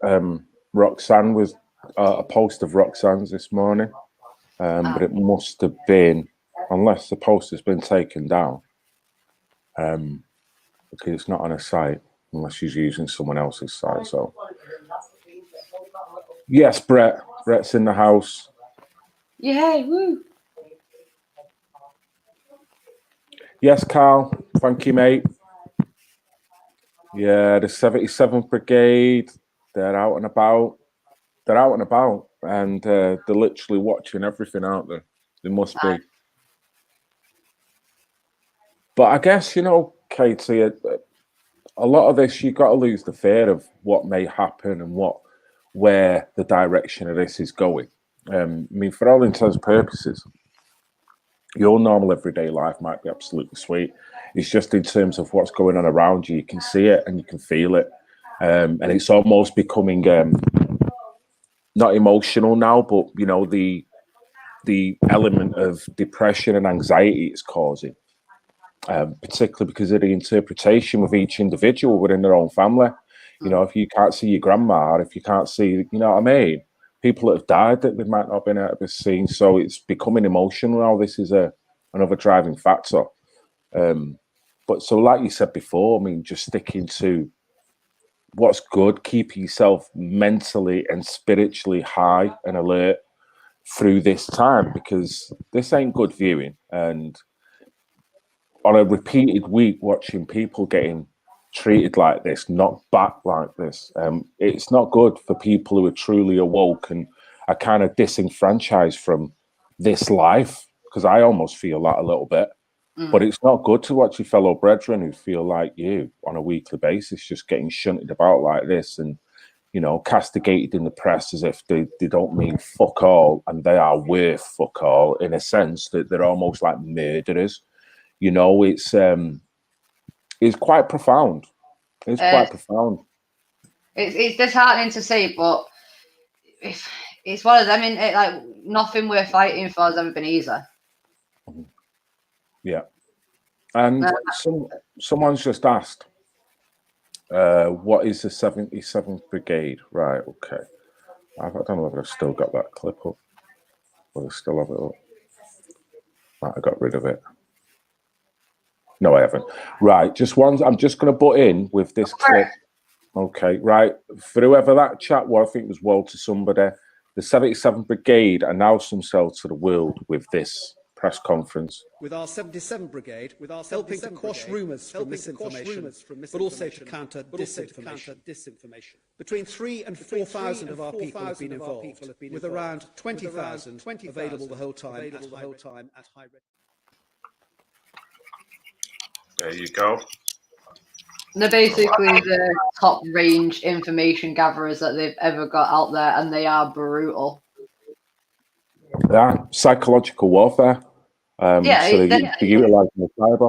Roxanne was a post of Roxanne's this morning, but it must have been, unless the post has been taken down, because it's not on a site unless she's using someone else's site. So yes, Brett's in the house. Yay, woo. Yes, Carl. Thank you, mate. Yeah, the 77th Brigade, they're out and about. They're out and about, and they're literally watching everything out there. They must be. But I guess, you know, Katie, a lot of this, you've got to lose the fear of what may happen and where the direction of this is going. I mean, for all intents and purposes, your normal everyday life might be absolutely sweet. It's just in terms of what's going on around you, you can see it and you can feel it. And it's almost becoming not emotional now, but, you know, the element of depression and anxiety it's causing, particularly because of the interpretation with each individual within their own family. You know, if you can't see your grandma, if you can't see, you know what I mean? People that have died that they might not have been able to see. So it's becoming emotional now. This is another driving factor. But so like you said before, I mean, just sticking to what's good, keeping yourself mentally and spiritually high and alert through this time, because this ain't good viewing. And on a repeated week, watching people getting treated like this, knocked back like this, it's not good for people who are truly awoke and are kind of disenfranchised from this life, because I almost feel that a little bit. But it's not good to watch your fellow brethren who feel like you on a weekly basis just getting shunted about like this and, you know, castigated in the press as if they don't mean fuck all, and they are worth fuck all, in a sense that they're almost like murderers. You know, it's quite profound. It's quite profound. It's disheartening to see, but it's one of them. I mean, like nothing worth fighting for has ever been easy. Yeah. And someone's just asked, what is the 77th Brigade? Right, okay. I don't know whether I've still got that clip up. Whether I still have it up. Might have got rid of it. No, I haven't. Right, just one. I'm just going to butt in with this clip. Okay, right. For whoever that chat was, I think it was Walter somebody, the 77th Brigade announced themselves to the world with this press conference. With our 77 Brigade, helping to quash rumours from misinformation, but also to counter disinformation. Between 3,000 and 4,000 of our people have been involved, with around 20,000 available the whole time at high rate. There you go. They're basically the top range information gatherers that they've ever got out there, and they are brutal. Yeah, psychological warfare. So they utilize the cyber.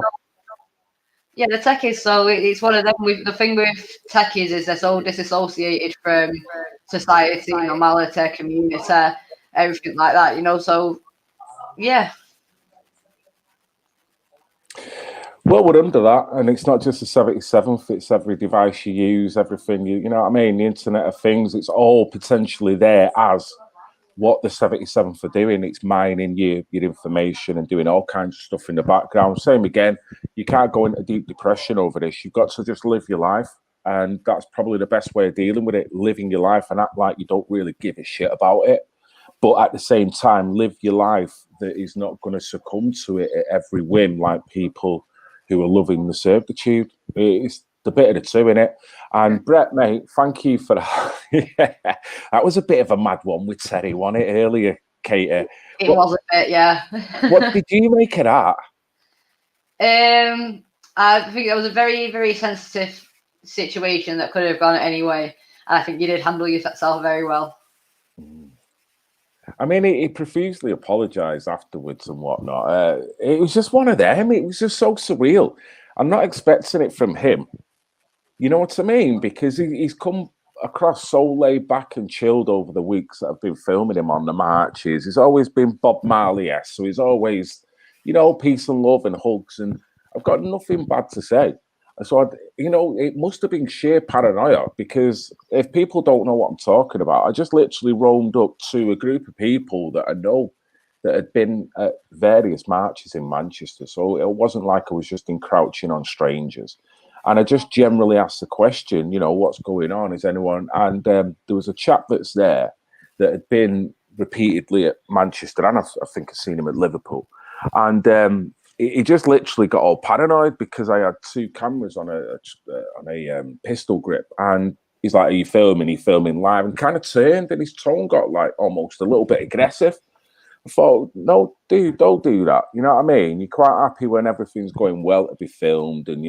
Yeah, the techies. So it's one of them. The thing with techies is they're so disassociated from society, normality, community, everything like that. You know, so yeah. Well, we're under that, and it's not just the 77th, it's every device you use, everything, you know what I mean? The Internet of Things, it's all potentially there as what the 77th are doing. It's mining your information and doing all kinds of stuff in the background. Same again, you can't go into deep depression over this. You've got to just live your life, and that's probably the best way of dealing with it, living your life and act like you don't really give a shit about it. But at the same time, live your life that is not going to succumb to it at every whim like people who are loving the servitude. It's the bit of the two, innit? And Brett, mate, thank you for that. Yeah, that was a bit of a mad one with Terry, wasn't it, earlier, Katie? It was a bit, yeah. What did you make of that? I think it was a very, very sensitive situation that could have gone any way. And I think you did handle yourself very well. I mean, he profusely apologised afterwards and whatnot. It was just one of them. It was just so surreal. I'm not expecting it from him. You know what I mean? Because he's come across so laid back and chilled over the weeks that I've been filming him on the marches. He's always been Bob Marley-esque. So he's always, you know, peace and love and hugs. And I've got nothing bad to say. So, it must have been sheer paranoia, because if people don't know what I'm talking about, I just literally roamed up to a group of people that I know that had been at various marches in Manchester. So it wasn't like I was just encroaching on strangers. And I just generally asked the question, what's going on? Is anyone? And there was a chap that's there that had been repeatedly at Manchester, and I think I've seen him at Liverpool. And he just literally got all paranoid because I had two cameras on a pistol grip, and he's like, "Are you filming?" He's filming live, and kind of turned, and his tone got like almost a little bit aggressive. I thought, no, dude, don't do that. You know what I mean? You're quite happy when everything's going well to be filmed, and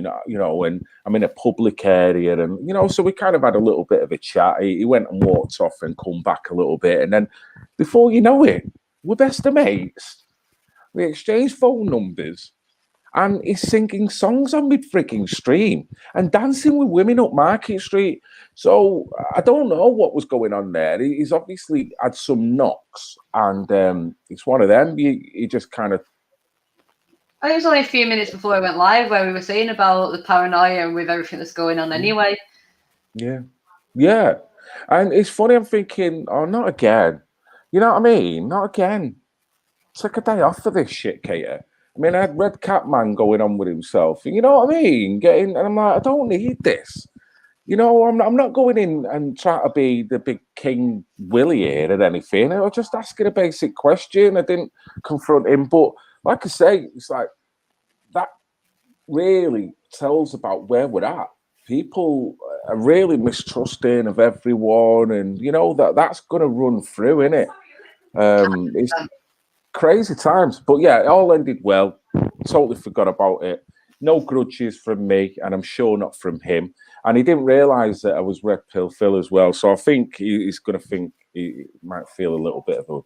when I'm in a public area, and so we kind of had a little bit of a chat. He went and walked off and come back a little bit, and then before you know it, we're best of mates. We exchanged phone numbers, and he's singing songs on my freaking stream and dancing with women up Market Street. So I don't know what was going on there. He's obviously had some knocks, and it's one of them. He just kind of... I think it was only a few minutes before I went live where we were saying about the paranoia with everything that's going on anyway. Yeah. And it's funny, I'm thinking, oh, not again. You know what I mean? Not again. Take a day off for this shit, Katie. I mean, I had Red Cat Man going on with himself. You know what I mean? And I'm like, I don't need this. I'm not going in and trying to be the big King Willie here at anything. I was just asking a basic question. I didn't confront him. But like I say, it's like that really tells about where we're at. People are really mistrusting of everyone. And, that's going to run through, innit? It's crazy times. But yeah, it all ended well. Totally forgot about it. No grudges from me, and I'm sure not from him. And he didn't realise that I was Red Pill Phil as well. So I think he's going to think he might feel a little bit of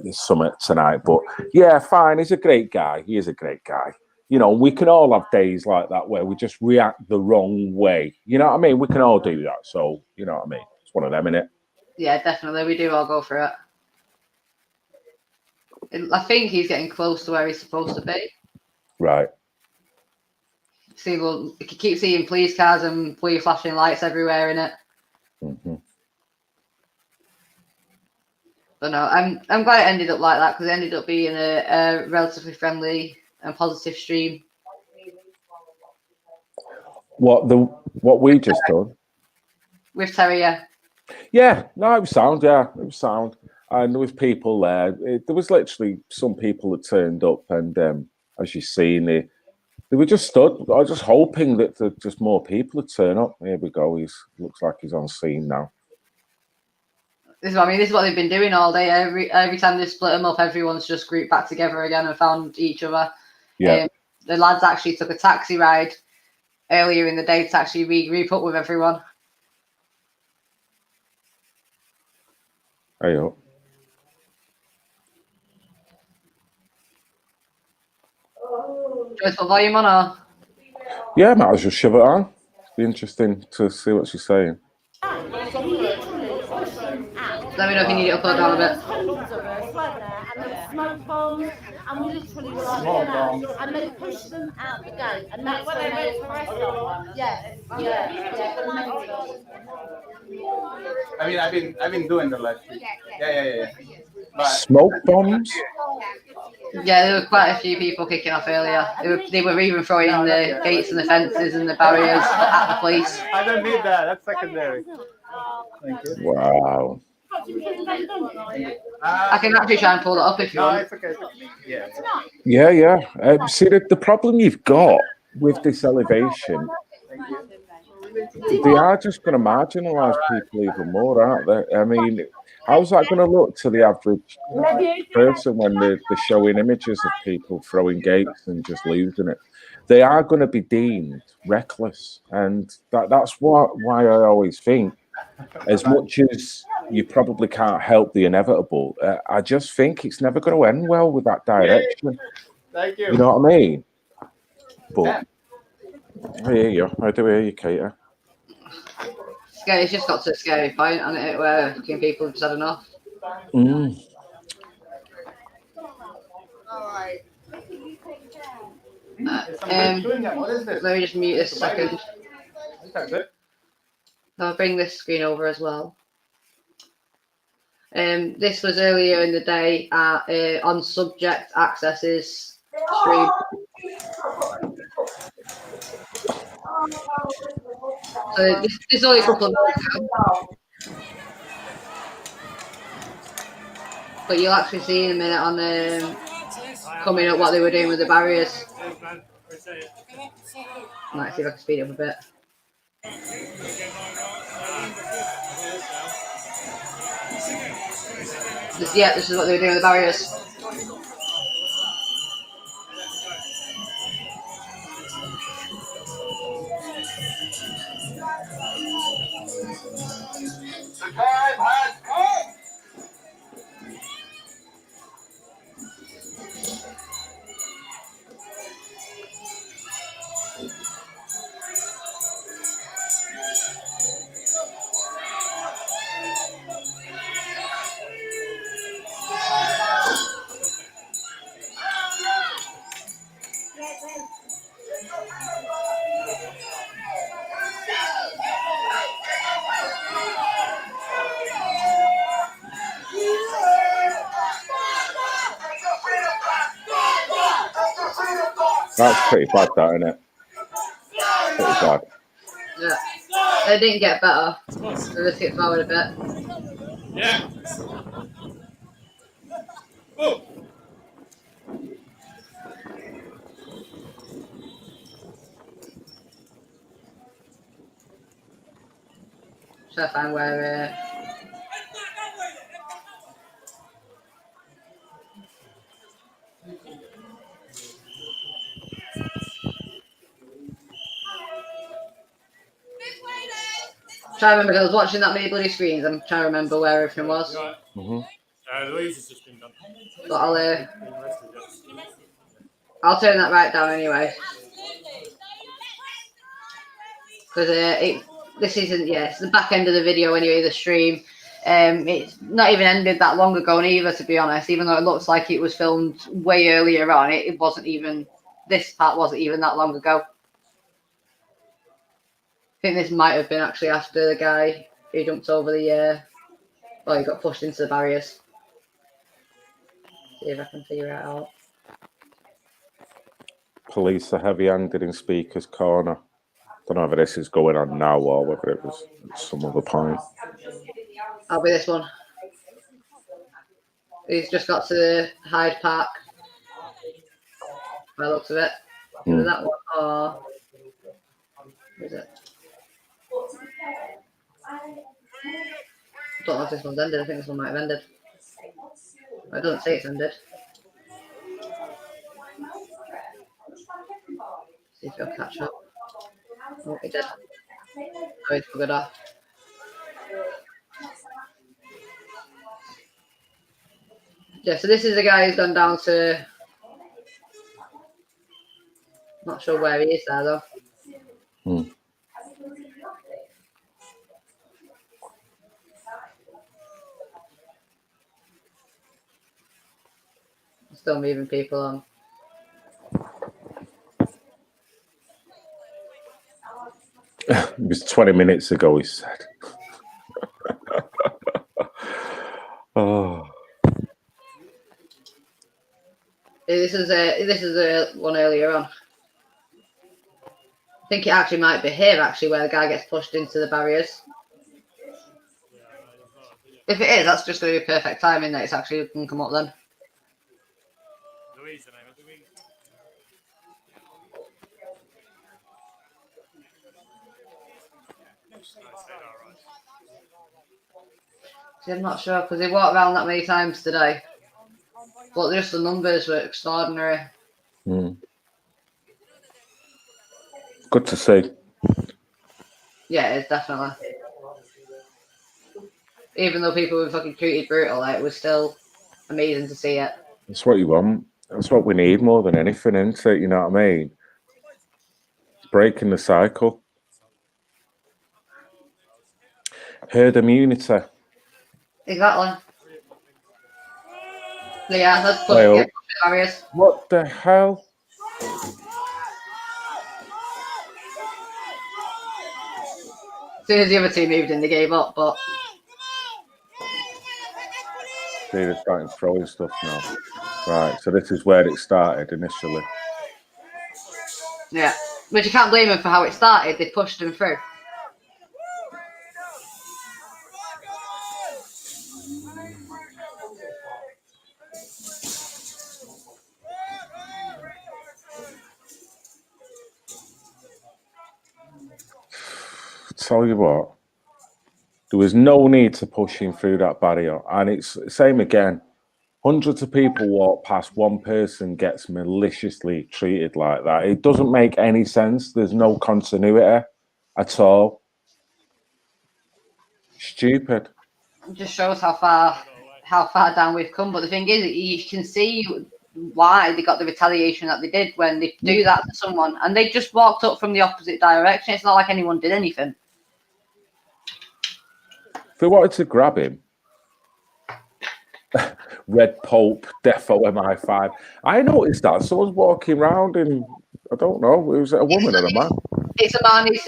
a summit tonight. But yeah, fine. He's a great guy. He is a great guy. We can all have days like that where we just react the wrong way. You know what I mean? We can all do that. So, you know what I mean? It's one of them, innit? Yeah, definitely. We do all go through it. I think he's getting close to where he's supposed to be. Right. See, well, you keep seeing police cars and police flashing lights everywhere in it. Mm-hmm. But no, I'm glad it ended up like that because it ended up being a relatively friendly and positive stream. What we just done with Terry, yeah. Yeah, no, it was sound. Yeah, it was sound, and there was people there. There was literally some people that turned up, and as you've seen, they were just stood. I was just hoping that just more people would turn up. Here we go. Looks like he's on scene now. This is what I mean. This is what they've been doing all day. Every time they split them up, everyone's just grouped back together again and found each other. Yeah. The lads actually took a taxi ride earlier in the day to actually regroup up with everyone. Hey up. Do you want to put volume on or? Yeah, might as well shove it on. Be interesting to see what she's saying. Let me know if you need it up or down a bit. Hundreds of us, weren't there? And there were smoke bombs, and we literally were like, Smoke you know, bombs. and they pushed them out the gate, and that's when they yes, yeah. I mean, I've been doing the live stream. Yeah. But Smoke bombs. Yeah, there were quite a few people kicking off earlier. They were even throwing the gates and the fences and the barriers at the police. I don't need that. That's secondary. Thank you. Wow. I can actually try and pull it up if you No, want. it's okay. Yeah. Yeah. See, the problem you've got with this elevation, they are just going to marginalise people even more, aren't they? I mean, how's that going to look to the average person when they're showing images of people throwing gates and just losing it? They are going to be deemed reckless, and that's why I always think, as much as you probably can't help the inevitable, I just think it's never going to end well with that direction. Thank you. You know what I mean? But I hear you. I do hear you, Kater. It's just got to a scary point, and it where fucking people have just had enough. Mm. Let me just mute this a second. I'll bring this screen over as well. This was earlier in the day at on Subject Access's stream. So this is only a couple of minutes ago. But you'll actually see in a minute on coming up what they were doing with the barriers. Might see if I can speed it up a bit. This is what they were doing with the barriers. The time has come. That's pretty bad, that, isn't it? Pretty bad. Yeah. It didn't get better. So let's get forward a bit. Yeah. Try to find where. Try to remember, because I was watching that many bloody screens. I'm trying to remember where everything was. Louise has just been done. But I'll turn that right down anyway. Because this isn't, it's the back end of the video anyway, the stream. It's not even ended that long ago either, to be honest, even though it looks like it was filmed way earlier on. It wasn't even, this part wasn't even that long ago. I think this might have been actually after the guy who jumped over the, he got pushed into the barriers. See if I can figure it out. Police are heavy-handed in Speaker's Corner. Don't know whether this is going on now or whether it was at some other point. I'll be this one. He's just got to Hyde Park. By the looks of it. Either that one or... What is it? I don't know if this one's ended. I think this one might have ended. It doesn't say it's ended. See if he'll catch up. Oh, he did. Oh, he's buggered off. Yeah, so this is the guy who's gone down to... Not sure where he is there, though. Still moving people on. It was 20 minutes ago, he said. Oh. This is one earlier on. I think it actually might be here, actually, where the guy gets pushed into the barriers. If it is, that's just going to be perfect timing that it's actually going to come up then. See, I'm not sure because they walked around that many times today, but just the numbers were extraordinary. Good to see. Yeah, it's definitely. Even though people were fucking treated brutal, it was still amazing to see it. That's what you want. That's what we need more than anything, isn't it? You know what I mean? It's breaking the cycle. Herd immunity. Exactly. Yeah, let's push the barriers. What the hell? As soon as the other team moved in, they gave up, but... See, they're starting throwing stuff now. Right, so this is where it started initially. Yeah, but you can't blame them for how it started. They pushed them through. Tell you what, there was no need to push him through that barrier. And it's same again. Hundreds of people walk past, one person gets maliciously treated like that. It doesn't make any sense. There's no continuity at all. Stupid. It just shows how far down we've come. But the thing is, you can see why they got the retaliation that they did when they do that to someone, and they just walked up from the opposite direction. It's not like anyone did anything. If they wanted to grab him, Red Pope, Defo MI5. I noticed that someone's walking around in, I don't know, was it a woman or a man? It's a man. He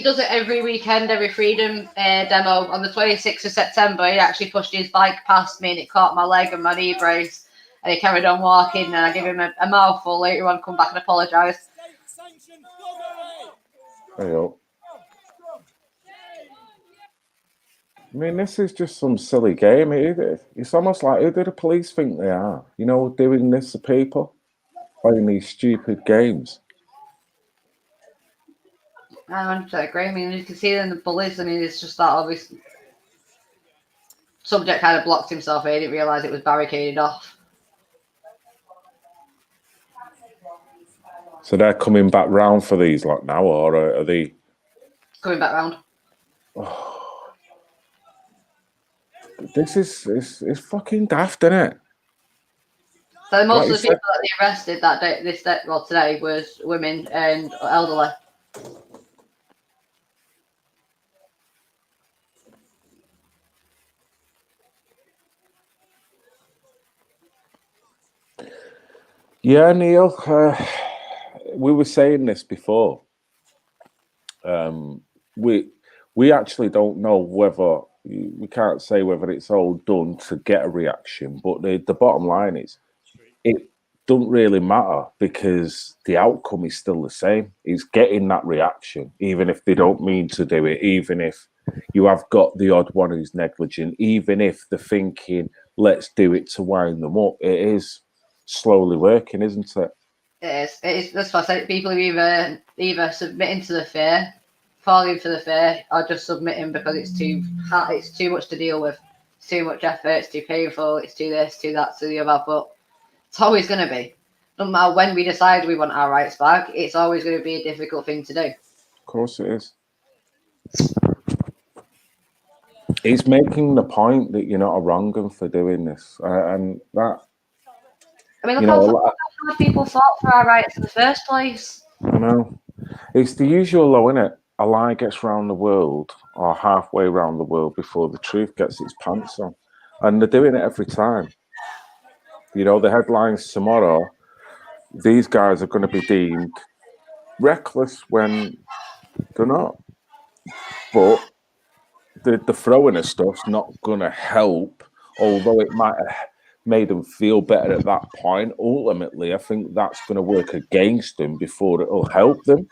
does it every weekend, every Freedom demo. On the 26th of September, he actually pushed his bike past me and it caught my leg and my knee brace. And he carried on walking and I gave him a mouthful. Later on, come back and apologise. Hey, up. I mean, this is just some silly game. It's almost like, who do the police think they are? You know, doing this to people? Playing these stupid games. I 100% agree. I mean, you can see it in the bullies. I mean, it's just that obvious. Subject kind of blocked himself. He didn't realise it was barricaded off. So they're coming back round for these like now, or are they coming back round? Oh. This is fucking daft, isn't it? So most of the people that they arrested that day, today, was women and elderly. Yeah, Neil, we were saying this before. We actually don't know whether we can't say whether it's all done to get a reaction, but the bottom line is it doesn't really matter because the outcome is still the same. It's getting that reaction, even if they don't mean to do it, even if you have got the odd one who's negligent, even if they're thinking, let's do it to wind them up. It is slowly working, isn't it? It is. It is. That's what I said. People are either submitting to the fear, falling for the fear, or just submitting because it's too hard, it's too much to deal with. It's too much effort. It's too painful. It's too this, too that, to the other. But it's always going to be. No matter when we decide we want our rights back, it's always going to be a difficult thing to do. Of course it is. It's making the point that you're not a wrong 'un for doing this, and that. I mean, look how hard people fought for our rights in the first place. I know. It's the usual though, isn't it? A lie gets round the world or halfway around the world before the truth gets its pants on. And they're doing it every time. You know, the headlines tomorrow, these guys are going to be deemed reckless when they're not. But the throwing of stuff's not going to help, although it might have made them feel better at that point. Ultimately, I think that's going to work against them before it'll help them.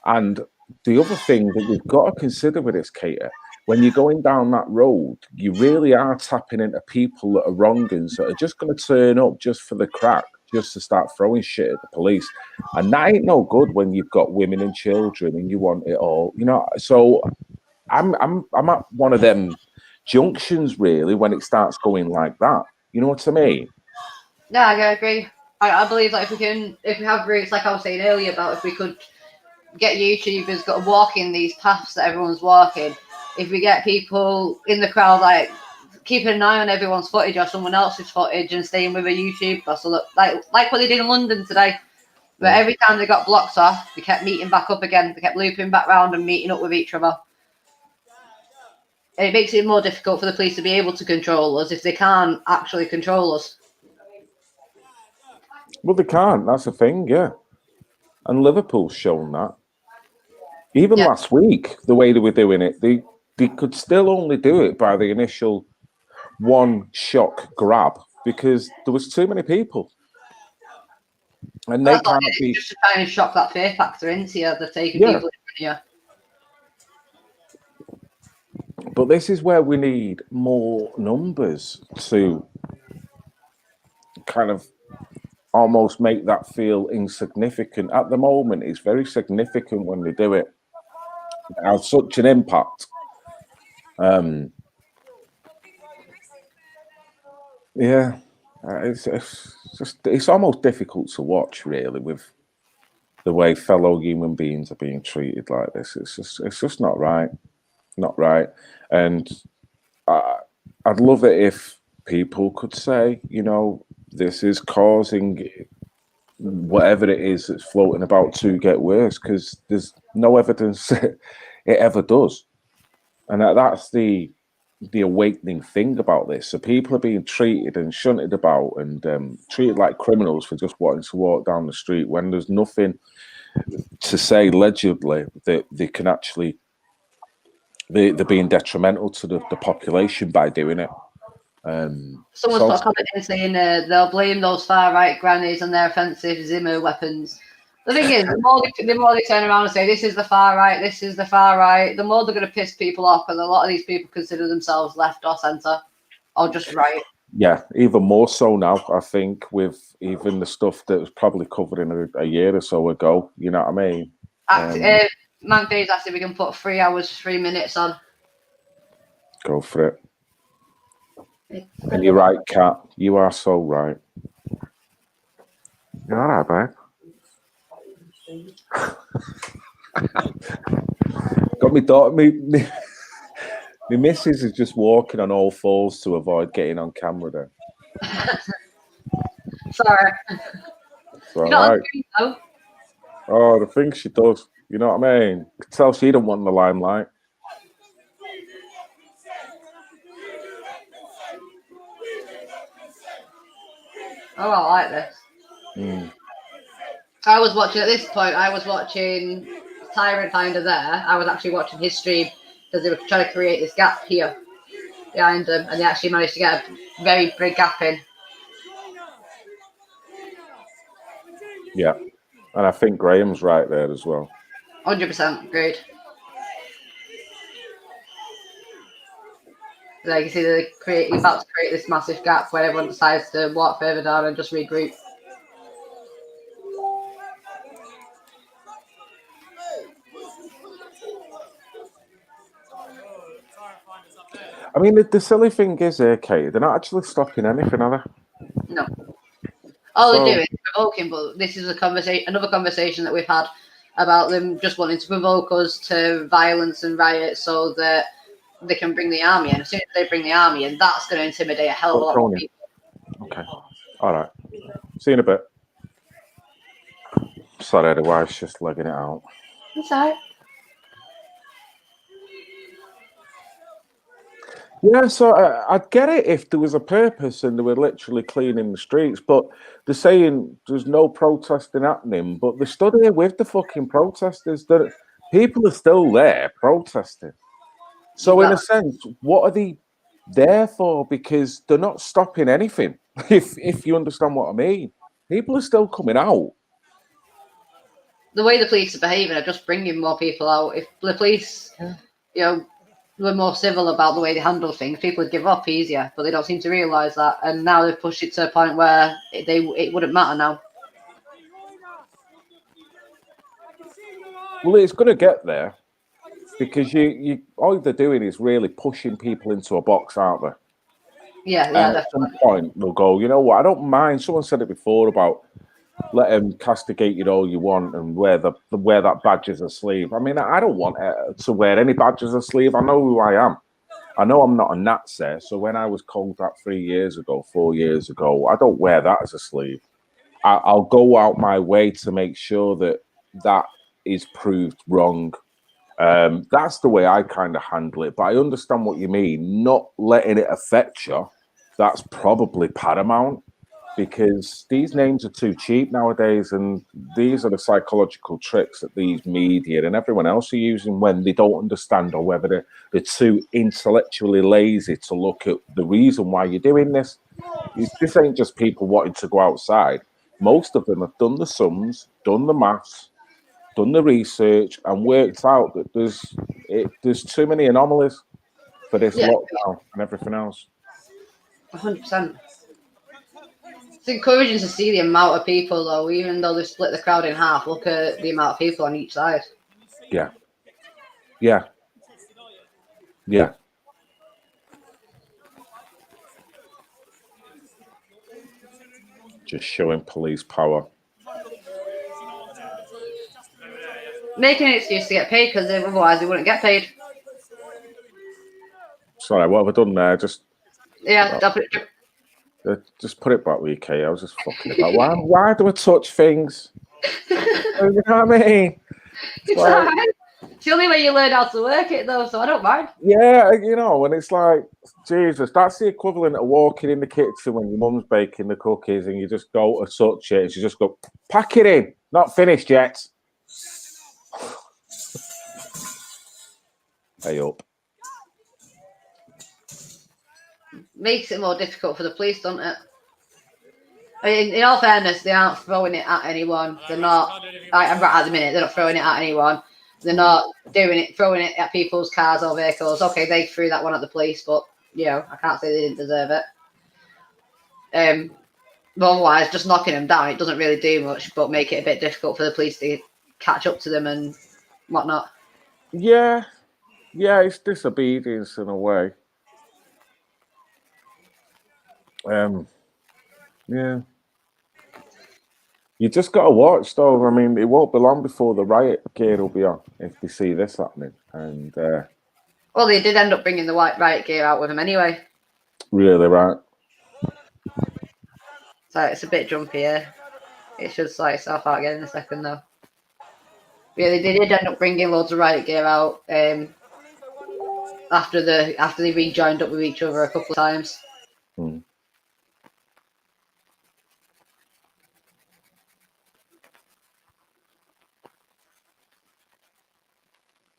And the other thing that we've got to consider with this, Kater, when you're going down that road, you really are tapping into people that are wrong-uns that are just going to turn up just for the crack, just to start throwing shit at the police. And that ain't no good when you've got women and children and you want it all, you know. So I'm at one of them junctions really when it starts going like that. You know what I mean? Yeah, I agree. I believe that if we have routes, like I was saying earlier, about if we could get YouTubers got walking these paths that everyone's walking, if we get people in the crowd like keeping an eye on everyone's footage or someone else's footage and staying with a YouTuber, so that like what they did in London today, where every time they got blocks off, they kept meeting back up again, they kept looping back round and meeting up with each other. It makes it more difficult for the police to be able to control us if they can't actually control us. Well, they can't. That's the thing, yeah. And Liverpool's shown that. Even last week, the way they were doing it, they could still only do it by the initial one shock grab because there was too many people. And they can't be just to try and shock that fear factor into you. They're taking people in front of you. But this is where we need more numbers to kind of almost make that feel insignificant. At the moment, it's very significant when they do it. It has such an impact. It's almost difficult to watch, really, with the way fellow human beings are being treated like this. It's just not right. Not right. And I'd love it if people could say, you know, this is causing whatever it is that's floating about to get worse, because there's no evidence it ever does. And that's the awakening thing about this. So people are being treated and shunted about and treated like criminals for just wanting to walk down the street when there's nothing to say allegedly that they can actually they're being detrimental to the population by doing it. Someone's put a comment in saying they'll blame those far right grannies and their offensive Zimmer weapons. The thing is, the more they turn around and say this is the far right, this is the far right, the more they're going to piss people off, because a lot of these people consider themselves left or centre or just right. Yeah, even more so now, I think, with even the stuff that was probably covered in a year or so ago. You know what I mean? Mank Days asked if we can put 3 hours, 3 minutes on. Go for it. And you're right, Kat. You are so right. You're all right, babe. Got me daughter. My missus is just walking on all fours to avoid getting on camera then. Sorry. It's all right. Oh, the things she does. You know what I mean? I can tell she don't want the limelight. Oh, I like this. I was watching, at this point, I was watching Tyrant Finder there. I was actually watching his stream. because they were trying to create this gap here behind them, and they actually managed to get a very big gap in. Yeah, and I think Graham's right there as well. 100% agreed. Like you see, you're about to create this massive gap where everyone decides to walk further down and just regroup. I mean, the silly thing is, Kate, they're not actually stopping anything, are they? No. All So- they do is provoking, but this is another conversation that we've had about them just wanting to provoke us to violence and riots so that they can bring the army in. As soon as they bring the army in, that's going to intimidate a hell of a lot more people. Okay. All right. See you in a bit. Sorry, the wife's just legging it out. It's all right. Yeah, so I'd get it if there was a purpose and they were literally cleaning the streets, but they're saying there's no protesting happening, but they're stood here with the fucking protesters. That people are still there protesting. So in a sense, what are they there for? Because they're not stopping anything. If you understand what I mean, people are still coming out. The way the police are behaving are just bringing more people out. If the police, were more civil about the way they handle things, people would give up easier, but they don't seem to realise that. And now they've pushed it to a point where it wouldn't matter now. Well, it's going to get there because you all they're doing is really pushing people into a box, aren't they? Yeah, And yeah, at some definitely. point they'll go, you know what? I don't mind. Someone said it before about let them castigate you all you want and wear that badge as a sleeve. I mean, I don't want to wear any badge as a sleeve. I know who I am. I know I'm not a Nazi. So when I was called that 4 years ago, I don't wear that as a sleeve. I'll go out my way to make sure that is proved wrong. That's the way I kind of handle it. But I understand what you mean. Not letting it affect you, that's probably paramount. Because these names are too cheap nowadays, and these are the psychological tricks that these media and everyone else are using when they don't understand, or whether they're too intellectually lazy to look at the reason why you're doing this. This ain't just people wanting to go outside. Most of them have done the sums, done the maths, done the research, and worked out that there's too many anomalies for this lockdown and everything else. 100%. It's encouraging to see the amount of people, though, even though they've split the crowd in half. Look at the amount of people on each side. Yeah. Yeah. Yeah. Just showing police power. Making an excuse to get paid because otherwise they wouldn't get paid. Sorry, what have I done there? Just put it back with you, Kate. I was just fucking about. Why do I touch things? You know what I mean? It's all right. It's the only way you learn how to work it, though, so I don't mind. Yeah, and it's like, Jesus, that's the equivalent of walking in the kitchen when your mum's baking the cookies and you just go to touch it and she just go, pack it in, not finished yet. Hey up. Makes it more difficult for the police, doesn't it? I mean, in all fairness, they aren't throwing it at anyone. They're not, right at the minute, they're not throwing it at anyone. They're not throwing it at people's cars or vehicles. Okay, they threw that one at the police, but, I can't say they didn't deserve it. But otherwise, just knocking them down, it doesn't really do much, but make it a bit difficult for the police to catch up to them and whatnot. Yeah, it's disobedience in a way. Yeah. You just got to watch, though. I mean, it won't be long before the riot gear will be on if they see this happening. And well, they did end up bringing the white riot gear out with them anyway. Really, right? So it's a bit jumpy here. It should sort itself out again in a second, though. Yeah, they did end up bringing loads of riot gear out after they rejoined up with each other a couple of times.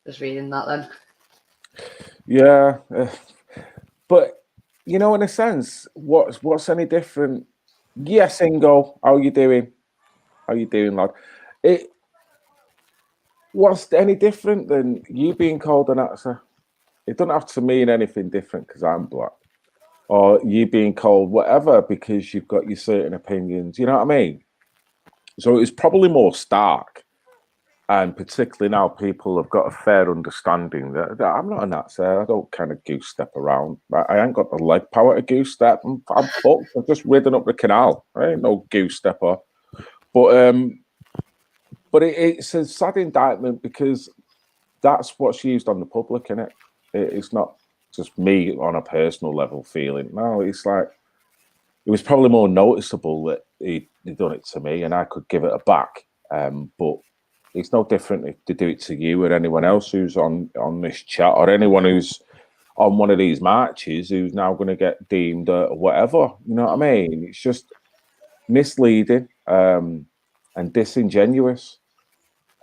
Just reading that then. Yeah, but you know, in a sense, what's any different? Yes, Ingo, how you doing? How you doing, lad? What's any different than you being called an actor? It doesn't have to mean anything different because I'm black, or you being called whatever because you've got your certain opinions. You know what I mean? So it's probably more stark. And particularly now, people have got a fair understanding that I'm not an actor. I don't kind of goose step around. I ain't got the leg power to goose step. I'm fucked. I've just ridden up the canal. I ain't no goose stepper. But it's a sad indictment because that's what's used on the public, innit? It's not just me on a personal level feeling. No, it's like it was probably more noticeable that he'd done it to me, and I could give it a back. But it's no different if to do it to you or anyone else who's on this chat or anyone who's on one of these marches who's now going to get deemed whatever. You know what I mean? It's just misleading and disingenuous.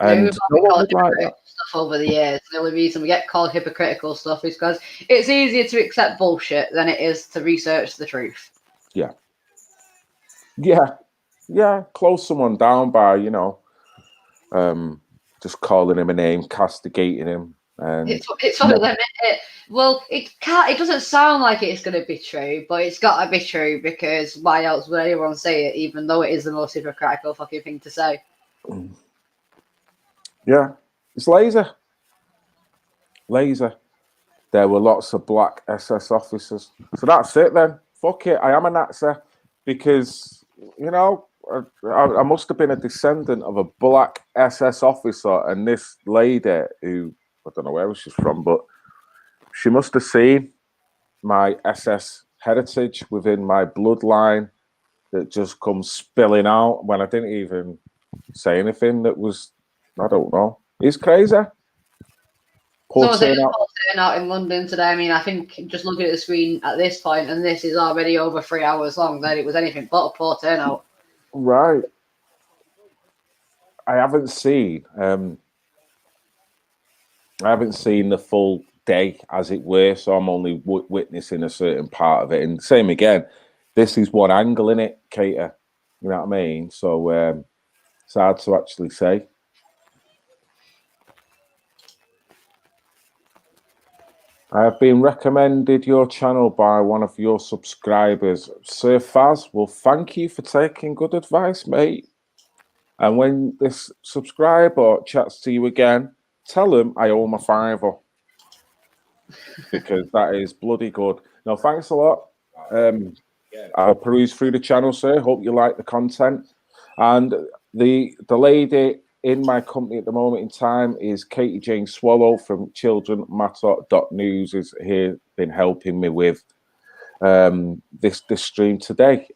And we've no been one called would like that. hypocritical stuff over the years. The only reason we get called hypocritical stuff is because it's easier to accept bullshit than it is to research the truth. Yeah. Close someone down by just calling him a name, castigating him, and It's one of them. Well, it can't. It doesn't sound like it's going to be true, but it's got to be true because why else would anyone say it? Even though it is the most hypocritical fucking thing to say. Yeah, it's lazy. There were lots of black SS officers, so that's it then. Fuck it, I am a Nazi because I must have been a descendant of a black SS officer, and this lady who I don't know where she's from, but she must have seen my SS heritage within my bloodline that just comes spilling out when I didn't even say anything that was, I don't know. It's crazy. So was it turnout in London today? I mean, I think just looking at the screen at this point, and this is already over 3 hours long, that it was anything but a poor turnout. Right. I haven't seen the full day, as it were, so I'm only witnessing a certain part of it. And same again, this is one angle in it, Kater. You know what I mean? So it's hard to actually say. I have been recommended your channel by one of your subscribers, Sir Faz. Well, thank you for taking good advice, mate. And when this subscriber chats to you again, tell him I owe him a $5 because that is bloody good. No, thanks a lot. I'll peruse through the channel, sir. Hope you like the content. And the lady in my company at the moment in time is Katie Jane Swallow from childrenmatter.news is here, been helping me with this stream today.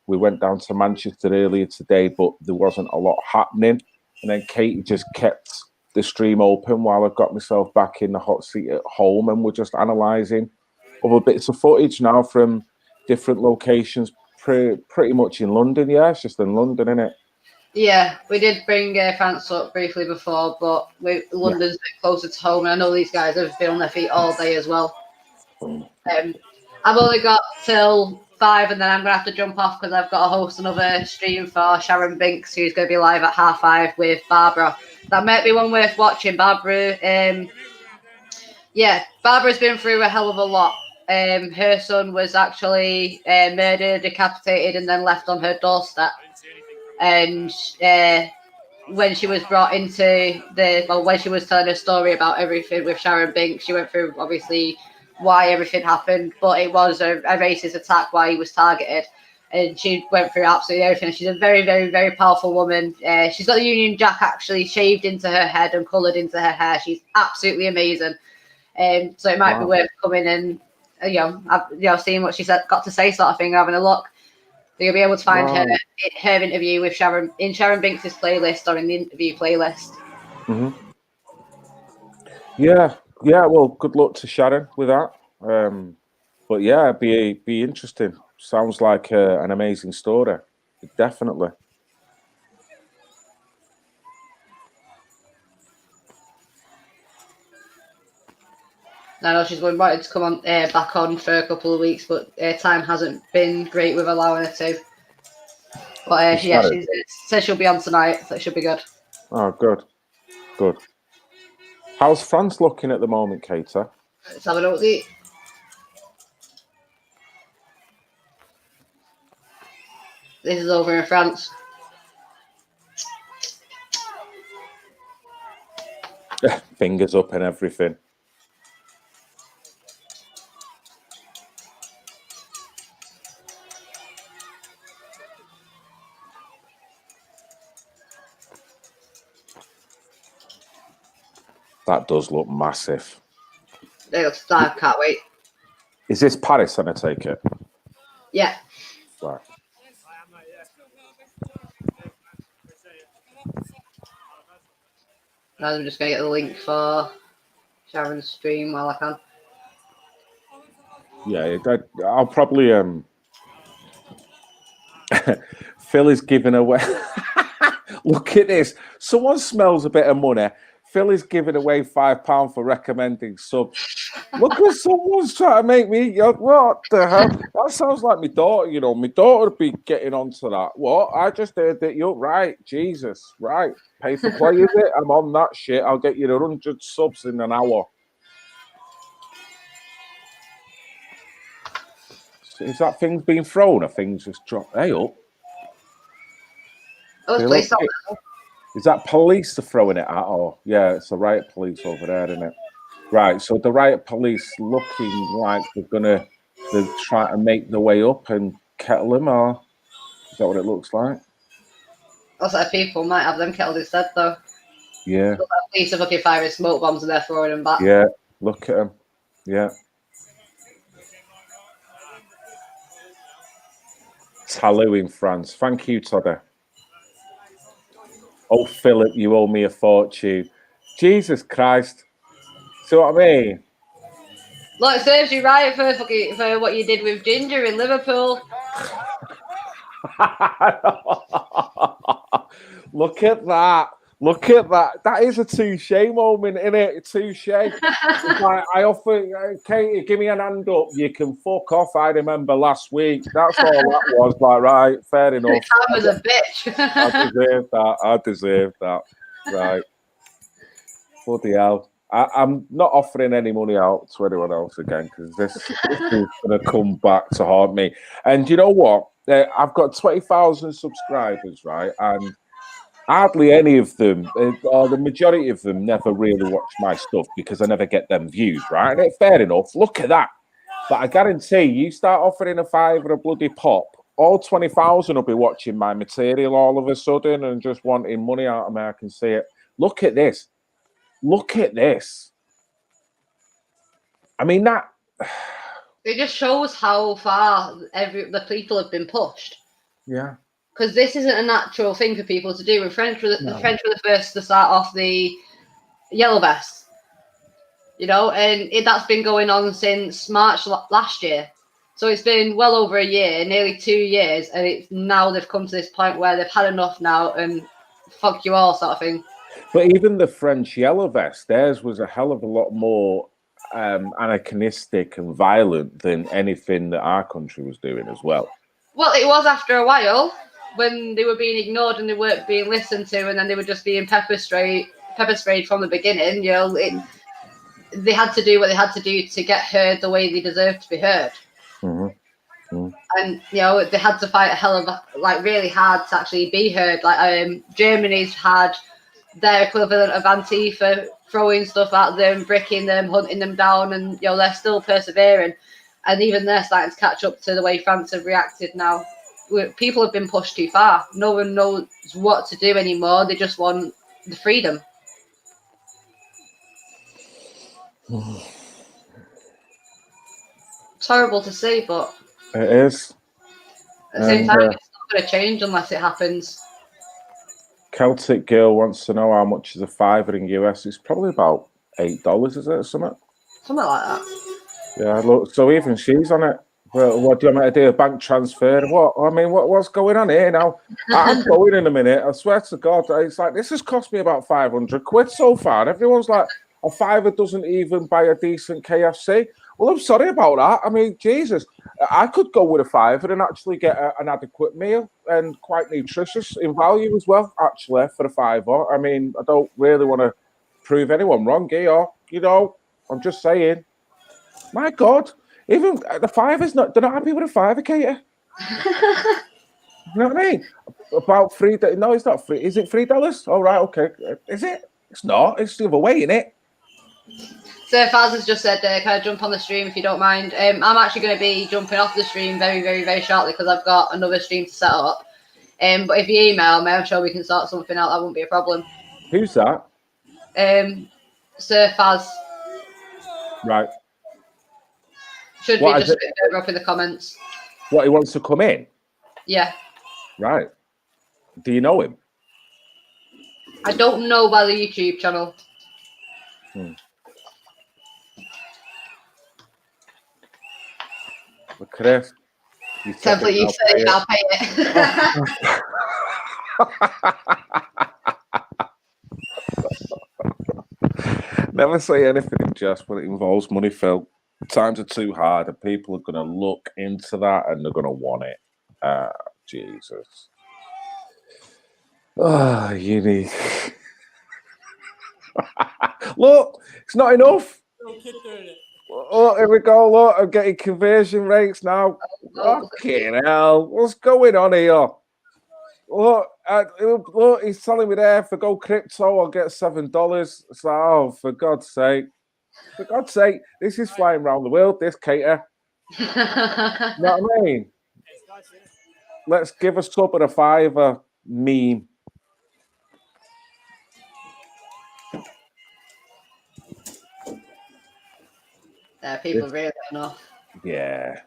We went down to Manchester earlier today, but there wasn't a lot happening. And then Katie just kept the stream open while I got myself back in the hot seat at home, and we're just analysing other bits of footage now from different locations, pretty much in London. Yeah, it's just in London, isn't it? Yeah, we did bring France up briefly before, but London's a bit closer to home, and I know these guys have been on their feet all day as well. I've only got till 5, and then I'm going to have to jump off because I've got to host another stream for Sharon Binks, who's going to be live at 5:30 with Barbara. That might be one worth watching. Barbara's been through a hell of a lot. Her son was actually murdered, decapitated, and then left on her doorstep. And when she was brought into when she was telling her story about everything with Sharon Binks, she went through obviously why everything happened, but it was a racist attack, why he was targeted, and she went through absolutely everything. She's a very, very, very powerful woman. She's got the Union Jack actually shaved into her head and coloured into her hair. She's absolutely amazing. So it might be worth coming and seeing what she's got to say, sort of thing, having a look. So you'll be able to find her interview with Sharon in Sharon Binks' playlist or in the interview playlist. Mm-hmm. Yeah. Well, good luck to Sharon with that. But yeah, be interesting. Sounds like an amazing story. Definitely. I know she's wanted to come on back on for a couple of weeks, but time hasn't been great with allowing her to. But yeah, she says she'll be on tonight, so it should be good. Oh, good. Good. How's France looking at the moment, Katie? Let's have a look. This is over in France. Fingers up and everything. That does look massive. I can't wait. Is this Paris, and I take it? Yeah. Right. Now I'm just going to get the link for Sharon's stream while I can. Yeah, I'll probably... Phil is giving away... Look at this. Someone smells a bit of money. Phil is giving away £5 for recommending subs. Look at someone's trying to make me... What the hell? That sounds like my daughter, you know. My daughter would be getting onto that. What? I just heard that you're right. Jesus. Right. Pay for play, is it? I'm on that shit. I'll get you 100 subs in an hour. Is that thing being thrown or things just dropped? Hey, up. Oh, police. Is that police they're throwing it at? Oh, yeah, it's the riot police over there, isn't it? Right, so the riot police looking like they're trying to make their way up and kettle him, or is that what it looks like? Looks like people might have them kettled instead, though. Yeah. Looks like police are fucking firing smoke bombs and they're throwing them back. Yeah, look at them. Yeah. Talou in France. Thank you, Toddy. Oh, Philip, you owe me a fortune. Jesus Christ. See what I mean? Look, it serves you right for what you did with Ginger in Liverpool. Look at that. Look at that. That is a touche moment, isn't it? Touche. I offer, Katie, give me an hand up. You can fuck off. I remember last week. That's all that was. Like, right, fair enough. I was a bitch. I deserve that. I deserve that. Right. Bloody hell. I'm not offering any money out to anyone else again because this is going to come back to haunt me. And you know what? I've got 20,000 subscribers, right? And hardly any of them, or the majority of them, never really watch my stuff because I never get them views, right? And fair enough. Look at that. But I guarantee you start offering a $5 or a bloody pop, all 20,000 will be watching my material all of a sudden and just wanting money out of me. I can see it. Look at this. Look at this. I mean, that... It just shows how far the people have been pushed. Yeah. Because this isn't a natural thing for people to do. And French were the first to start off the yellow vest. You know, and that's been going on since March last year. So it's been well over a year, nearly 2 years, and it's now they've come to this point where they've had enough now and fuck you all sort of thing. But even the French yellow vest, theirs was a hell of a lot more anachronistic and violent than anything that our country was doing as well. Well, it was after a while when they were being ignored and they weren't being listened to, and then they were just being pepper sprayed from the beginning. You know, they had to do what they had to do to get heard the way they deserved to be heard. Mm-hmm. Mm-hmm. And you know, they had to fight a hell of really hard to actually be heard. Like Germany's had their equivalent of Antifa throwing stuff at them, bricking them, hunting them down, and you know they're still persevering. And even they're starting to catch up to the way France have reacted now. People have been pushed too far. No one knows what to do anymore. They just want the freedom. It's horrible to see, but it is. At the same time, it's not going to change unless it happens. Celtic Girl wants to know how much is a $5 in US. It's probably about $8, is it, or something? Something like that. Yeah, look, so even she's on it. Well, what do you want me to do? A bank transfer? What? I mean, what's going on here now? I'm going in a minute. I swear to God, it's like this has cost me about 500 quid so far. Everyone's like, A fiver doesn't even buy a decent KFC. Well, I'm sorry about that. I mean, Jesus, I could go with a fiver and actually get an adequate meal and quite nutritious in value as well, actually, for a fiver. I mean, I don't really want to prove anyone wrong here, you know. I'm just saying. My God, even the fiver's not, they're not happy with a fiver, Katie. You know what I mean? About $3. No, it's not free. Is it $3? All right, okay. Is it? It's not. It's the other way, isn't it? So Faz has just said, can I jump on the stream if you don't mind? I'm actually going to be jumping off the stream very, very, very shortly because I've got another stream to set up. But if you email me, I'm sure we can sort something out. That won't be a problem. Who's that? Sir Faz. Right. Should be just a bit further up in the comments. What, he wants to come in? Yeah. Right. Do you know him? I don't know by the YouTube channel. Look at this. Template, you said it, I'll pay it. Never say anything in jest when it involves money, Phil. Times are too hard and people are going to look into that and they're going to want it. Jesus. Oh, you need... Look, it's not enough. Oh, here we go. Look, I'm getting conversion rates now. Fucking hell. What's going on here? Look, look, he's telling me there, for go crypto, I'll get $7. So, oh, for God's sake. For God's sake, this is flying around the world, this cater. You know what I mean? Let's give a sub and a fiver meme. People really enough. Yeah.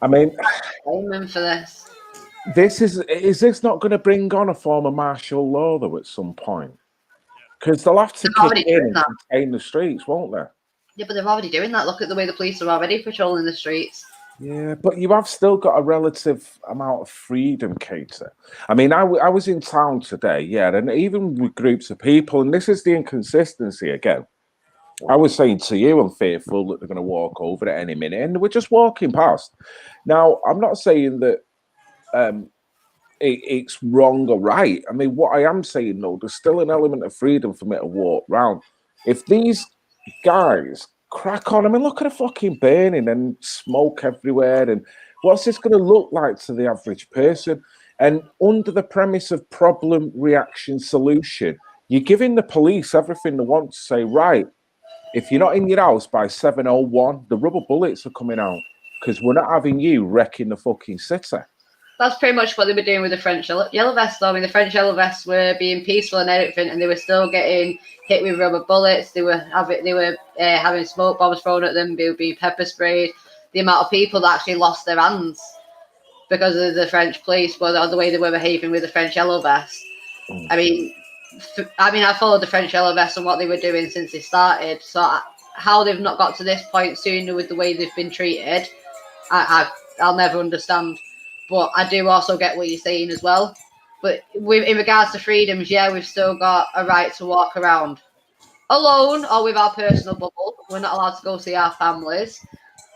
I mean, aiming for this. Is this not going to bring on a form of martial law though at some point? Because they'll have to kick in and contain the streets, won't they? Yeah, but they're already doing that. Look at the way the police are already patrolling the streets. Yeah, but you have still got a relative amount of freedom, Kater. I mean, I was in town today, yeah, and even with groups of people, and this is the inconsistency again. I was saying to you, I'm fearful that they're going to walk over at any minute, and we're just walking past. Now, I'm not saying that it's wrong or right. I mean, what I am saying, though, there's still an element of freedom for me to walk around. If these guys crack on, I mean, look at the fucking burning and smoke everywhere, and what's this going to look like to the average person? And under the premise of problem, reaction, solution, you're giving the police everything they want to say, right, if you're not in your house by 7:01, the rubber bullets are coming out because we're not having you wrecking the fucking city. That's pretty much what they were doing with the French yellow vests, though. I mean, the French yellow vests were being peaceful and everything, and they were still getting hit with rubber bullets. They were having smoke bombs thrown at them. They were being pepper sprayed. The amount of people that actually lost their hands because of the French police, or the way they were behaving with the French yellow vests. I mean, I followed the French yellow vests and what they were doing since they started. So how they've not got to this point sooner with the way they've been treated, I'll never understand. But I do also get what you're saying as well. But in regards to freedoms, yeah, we've still got a right to walk around alone or with our personal bubble. We're not allowed to go see our families.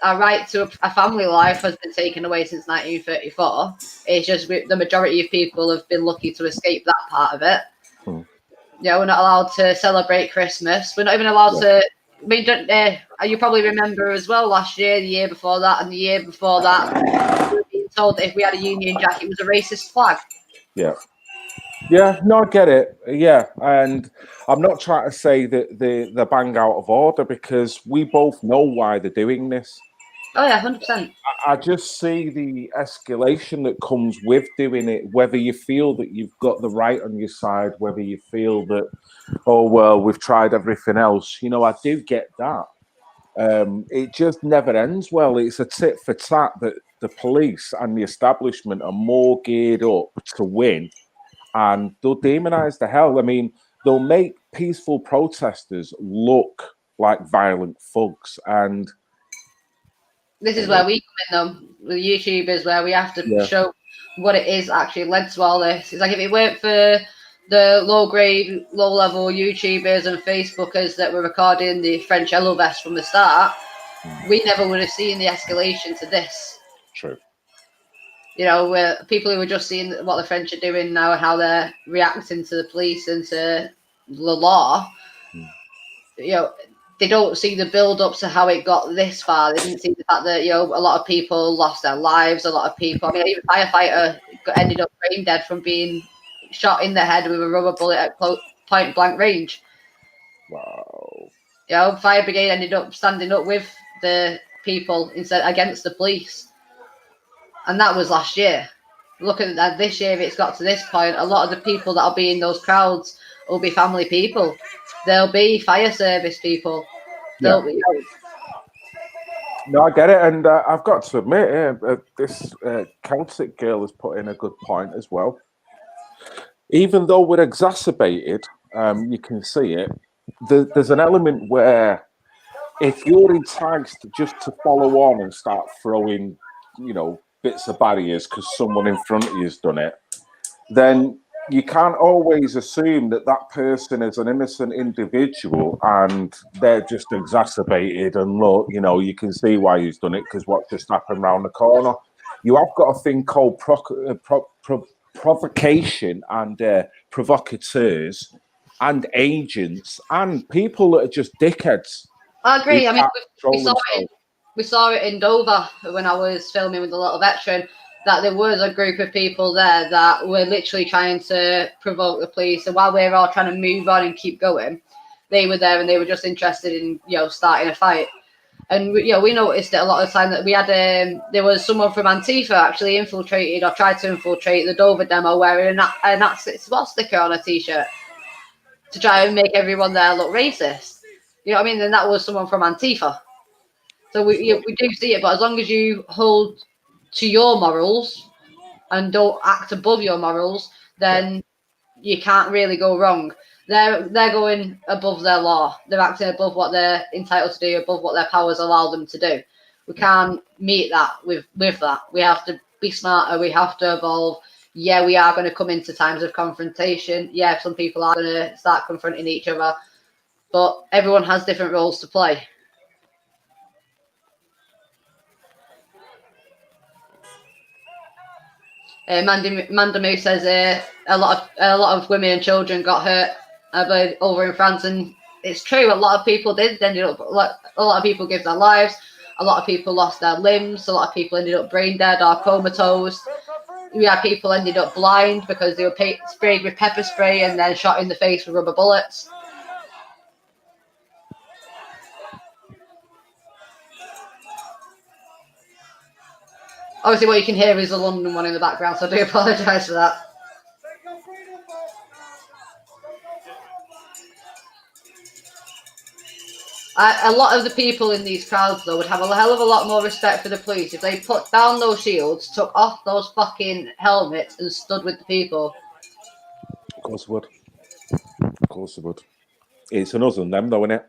Our right to a family life has been taken away since 1934. It's just the majority of people have been lucky to escape that part of it. Yeah, we're not allowed to celebrate Christmas. We're not even allowed to. I mean, you probably remember as well last year, the year before that, and the year before that, we were being told that if we had a Union Jack, it was a racist flag. Yeah. Yeah, no, I get it. Yeah, and I'm not trying to say that they're bang out of order because we both know why they're doing this. Oh yeah, 100%. I just see the escalation that comes with doing it, whether you feel that you've got the right on your side, whether you feel that, oh, well, we've tried everything else. You know, I do get that. It just never ends well. It's a tit for tat that the police and the establishment are more geared up to win, and they'll demonize the hell. I mean, they'll make peaceful protesters look like violent thugs, and this is where we come in, though, with YouTubers, where we have to show what it is actually led to all this. It's like if it weren't for the low-grade, low-level YouTubers and Facebookers that were recording the French yellow vest from the start, we never would have seen the escalation to this. True. You know, where people who are just seeing what the French are doing now and how they're reacting to the police and to the law, you know, they don't see the build-up to how it got this far. They didn't see the fact that, you know, a lot of people lost their lives, a lot of people, I mean, even a firefighter ended up brain dead from being shot in the head with a rubber bullet at point-blank range. Wow. You know, fire brigade ended up standing up with the people instead against the police. And that was last year. Look at that this year, if it's got to this point, a lot of the people that'll be in those crowds will be family people. There'll be fire service people. Yeah. Be, No, I get it, and I've got to admit, this Celtic girl has put in a good point as well. Even though we're exacerbated, you can see it. There's an element where if you're enticed just to follow on and start throwing, you know, bits of barriers because someone in front of you has done it, then you can't always assume that that person is an innocent individual and they're just exacerbated and look, you know, you can see why he's done it because what just happened around the corner. You have got a thing called provocation and provocateurs and agents and people that are just dickheads. I agree. I mean, we saw it in Dover when I was filming with the little veteran, that there was a group of people there that were literally trying to provoke the police. And while we were all trying to move on and keep going, they were there and they were just interested in, you know, starting a fight. And, you know, we noticed it a lot of the time that we had, there was someone from Antifa actually infiltrated or tried to infiltrate the Dover demo wearing a Nazi swastika on a t-shirt to try and make everyone there look racist. You know what I mean? And that was someone from Antifa. So we do see it, but as long as you hold to your morals and don't act above your morals, then you can't really go wrong. They're going above their law. They're acting above what they're entitled to do, above what their powers allow them to do. We can't meet that with that. We have to be smarter. We have to evolve. Yeah, we are going to come into times of confrontation. Yeah, some people are going to start confronting each other, but everyone has different roles to play. Manda Moose says a lot of women and children got hurt over in France, and it's true. A lot of people did. Ended up, a lot of people gave their lives. A lot of people lost their limbs. A lot of people ended up brain dead or comatose. We had people ended up blind because they were sprayed with pepper spray and then shot in the face with rubber bullets. Obviously, what you can hear is the London one in the background, so I do apologise for that. A lot of the people in these crowds, though, would have a hell of a lot more respect for the police if they put down those shields, took off those fucking helmets, and stood with the people. Of course it would. Of course it would. It's an us and them, though, isn't it?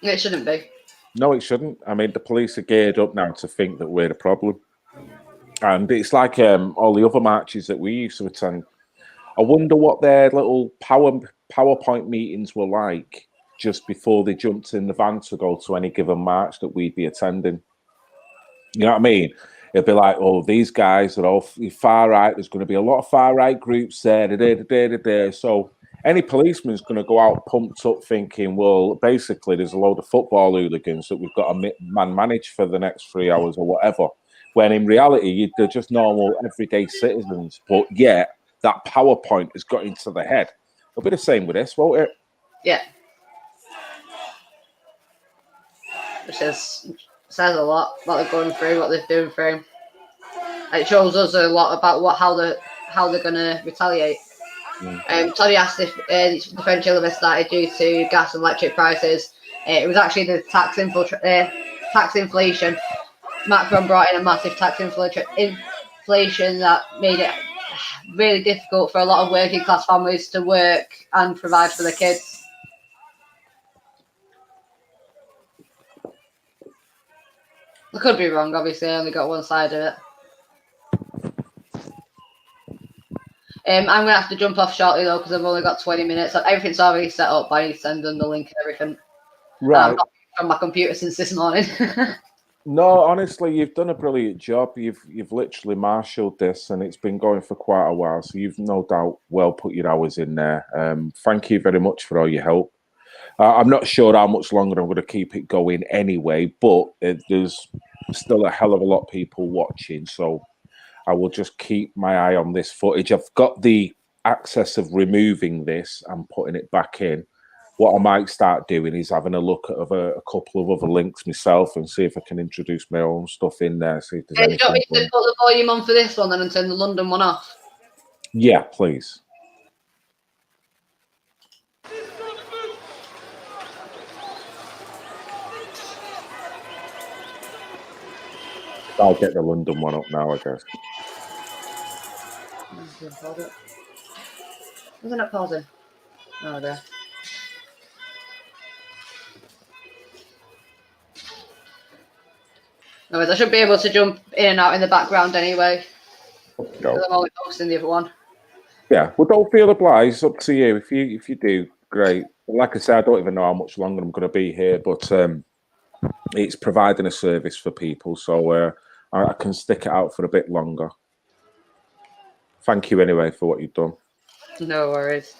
It shouldn't be. No, it shouldn't. I mean, the police are geared up now to think that we're the problem. And it's like all the other marches that we used to attend. I wonder what their little PowerPoint meetings were like just before they jumped in the van to go to any given march that we'd be attending. You know what I mean? It'd be like, oh, these guys are all far right. There's going to be a lot of far right groups there. So any policeman's going to go out pumped up thinking, well, basically there's a load of football hooligans that we've got to manage for the next 3 hours or whatever. When in reality, they're just normal, everyday citizens. But yet, that PowerPoint has got into the head. It'll be the same with this, won't it? Yeah. Which says a lot what they're going through, what they're doing through. It shows us a lot about how they're going to retaliate. Tony asked if the French Illivis started due to gas and electric prices. It was actually the tax inflation. Macron brought in a massive tax inflation that made it really difficult for a lot of working class families to work and provide for their kids. I could be wrong, obviously. I only got one side of it. I'm going to have to jump off shortly, though, because I've only got 20 minutes. Everything's already set up. I need to send them the link and everything. Right. From my computer since this morning. No, honestly, you've done a brilliant job. You've literally marshalled this, and it's been going for quite a while. So you've no doubt well put your hours in there. Thank you very much for all your help. I'm not sure how much longer I'm going to keep it going anyway, but there's still a hell of a lot of people watching. So I will just keep my eye on this footage. I've got the access of removing this and putting it back in. What I might start doing is having a look at a couple of other links myself and see if I can introduce my own stuff in there. See if there's Do you want me to put the volume on for this one then and turn the London one off? Yeah, please. I'll get the London one up now, I guess. Isn't it pausing? Oh, there. Anyways, I should be able to jump in and out in the background anyway. Because I'm only posting the other one. Yeah, well, don't feel obliged. It's up to you. If you do, great. Like I said, I don't even know how much longer I'm going to be here, but it's providing a service for people, so I can stick it out for a bit longer. Thank you anyway for what you've done. No worries.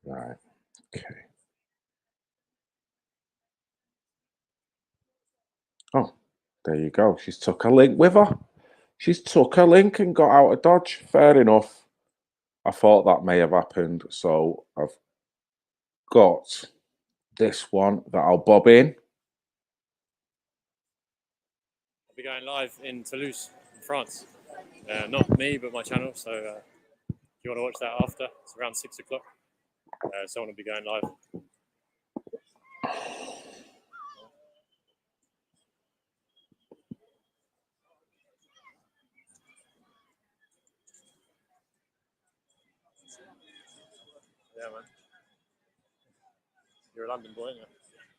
Right. Okay. Oh, there you go. She's took a link with her. She's took a link and got out of Dodge. Fair enough. I thought that may have happened, so I've got this one that I'll bob in. I'll be going live in Toulouse, in France. Not me, but my channel. So if you want to watch that after, it's around 6 o'clock. Someone will be going live. Yeah, man. You're a London boy, aren't you?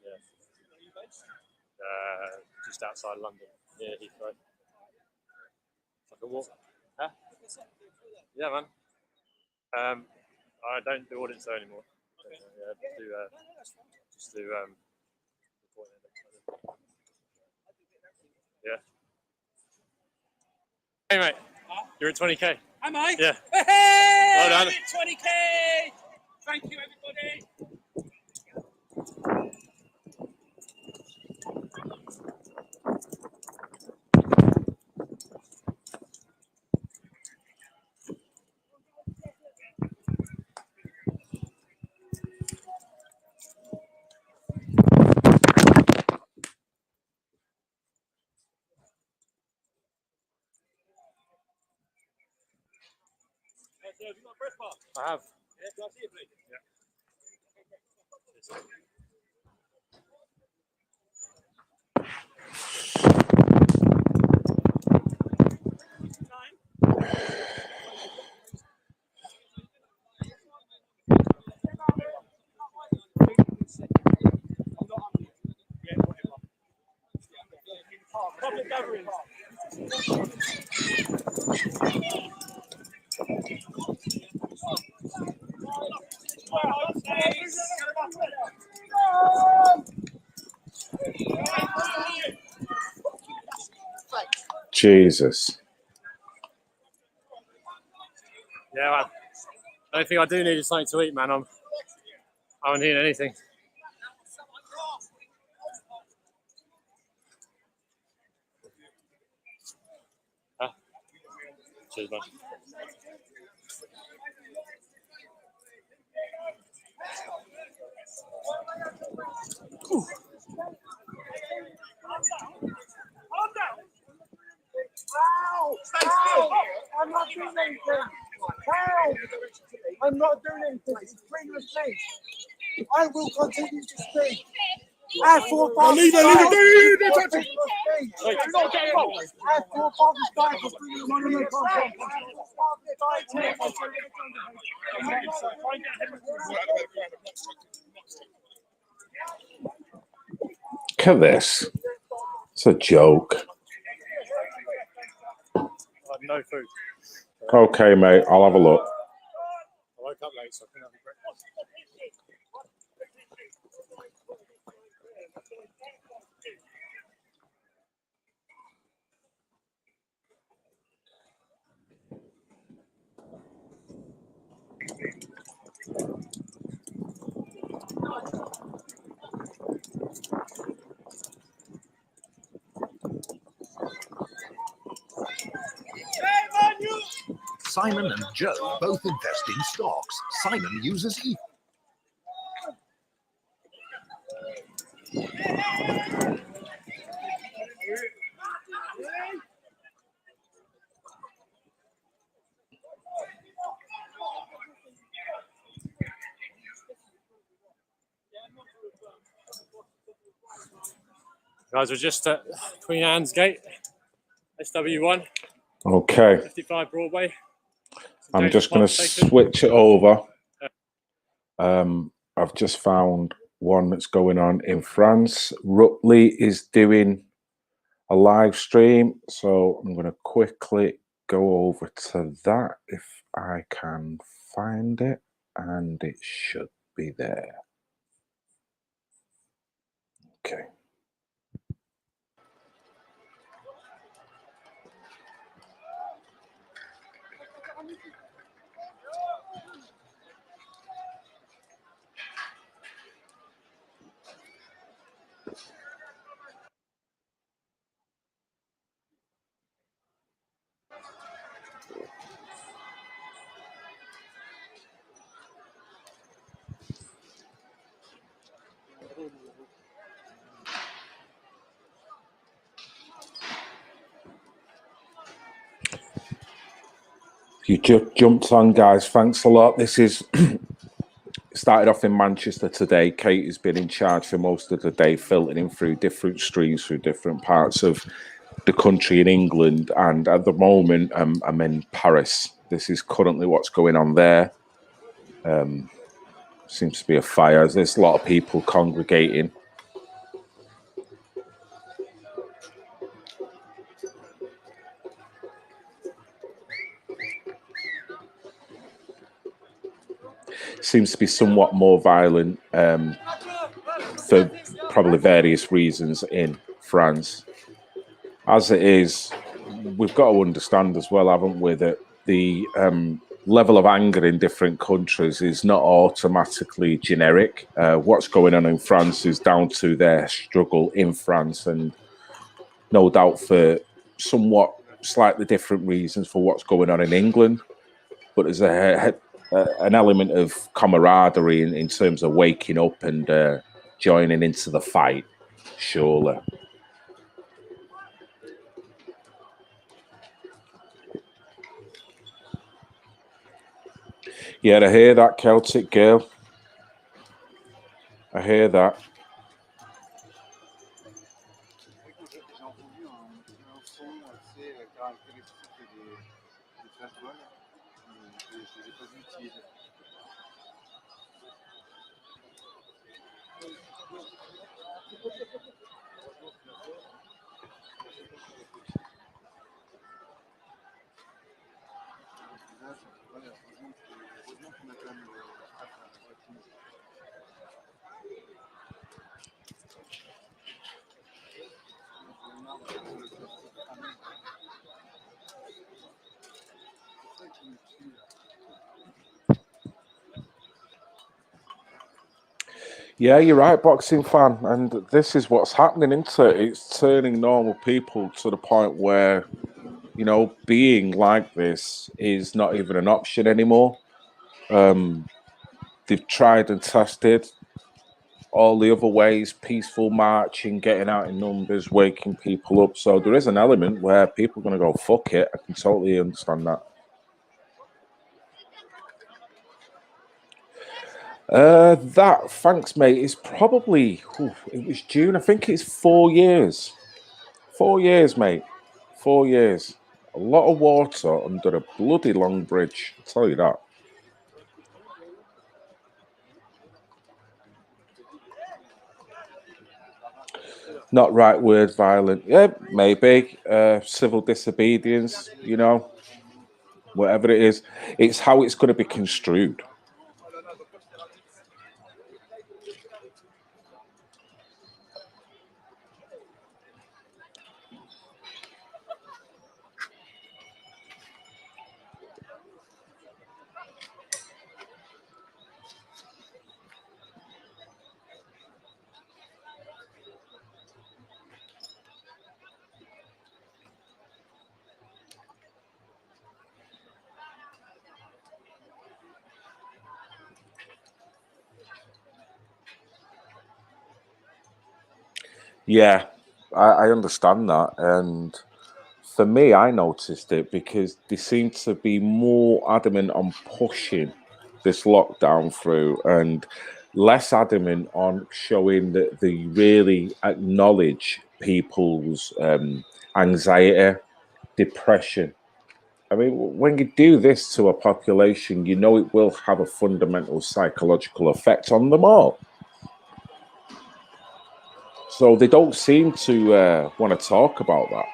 Yeah. Just outside London, near Heathrow. It's like a walk. Huh? Yeah, man. I don't do audits though anymore. Okay. Just do yeah. Hey mate, you're at 20k. Am I? Yeah. Hey! Well done. I'm at 20k! Thank you, everybody. Have you got a press bar? I have. Yeah, can I see it, please? Yeah. Public gatherings. Jesus. Yeah, man. The only thing I do need is something to eat, man. I don't need anything. Huh? Cheers, man. Ooh. Ow! Ow! I'm not doing anything. Ow! I'm not doing anything. It's previous me. I will continue to speak. I thought that. Leave it, leave it, leave it, touch it. You're not getting involved. Look at this. It's a joke. No food. Okay, mate, I'll have a look. I woke up late, so I couldn't have breakfast. Simon and Joe both invest in stocks. Simon uses E. Guys, we're just at Queen Anne's Gate, SW1. Okay. 55 Broadway. I'm just going to switch it over. I've just found one that's going on in France. Rutley is doing a live stream, so I'm going to quickly go over to that if I can find it, and it should be there. Okay. You just jumped on, guys. Thanks a lot. This is started off in Manchester today. Kate has been in charge for most of the day, filtering through different streams through different parts of the country in England. And at the moment, I'm in Paris. This is currently what's going on there. Seems to be a fire. There's a lot of people congregating. Seems to be somewhat more violent for probably various reasons in France. As it is, we've got to understand as well, haven't we, that the level of anger in different countries is not automatically generic. What's going on in France is down to their struggle in France, and no doubt for somewhat slightly different reasons for what's going on in England. But there's an element of camaraderie in terms of waking up and joining into the fight, surely. Yeah, I hear that, Celtic girl. I hear that. Yeah, you're right, boxing fan. And this is what's happening, isn't it? It's turning normal people to the point where, you know, being like this is not even an option anymore. They've tried and tested all the other ways, peaceful marching, getting out in numbers, waking people up. So there is an element where people are going to go, fuck it. I can totally understand that. Thanks, mate, is probably, it was June. I think it's 4 years. 4 years, mate. 4 years. A lot of water under a bloody long bridge. I'll tell you that. Not right word, violent. Yeah, maybe. Civil disobedience, you know. Whatever it is. It's how it's going to be construed. Yeah, I understand that. And for me, I noticed it because they seem to be more adamant on pushing this lockdown through and less adamant on showing that they really acknowledge people's anxiety, depression. I mean, when you do this to a population, you know it will have a fundamental psychological effect on them all. So they don't seem to want to talk about that.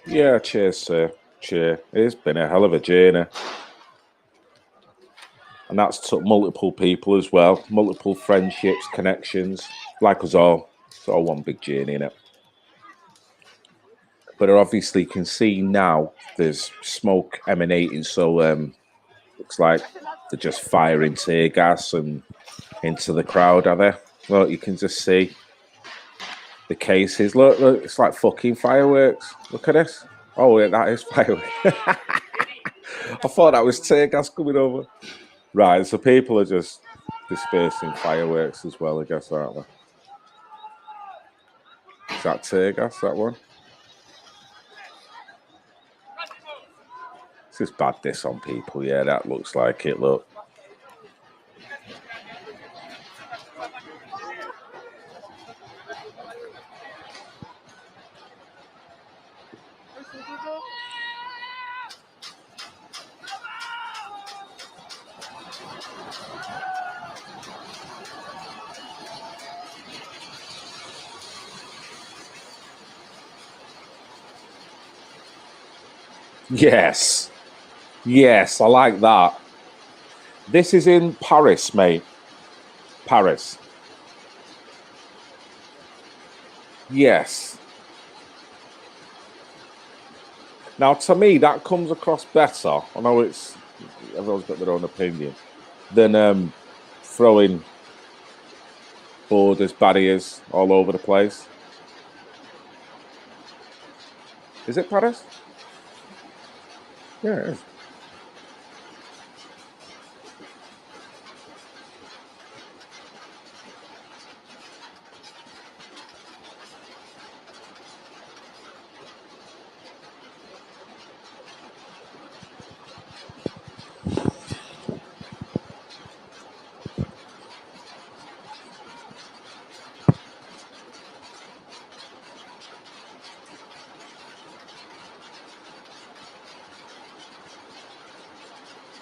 Yeah, cheers, sir. Cheers. It's been a hell of a journey. And that's took multiple people as well, multiple friendships, connections, like us all. It's all one big journey, innit? But obviously you can see now there's smoke emanating, so looks like they're just firing tear gas and into the crowd, are they? Well, you can just see the cases. Look, it's like fucking fireworks. Look at this. Oh, yeah, that is fireworks. I thought that was tear gas coming over. Right, so people are just dispersing fireworks as well, I guess, aren't they? Is that tear gas, that one? This is bad diss on people. Yeah, that looks like it, look. Yes. Yes, I like that. This is in Paris, mate. Paris. Yes. Now, to me, that comes across better. I know it's everyone's got their own opinion. Than throwing borders, barriers all over the place. Is it Paris? Yeah, it is.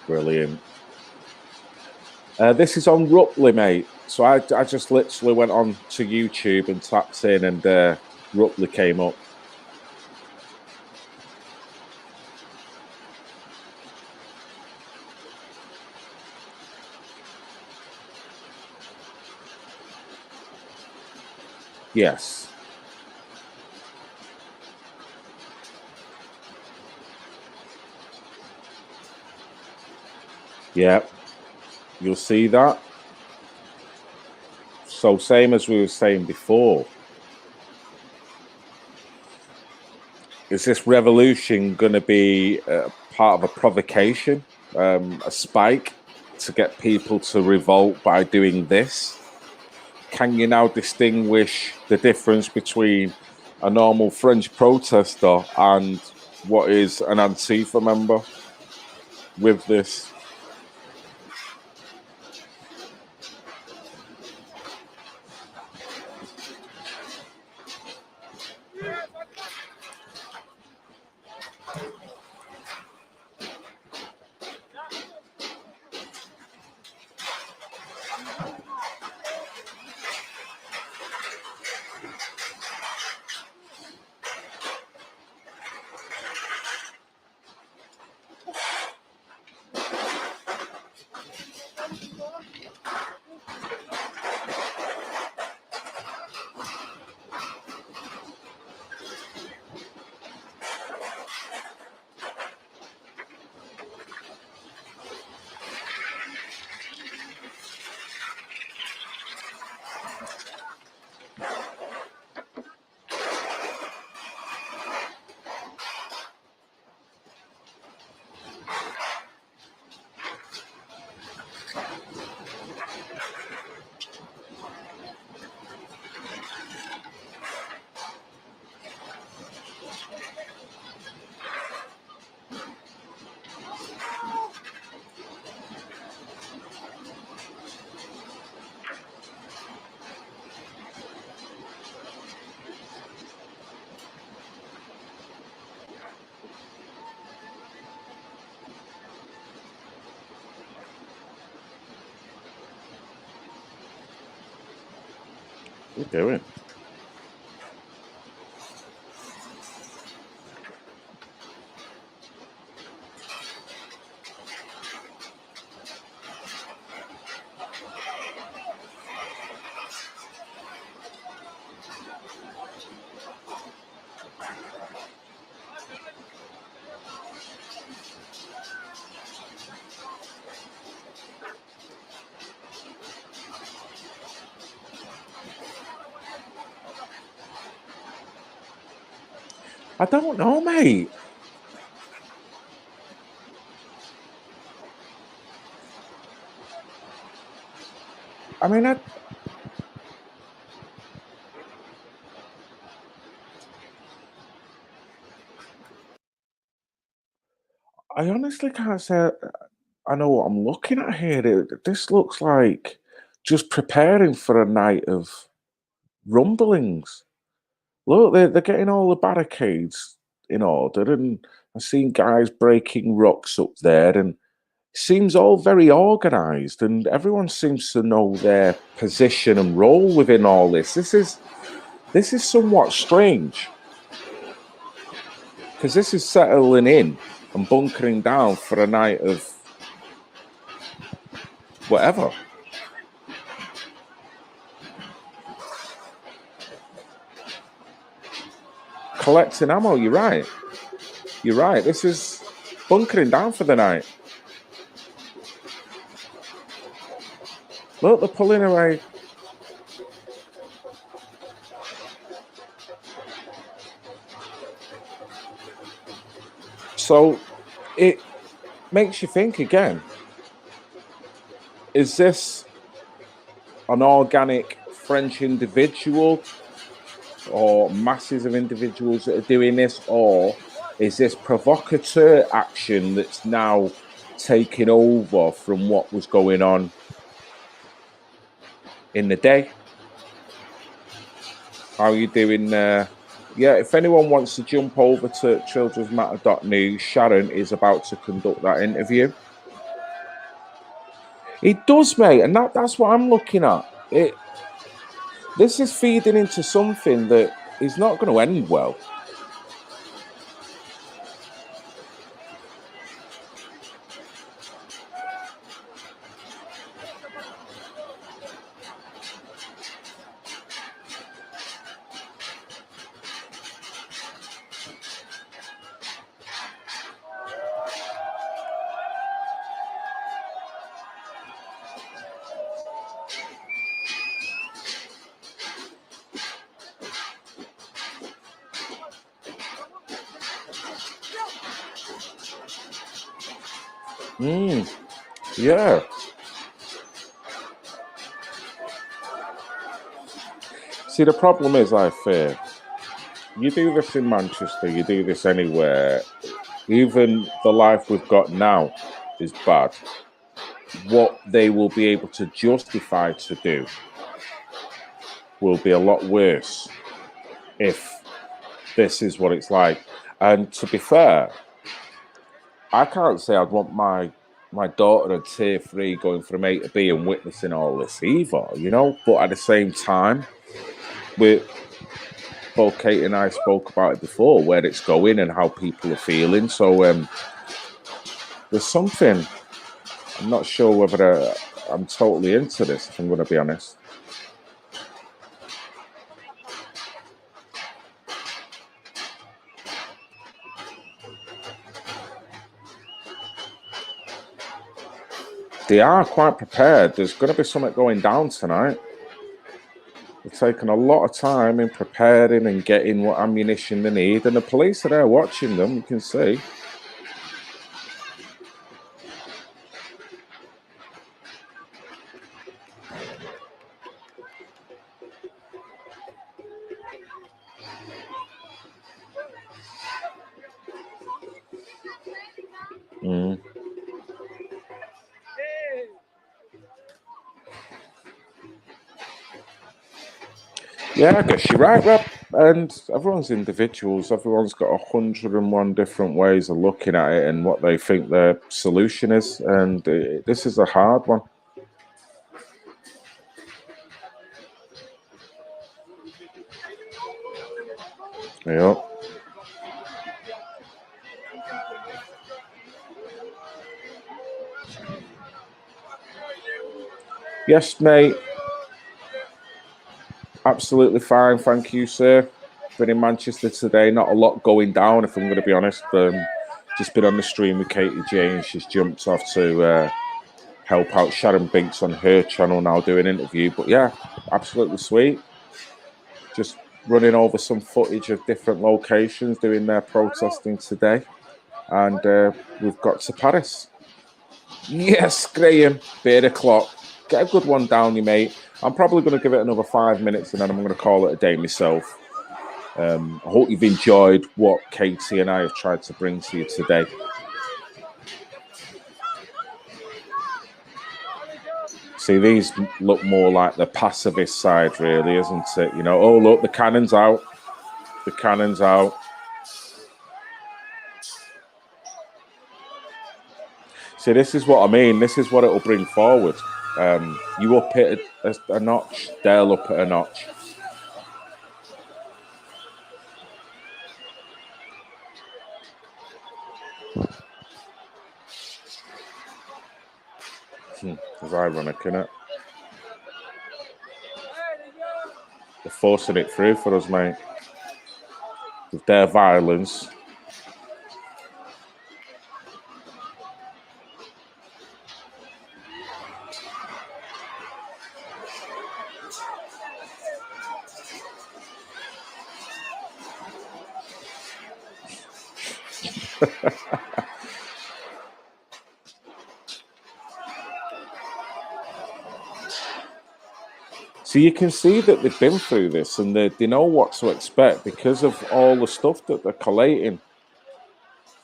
Brilliant. This is on Rupley, mate. So I just literally went on to YouTube and tapped in, and Rupley came up. Yes. Yeah, you'll see that. So same as we were saying before. Is this revolution going to be part of a provocation, a spike to get people to revolt by doing this? can you now distinguish the difference between a normal French protester and what is an Antifa member with this? What are you doing? I don't know, mate. I mean, I honestly can't say I know what I'm looking at here. This looks like just preparing for a night of rumblings. Look, they're getting all the barricades in order, and I've seen guys breaking rocks up there, and it seems all very organised, and everyone seems to know their position and role within all this. This is somewhat strange, because this is settling in and bunkering down for a night of whatever. Collecting ammo, you're right. You're right. This is bunkering down for the night. Look, they're pulling away. So it makes you think again. Is this an organic French individual or masses of individuals that are doing this, or is this provocateur action that's now taking over from what was going on in the day? How are you doing? Yeah, if anyone wants to jump over to childrensmatter.news, Sharon is about to conduct that interview. It does, mate, and that's what I'm looking at. This is feeding into something that is not going to end well. Yeah. See, the problem is, I fear, you do this in Manchester, you do this anywhere, even the life we've got now is bad. What they will be able to justify to do will be a lot worse if this is what it's like. And to be fair, I can't say I'd want my daughter at tier 3 going from A to B and witnessing all this either, you know. But at the same time, both Kate and I spoke about it before, where it's going and how people are feeling. So there's something. I'm not sure whether I'm totally into this, if I'm going to be honest. They are quite prepared. There's going to be something going down tonight. They're taking a lot of time in preparing and getting what ammunition they need. And the police are there watching them, you can see. Yeah, I guess you're right, Rob. And everyone's individuals. Everyone's got 101 different ways of looking at it and what they think their solution is. And this is a hard one. Yeah. Yes, mate. Absolutely fine, thank you, sir. Been in Manchester today, not a lot going down, if I'm going to be honest. Just been on the stream with Katie J, and she's jumped off to help out Sharon Binks on her channel now, doing an interview. But yeah, absolutely sweet. Just running over some footage of different locations doing their protesting today. And we've got to Paris. Yes, Graham, beard o'clock. Get a good one down, you mate. I'm probably going to give it another 5 minutes and then I'm going to call it a day myself. I hope you've enjoyed what Katie and I have tried to bring to you today. See, these look more like the pacifist side, really, isn't it? You know, oh, look, the cannon's out. The cannon's out. See, this is what I mean. This is what it'll bring forward. You up it a notch, they'll up it a notch. It's ironic, isn't it? They're forcing it through for us, mate. With their violence. So you can see that they've been through this and they know what to expect because of all the stuff that they're collating.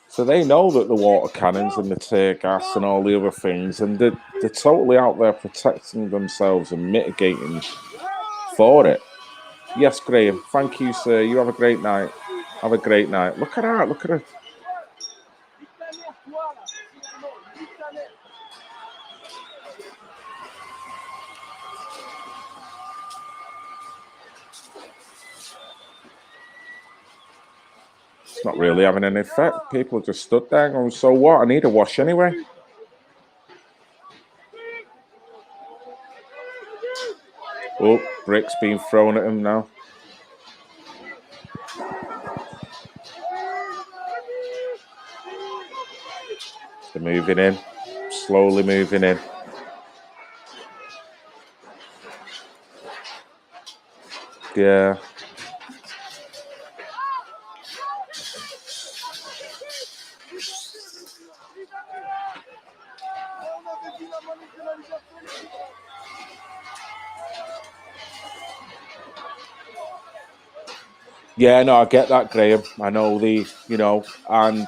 So they know that the water cannons and the tear gas and all the other things, and they're totally out there protecting themselves and mitigating for it. Yes, Graham. Thank you, sir. You have a great night. Have a great night. Look at that. Look at her. It's not really having an effect. People just stood there going, so what? I need a wash anyway. Oh, bricks being thrown at him now. They're moving in. Slowly moving in. Yeah. Yeah, no, I get that, Graham. I know and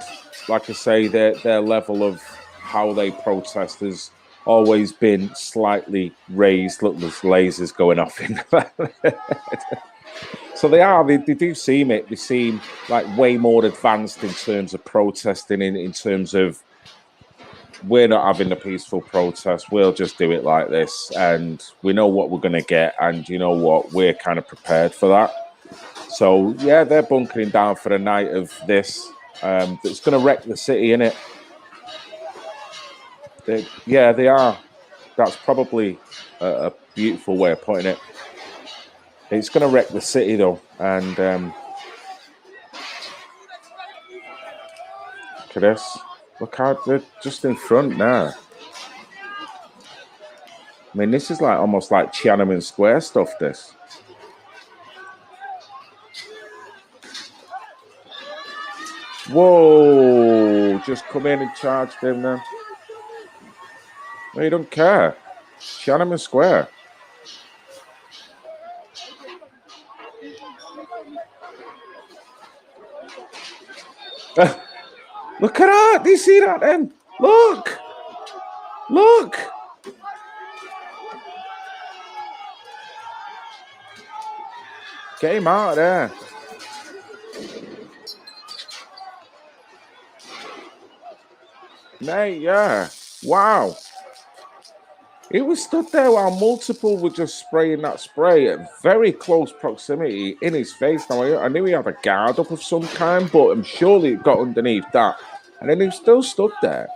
like I say, their level of how they protest has always been slightly raised. Look, there's lasers going off in the So they do seem it. They seem like way more advanced in terms of protesting, in terms of we're not having a peaceful protest. We'll just do it like this, and we know what we're going to get. And you know what? We're kind of prepared for that. So yeah, they're bunkering down for a night of this. That's going to wreck the city, innit? They are. That's probably a beautiful way of putting it. It's going to wreck the city, though, and look at this. Look how they're just in front now. I mean, this is like almost like Tiananmen Square stuff, this. Whoa! Just come in and charge them then. No, you don't care. Tiananmen Square. Look at that! Do you see that then? Look! Look! Get him out of there. Mate, yeah. Wow. He was stood there while multiple were just spraying that spray at very close proximity in his face. Now, I knew he had a guard up of some kind, but surely it got underneath that. And then he still stood there.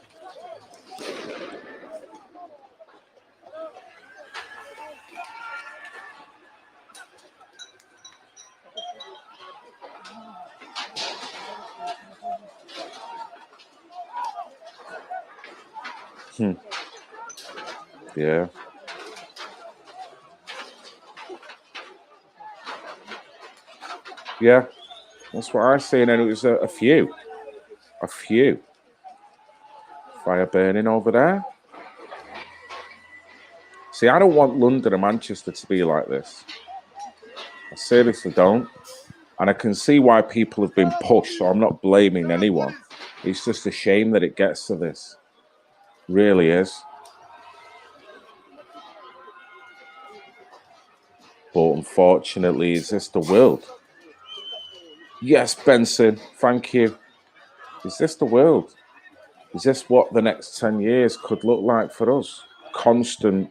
Yeah. Yeah. That's what I seen, and it was a few. A few. Fire burning over there. See, I don't want London and Manchester to be like this. I seriously don't. And I can see why people have been pushed, so I'm not blaming anyone. It's just a shame that it gets to this. Really is. But unfortunately, is this the world? Yes, Benson, thank you. Is this the world? Is this what the next 10 years could look like for us? Constant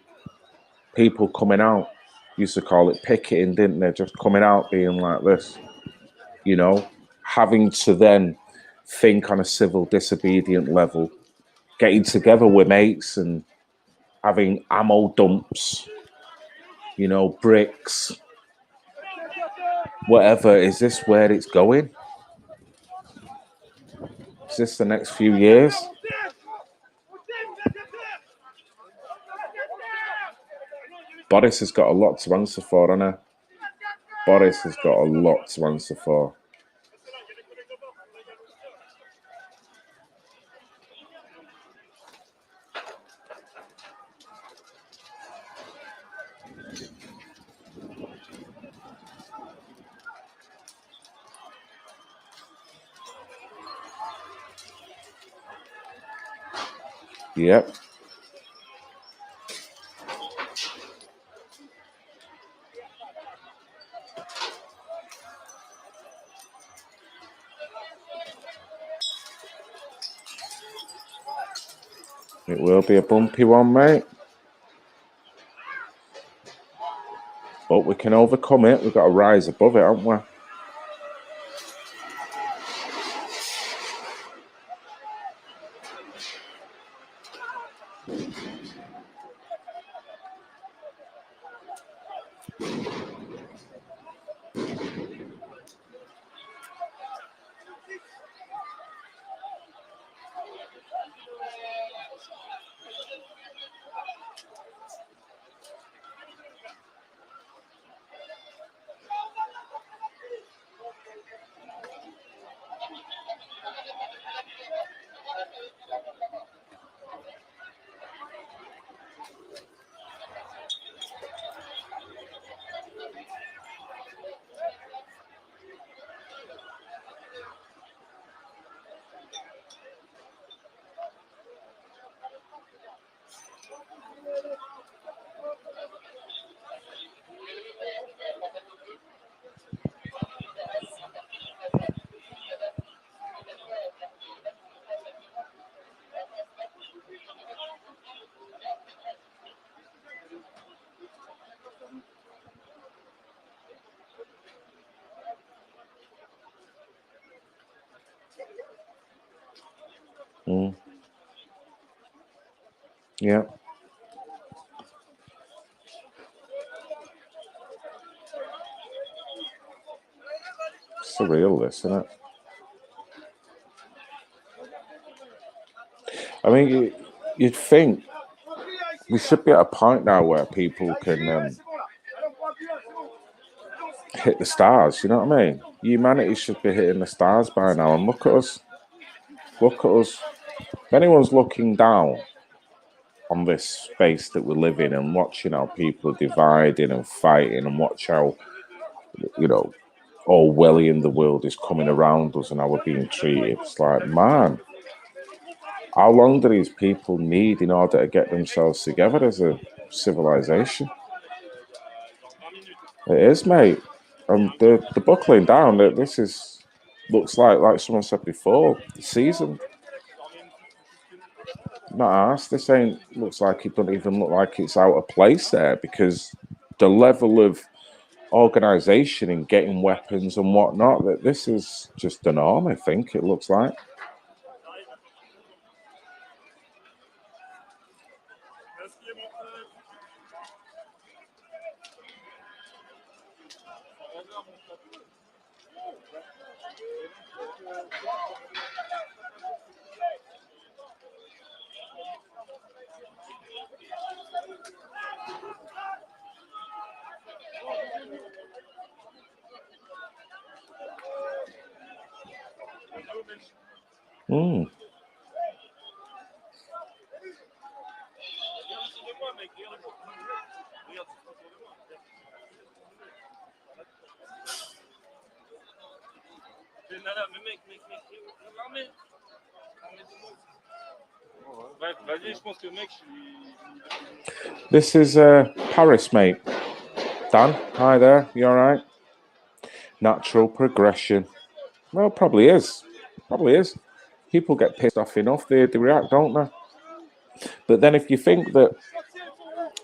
people coming out. Used to call it picketing, didn't they? Just coming out being like this. You know, having to then think on a civil disobedient level, getting together with mates and having ammo dumps, you know, bricks, whatever. Is this where it's going? Is this the next few years? Boris has got a lot to answer for, hasn't he? Boris has got a lot to answer for. Yep. It will be a bumpy one, mate. But we can overcome it. We've got to rise above it, haven't we? Mm. Yeah. Surreal, this, isn't it? I mean, you'd think we should be at a point now where people can hit the stars. You know what I mean? Humanity should be hitting the stars by now. And look at us. Look at us. If anyone's looking down on this space that we live in and watching how people are dividing and fighting and watch how, you know, Orwellian the world is coming around us and how we're being treated, it's like, man, how long do these people need in order to get themselves together as a civilization? It is, mate. The buckling down, this is, looks like someone said before, seasoned. Not asked. This ain't, looks like it doesn't even look like it's out of place there, because the level of organisation in getting weapons and whatnot, that this is just the norm, I think, it looks like. Mm. This is Paris, mate. Dan, hi there. You all right? Natural progression. Well, probably is. Probably is. People get pissed off enough, they react, don't they? But then if you think that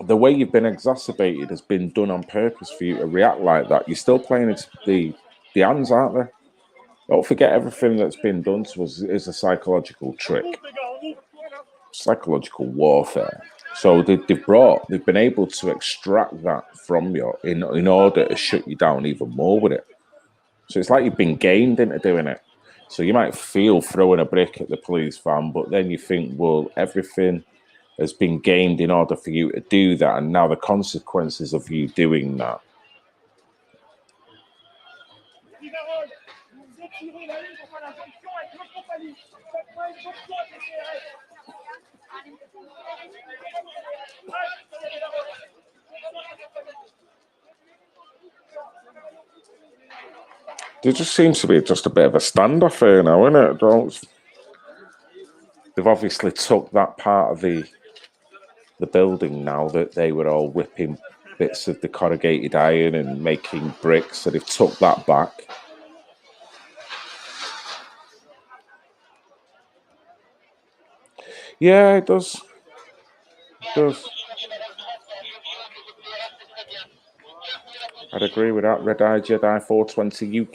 the way you've been exacerbated has been done on purpose for you to react like that, you're still playing into the hands, aren't they? Don't forget everything that's been done to us is a psychological trick. Psychological warfare. So they've been able to extract that from you in order to shut you down even more with it. So it's like you've been gamed into doing it. So you might feel throwing a brick at the police van, but then you think, well, everything has been gamed in order for you to do that, and now the consequences of you doing that. There just seems to be just a bit of a standoff here now, isn't it? They've obviously took that part of the building now that they were all whipping bits of the corrugated iron and making bricks, so they've took that back. Yeah, it does. It does. I'd agree with that. Red Eye Jedi 420 UK.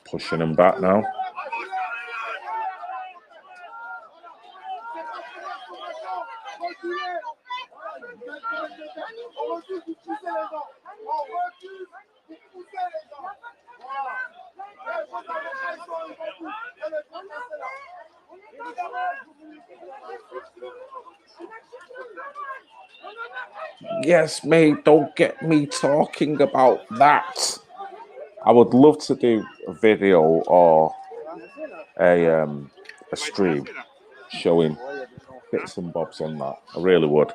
Pushing them back now. Yes, mate, don't get me talking about that. I would love to do a video or a stream showing bits and bobs on that. I really would.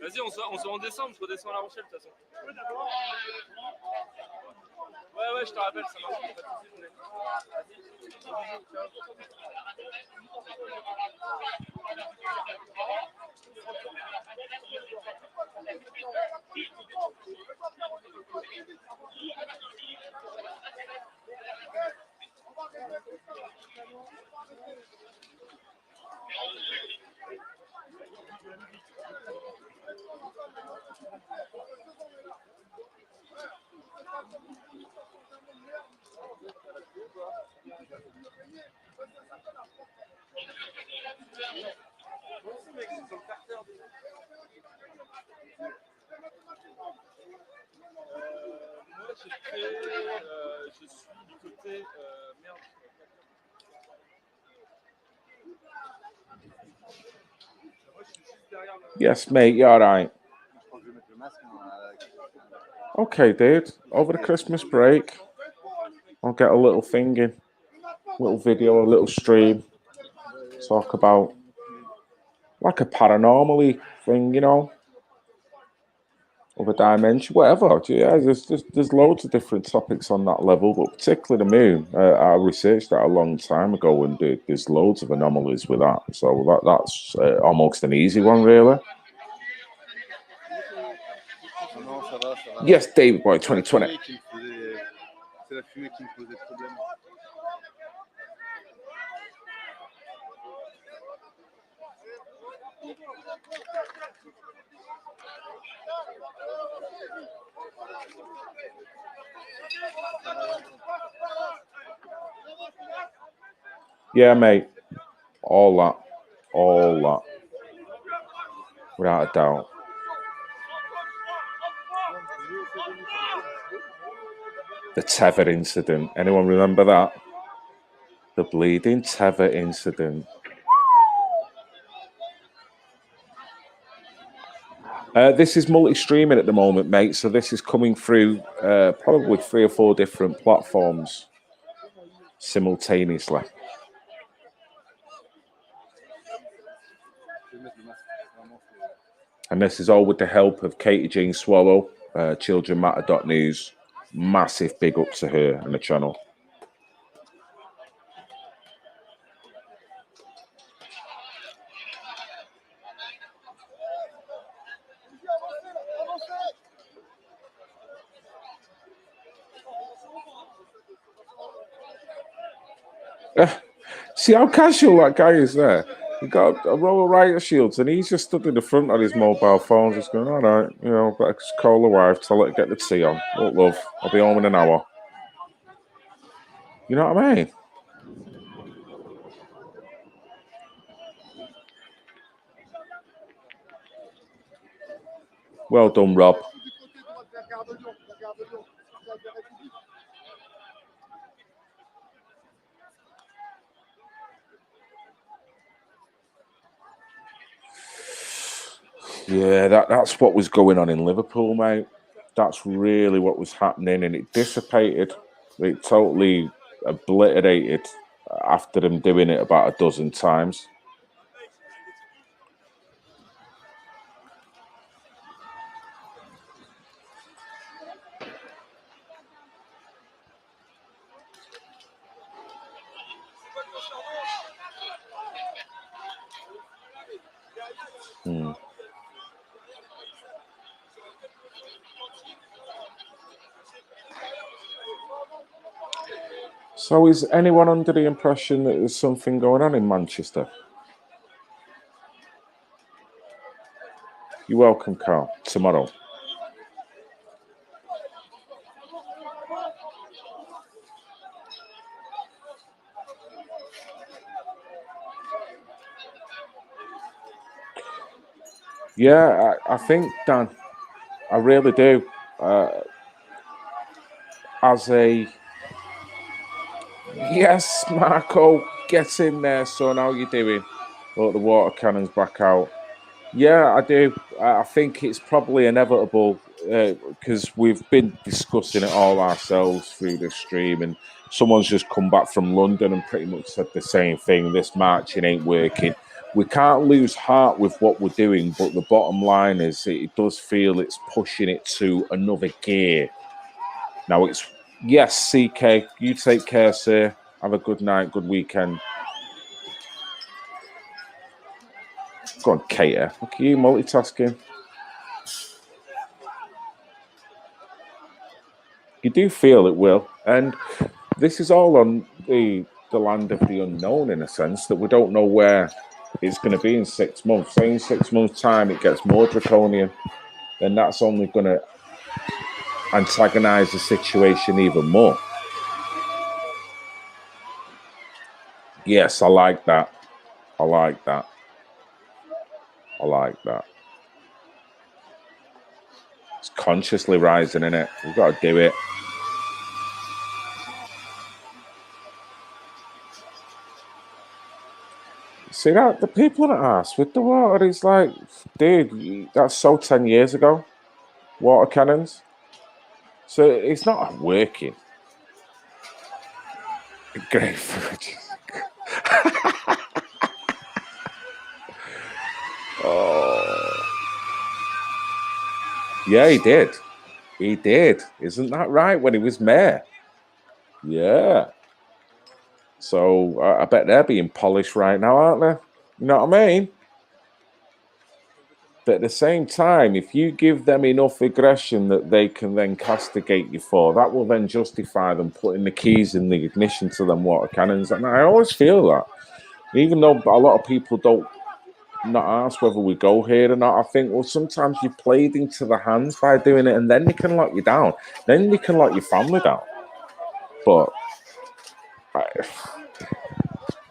Vas-y, on se rend en décembre, je redescends à La Rochelle de toute façon. ouais, je te rappelle, ça marche. Moi, je suis du côté. Merde. Moi, je suis juste derrière le. Yes, mate, you're all right. Okay, dude. Over the Christmas break, I'll get a little thing in, little video, a little stream, talk about like a paranormal thing, you know, of a dimension, whatever. Yeah, there's loads of different topics on that level, but particularly the moon. I researched that a long time ago, and there's loads of anomalies with that. So that's almost an easy one, really. Yes, David Boy, 2020. Yeah, mate. All that. Without a doubt. The Tether incident. Anyone remember that? The bleeding Tether incident. This is multi-streaming at the moment, mate. So this is coming through probably 3 or 4 different platforms simultaneously. And this is all with the help of Katie Jean Swallow, childrenmatter.news. Massive big up to her and the channel. See how casual that guy is there? He got a row of riot shields and he's just stood in the front on his mobile phone just going, all right, you know, better just call the wife, tell her to get the tea on. Look, love, I'll be home in an hour. You know what I mean? Well done, Rob. Yeah, that's what was going on in Liverpool, mate. That's really what was happening, and it dissipated. It totally obliterated after them doing it about a dozen times. So is anyone under the impression that there's something going on in Manchester? You're welcome, Carl. Tomorrow. Yeah, I think, Dan, I really do. Yes, Marco, get in there, son. How you doing? Look, the water cannon's back out. Yeah, I do. I think it's probably inevitable because we've been discussing it all ourselves through this stream, and someone's just come back from London and pretty much said the same thing. This marching ain't working. We can't lose heart with what we're doing, but the bottom line is it does feel it's pushing it to another gear. Now, it's Yes, CK. You take care, sir. Have a good night, good weekend. Go on, Kater. Look at you multitasking. You do feel it will. And this is all on the land of the unknown, in a sense, that we don't know where it's going to be in 6 months. So in 6 months' time, it gets more draconian, then that's only going to antagonize the situation even more. Yes, I like that. I like that. I like that. It's consciously rising, innit? We've got to do it. See that? The people that ask with the water, it's like, dude, that's so 10 years ago. Water cannons. So it's not working. Great. Oh. Yeah, he did. He did. Isn't that right? When he was mayor. Yeah. So I bet they're being polished right now, aren't they? You know what I mean? But at the same time, if you give them enough aggression that they can then castigate you for, that will then justify them putting the keys in the ignition to them water cannons. And I always feel that. Even though a lot of people don't not ask whether we go here or not, I think, well, sometimes you played into the hands by doing it, and then they can lock you down. Then they can lock your family down. But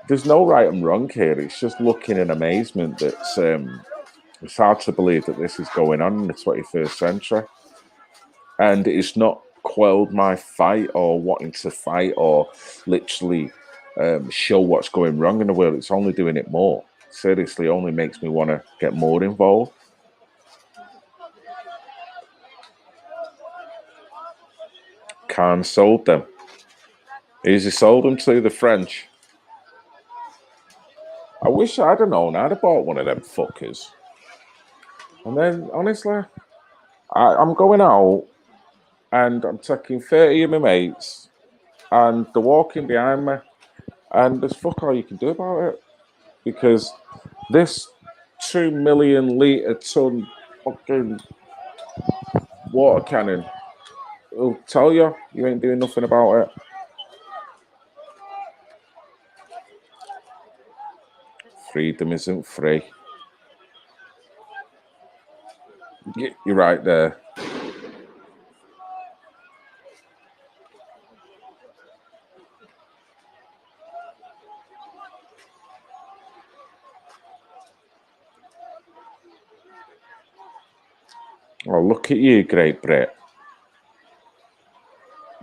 there's no right and wrong here. It's just looking in amazement that it's hard to believe that this is going on in the 21st century. And it's not quelled my fight or wanting to fight or literally show what's going wrong in the world. It's only doing it more. Seriously, only makes me want to get more involved. Khan sold them. Who's he sold them to? The French. I wish I'd have known. I'd have bought one of them fuckers. And then, honestly, I'm going out and I'm taking 30 of my mates and they're walking behind me and there's fuck all you can do about it. Because this 2 million litre ton fucking water cannon will tell you ain't doing nothing about it. Freedom isn't free. You're right there. Oh, look at you, Great Brit.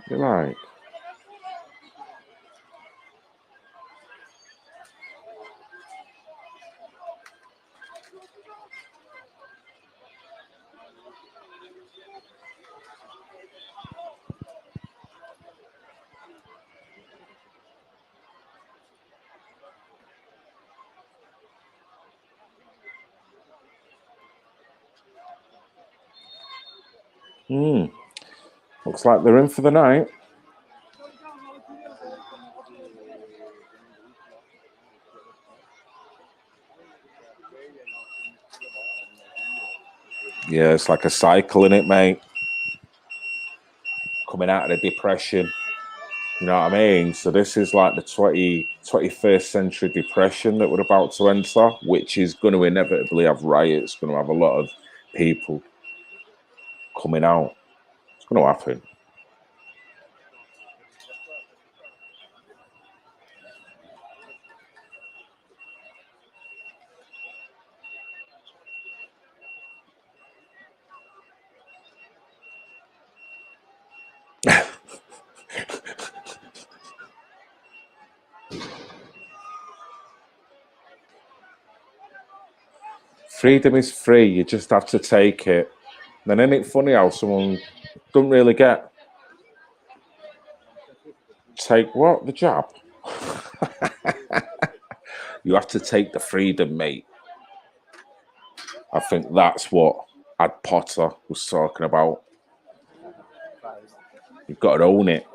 You like? Looks like they're in for the night. Yeah, it's like a cycle in it, mate. Coming out of the depression. You know what I mean? So this is like the 21st century depression that we're about to enter, which is going to inevitably have riots, going to have a lot of people coming out. It's going to happen. Freedom is free. You just have to take it. Then isn't it funny how someone don't really get take what? The jab? You have to take the freedom, mate. I think that's what Ad Potter was talking about. You've got to own it.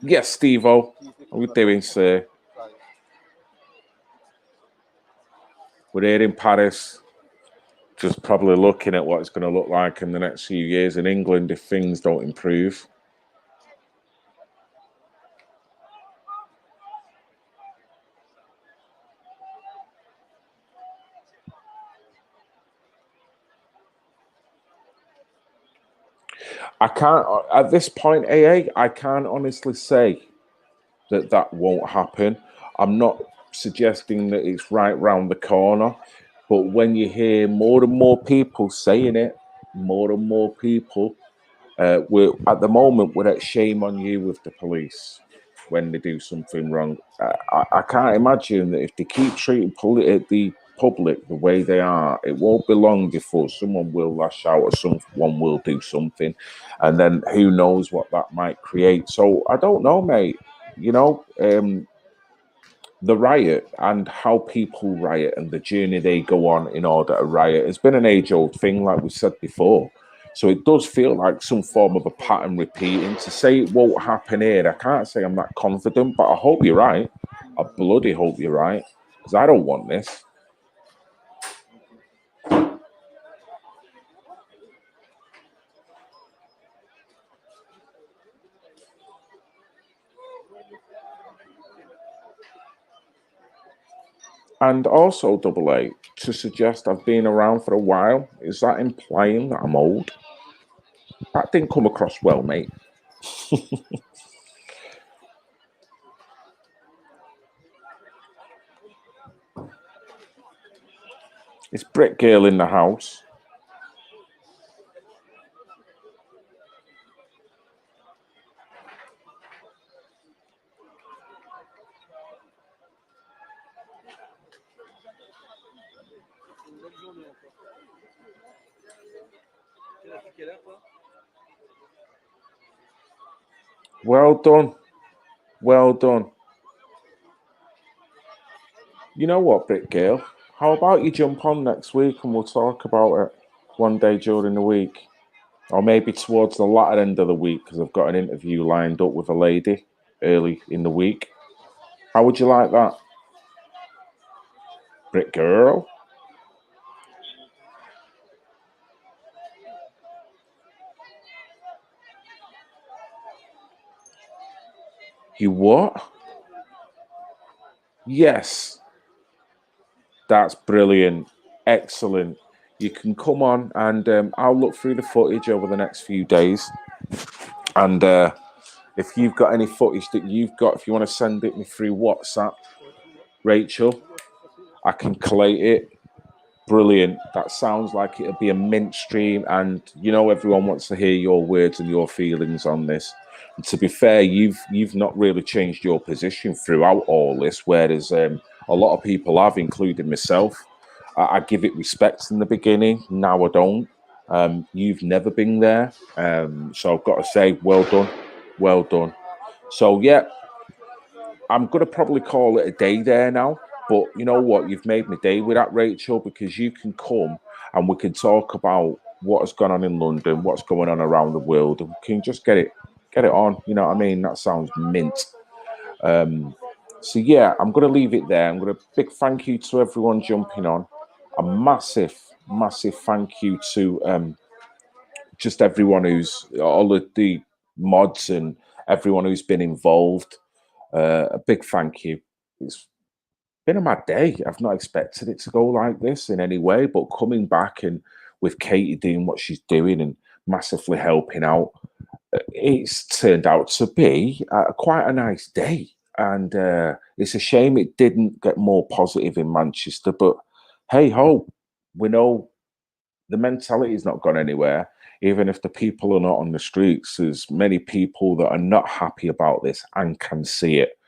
Yes, Steve-O. How we doing, sir? We're here in Paris, just probably looking at what it's going to look like in the next few years in England if things don't improve. I can't, at this point, AA, I can't honestly say that that won't happen. I'm not suggesting that it's right round the corner, but when you hear more and more people saying it, more and more people, we're at the moment, we're at shame on you with the police when they do something wrong. I can't imagine that if they keep treating the public the way they are, it won't be long before someone will lash out or someone will do something, and then who knows what that might create. So I don't know, mate. You know, the riot and how people riot and the journey they go on in order to riot has been an age-old thing, like we said before. So it does feel like some form of a pattern repeating. To say it won't happen here, I can't say I'm that confident, but I hope you're right. I bloody hope you're right, because I don't want this. And also, Double A, to suggest I've been around for a while, is that implying that I'm old? That didn't come across well, mate. It's Brick Girl in the house. Well done. Well done. You know what, Brick Girl? How about you jump on next week and we'll talk about it one day during the week? Or maybe towards the latter end of the week, because I've got an interview lined up with a lady early in the week. How would you like that? Brick Girl? You what? Yes. That's brilliant. Excellent. You can come on and I'll look through the footage over the next few days. And if you've got any footage that you've got, if you want to send it me through WhatsApp, Rachel, I can collate it. Brilliant. That sounds like it'll be a mint stream. And, you know, everyone wants to hear your words and your feelings on this. And to be fair, you've not really changed your position throughout all this, whereas a lot of people have, including myself. I give it respect in the beginning. Now I don't. You've never been there. So I've got to say, well done. Well done. So, yeah, I'm going to probably call it a day there now. But you know what? You've made my day with that, Rachel, because you can come and we can talk about what has gone on in London, what's going on around the world, and we can just get it on. You know what I mean? That sounds mint. So, yeah, I'm going to leave it there. I'm going to big thank you to everyone jumping on. A massive, massive thank you to just everyone who's, all of the mods and everyone who's been involved. A big thank you. It's been a mad day. I've not expected it to go like this in any way, but coming back and with Katie doing what she's doing and massively helping out, it's turned out to be quite a nice day. And it's a shame it didn't get more positive in Manchester, but hey ho, we know the mentality has not gone anywhere. Even if the people are not on the streets, there's many people that are not happy about this and can see it.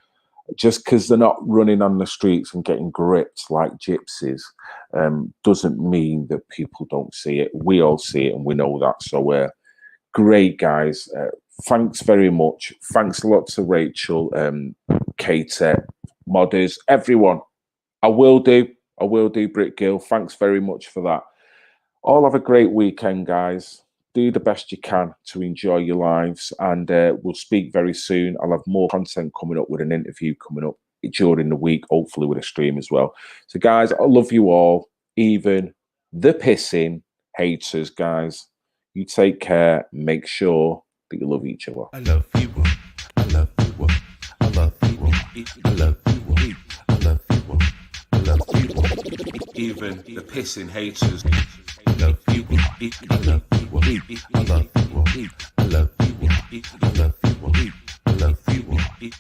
Just because they're not running on the streets and getting gripped like gypsies doesn't mean that people don't see it. We all see it and we know that. So great, guys. Thanks very much. Thanks a lot to Rachel, Katie, modders, everyone. I will do, Brick Gill. Thanks very much for that. All have a great weekend, guys. do the best you can to enjoy your lives, and we'll speak very soon. I'll have more content coming up with an interview coming up during the week, hopefully with a stream as well. So, guys, I love you all, even the pissing haters, guys. You take care. Make sure that you love each other. I love you. I love you. I love you. I love you. I love you. I love you. Even the pissing haters. I love you. I love you. I love you. I love you. I love you. I love you.